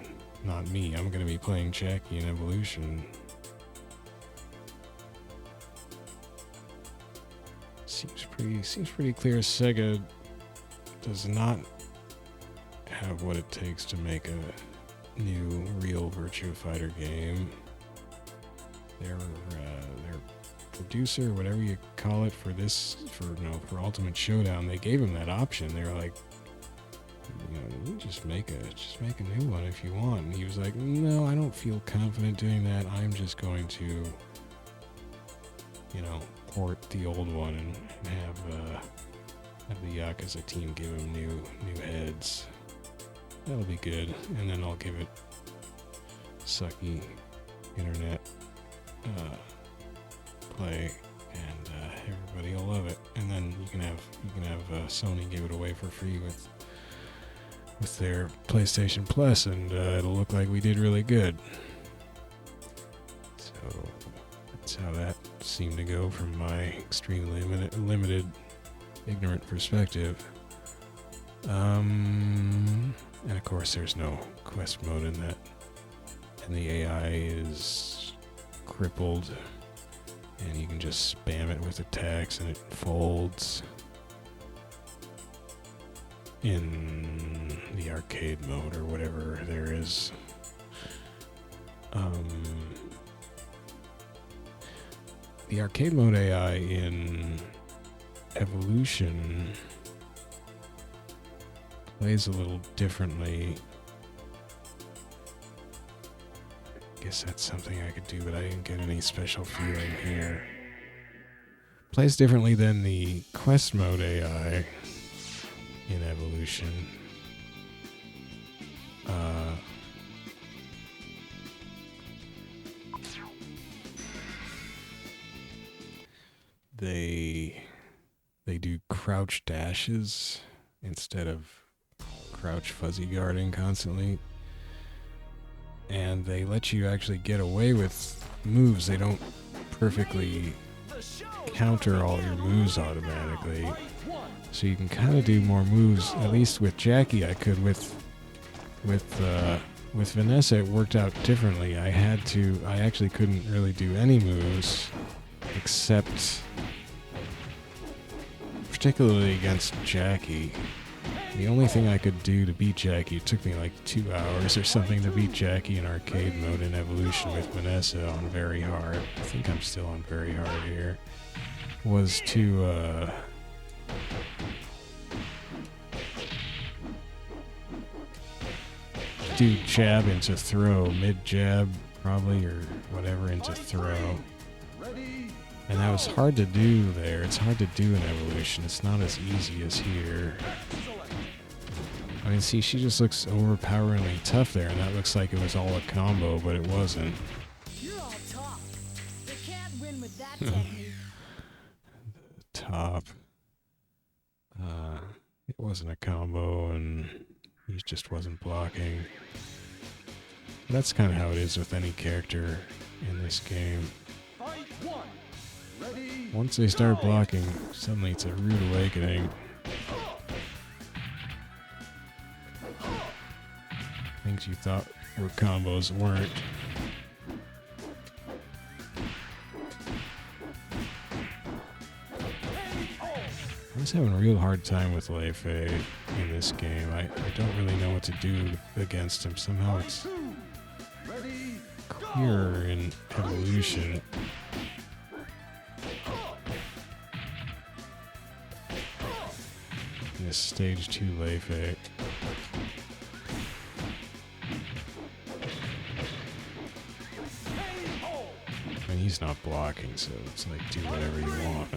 not me. I'm going to be playing Jacky in Evolution. Seems pretty clear Sega does not have what it takes to make a new real Virtua Fighter game. Their producer, whatever you call it, for Ultimate Showdown, they gave him that option. They were like, you just make a new one if you want. And he was like, no, I don't feel confident doing that. I'm just going to, port the old one and have the Yakuza team give him new heads. That'll be good. And then I'll give it sucky internet play, and everybody will love it. And then you can have Sony give it away for free with their PlayStation Plus, and it'll look like we did really good. So that's how that seemed to go from my extremely limited ignorant perspective. And of course there's no quest mode in that, and the AI is crippled, and you can just spam it with attacks and it folds in the arcade mode or whatever there is. The arcade mode AI in Evolution plays a little differently. I guess that's something I could do, but I didn't get any special feeling here. Plays differently than the Quest mode AI in Evolution. They do crouch dashes instead of crouch fuzzy guarding constantly. And they let you actually get away with moves. They don't perfectly counter all your moves automatically. So you can kind of do more moves. At least with Jacky, I could. With Vanessa, it worked out differently. I actually couldn't really do any moves except, particularly against Jacky. The only thing I could do to beat Jacky, it took me like 2 hours or something to beat Jacky in arcade mode in Evolution with Vanessa on very hard. I think I'm still on very hard here. Was to do jab into throw, mid jab probably, or whatever into throw. And that was hard to do there. It's hard to do in Evolution. It's not as easy as here. I mean, see, she just looks overpoweringly tough there, and that looks like it was all a combo, but it wasn't. You're all talk. They can't win with that technique. The top. It wasn't a combo, and he just wasn't blocking. That's kind of how it is with any character in this game. Once they start blocking, suddenly it's a rude awakening. Things you thought were combos weren't. I was having a real hard time with Lei Fei in this game. I don't really know what to do against him. Somehow it's clearer in Evolution. In this stage 2 Lei Fei. And he's not blocking, so it's like do whatever you want.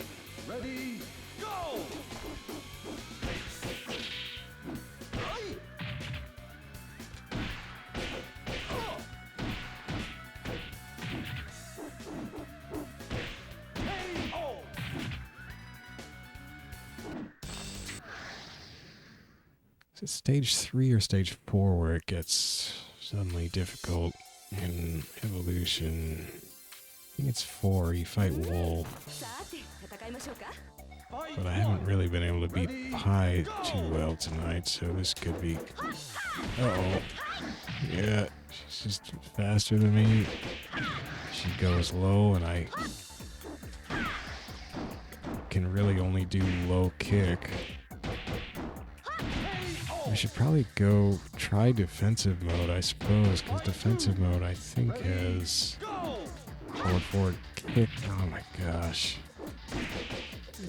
Ready, go! Is it stage 3 or stage 4 where it gets suddenly difficult in Evolution? I think it's 4. You fight Wolf. But I haven't really been able to beat Pi too well tonight, so this could be... Uh-oh. Yeah, she's just faster than me. She goes low, and I can really only do low kick. I should probably go try defensive mode, I suppose, because defensive mode, I think, has forward kick. Oh my gosh.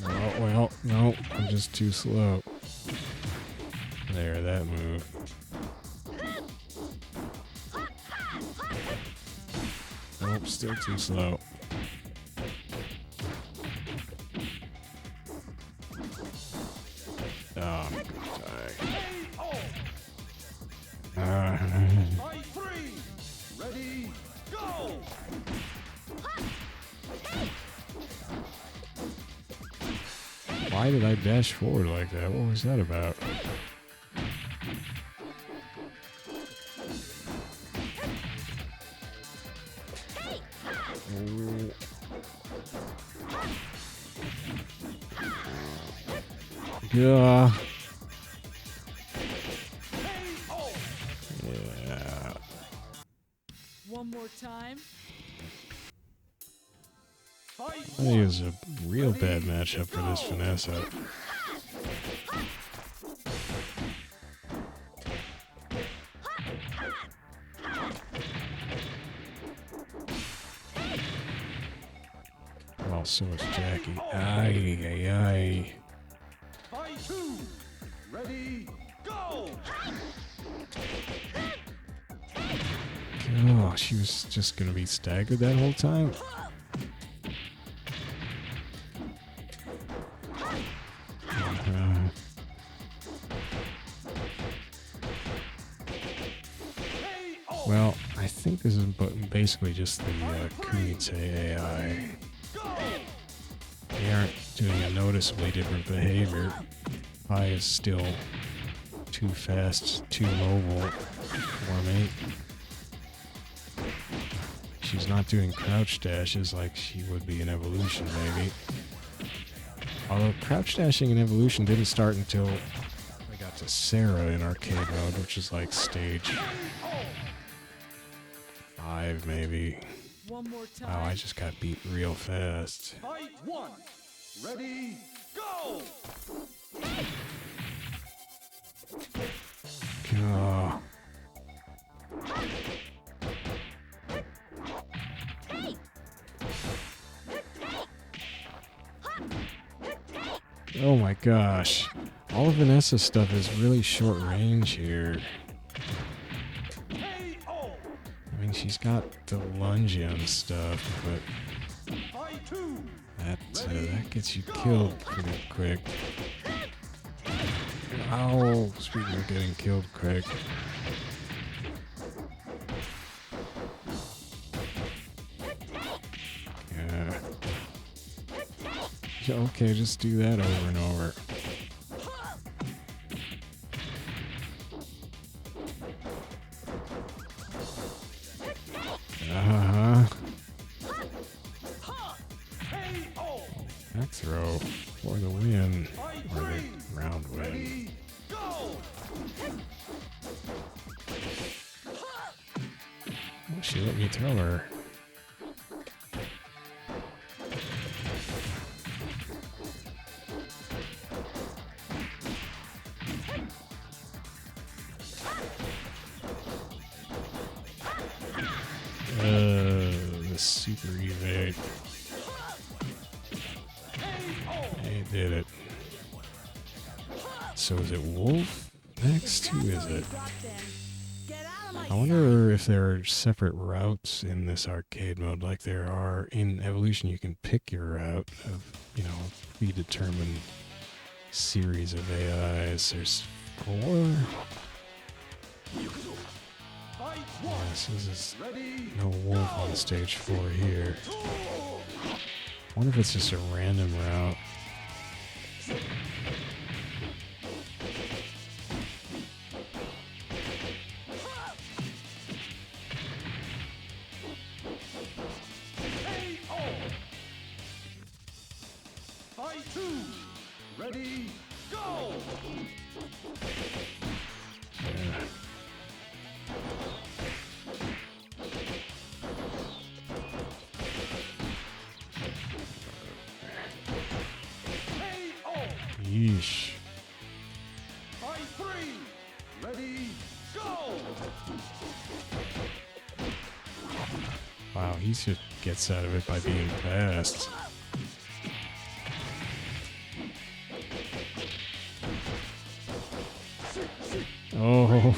Oh, well, no, I'm just too slow. There, that move. Nope, still too slow. Oh, I'm gonna die. Fight 3, ready, go! Why did I dash forward like that? What was that about? Yeah. Yeah. One more time. I think it was a real bad matchup for this Vanessa. Well, so is Jacky. Ay, ay, ay. Fight 2, ready, go! Oh, she was just gonna be staggered that whole time? Well, I think this is basically just the Kumite AI. They aren't doing a noticeably different behavior. Pi is still too fast, too mobile for me. She's not doing crouch dashes like she would be in Evolution, maybe. Although crouch dashing in Evolution didn't start until I got to Sarah in arcade mode, which is like stage 5, maybe. One more time. Wow, I just got beat real fast. Fight 1. Ready, go! Oh. Oh my gosh. All of Vanessa's stuff is really short range here. I mean, she's got the lunge and stuff, but that gets you killed pretty quick. Ow, speaking of getting killed quick. Yeah. Okay, just do that over and over. Back throw for the win, or the round win. Oh, she let me tell her. The super evade. They did it. So is it Wolf next? Who is it? I wonder if there are separate routes in this arcade mode like there are in Evolution. You can pick your route of, you know, predetermined series of AIs. There's 4. Yes, this is no Wolf on stage 4 here. I wonder if it's just a random route. Fight 2. Ready, go! Yeah. Yeesh. Fight 3. Ready, go! Wow, he just gets out of it by being fast. Oh.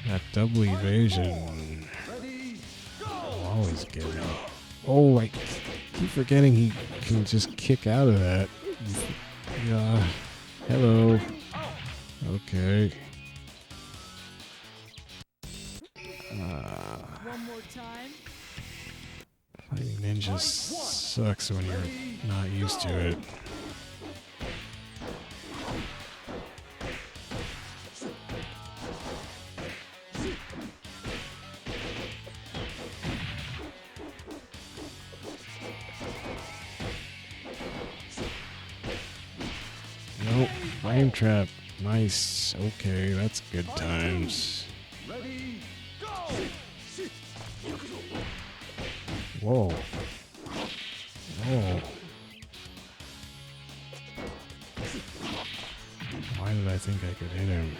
That double evasion. I'll always get it. Oh, I keep forgetting he can just kick out of that. Yeah. Hello. Okay. One more time. Fighting ninjas sucks when you're not used to it. Nope, frame trap. Nice. Okay, that's good times. Ready, go! Whoa. Oh. Why did I think I could hit him?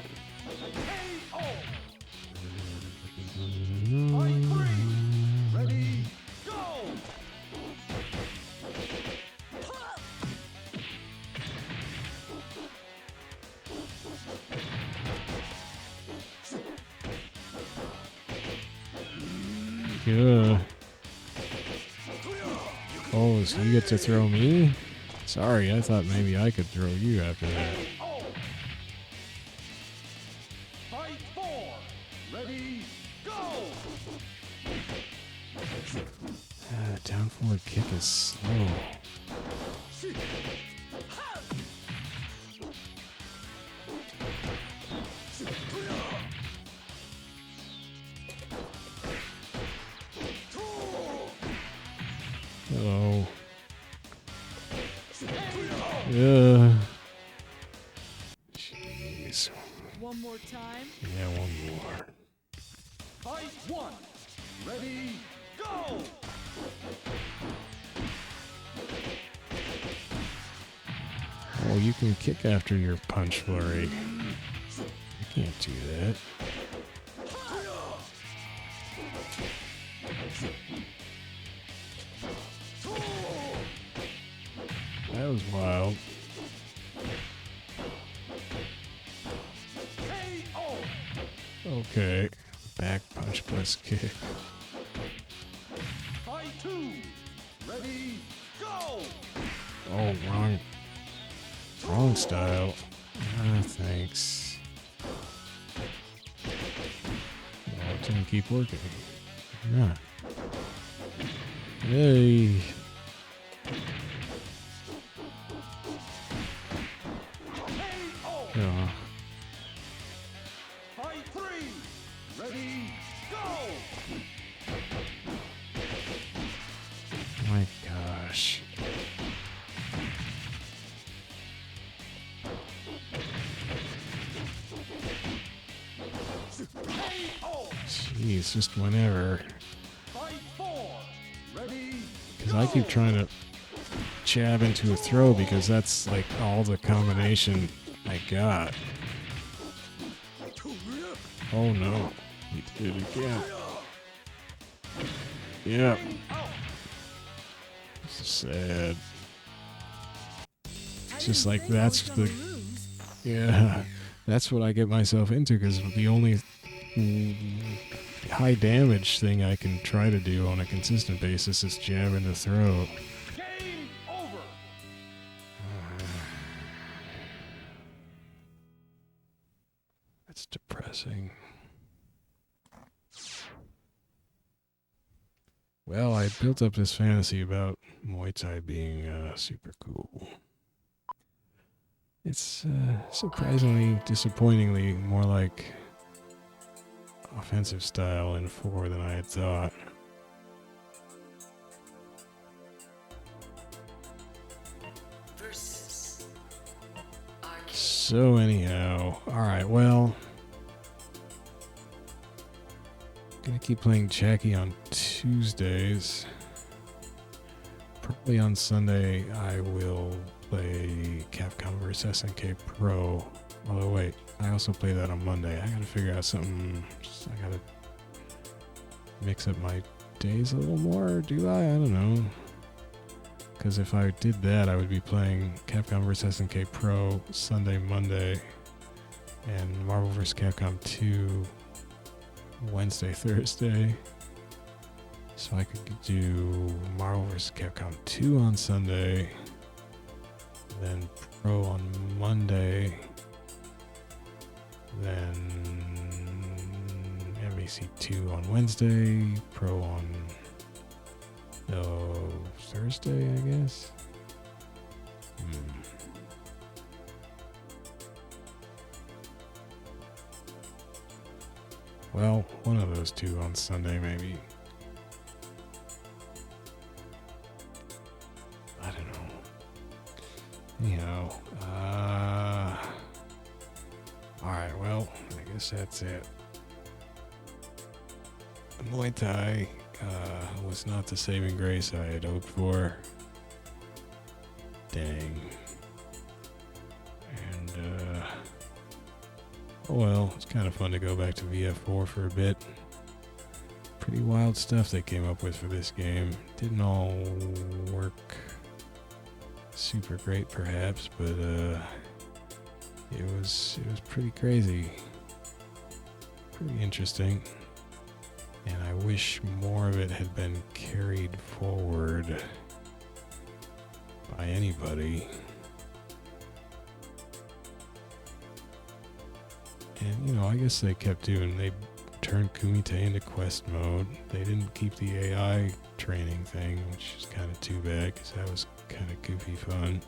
Fight 3. Ready, go! Yeah. Oh, so you get to throw me? Sorry, I thought maybe I could throw you after that. down forward kick is slow. Hello. Yeah. Jeez. One more time. Yeah, one more. Fight one. Ready, go! Oh, you can kick after your punch flurry. You can't do that. That was wild. Okay. Back punch plus kick. Fight two. Ready, go! Oh, wrong style. Ah, thanks. Oh, it didn't keep working. Yeah. Hey. Oh. Fight three. Ready, go! My gosh. Jeez, just whenever. Fight four. Ready, Because I keep trying to jab into a throw because that's like all the combination I got. Oh no. He did it again. Yeah. This is sad. It's just like that's the... Yeah. That's what I get myself into because the only high damage thing I can try to do on a consistent basis is jab and the throw. game over. That's depressing. Well, I built up this fantasy about Muay Thai being super cool. It's surprisingly, disappointingly more like offensive style in 4 than I had thought. So anyhow, alright, well, gonna keep playing Jacky on Tuesdays. Probably on Sunday I will play Capcom vs SNK Pro. Although wait, I also play that on Monday. I gotta figure out something. I gotta mix up my days a little more, do I? I don't know. Because if I did that, I would be playing Capcom vs SNK Pro Sunday, Monday, and Marvel vs. Capcom 2 Wednesday, Thursday. So I could do Marvel vs. Capcom 2 on Sunday, then Pro on Monday, then MVC 2 on Wednesday, Pro on Thursday, I guess. Well, one of those two on Sunday, maybe. I don't know. Anyhow, alright, well, I guess that's it. Muay Thai was not the saving grace I had hoped for. Dang. And, oh well, it's kind of fun to go back to VF4 for a bit. Pretty wild stuff they came up with for this game. Didn't all work super great perhaps, but it was pretty crazy. Pretty interesting. And I wish more of it had been carried forward by anybody. And, you know, I guess they turned Kumite into quest mode. They didn't keep the AI training thing, which is kind of too bad because that was kind of goofy fun.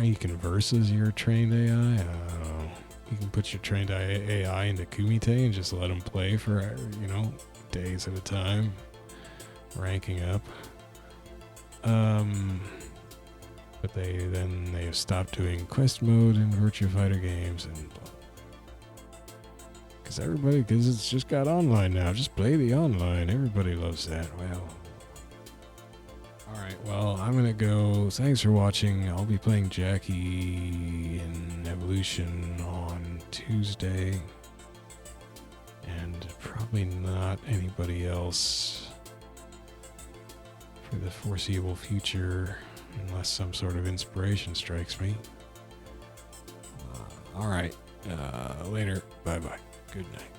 You can versus your trained AI. I don't know. You can put your trained AI into Kumite and just let them play for, you know, days at a time, ranking up. But they have stopped doing quest mode in Virtua Fighter games and because it's just got online now. Just play the online. Everybody loves that. Well, alright, well, I'm gonna go. Thanks for watching. I'll be playing Jacky in Evolution on Tuesday. And probably not anybody else for the foreseeable future, unless some sort of inspiration strikes me. Alright, later. Bye-bye. Good night.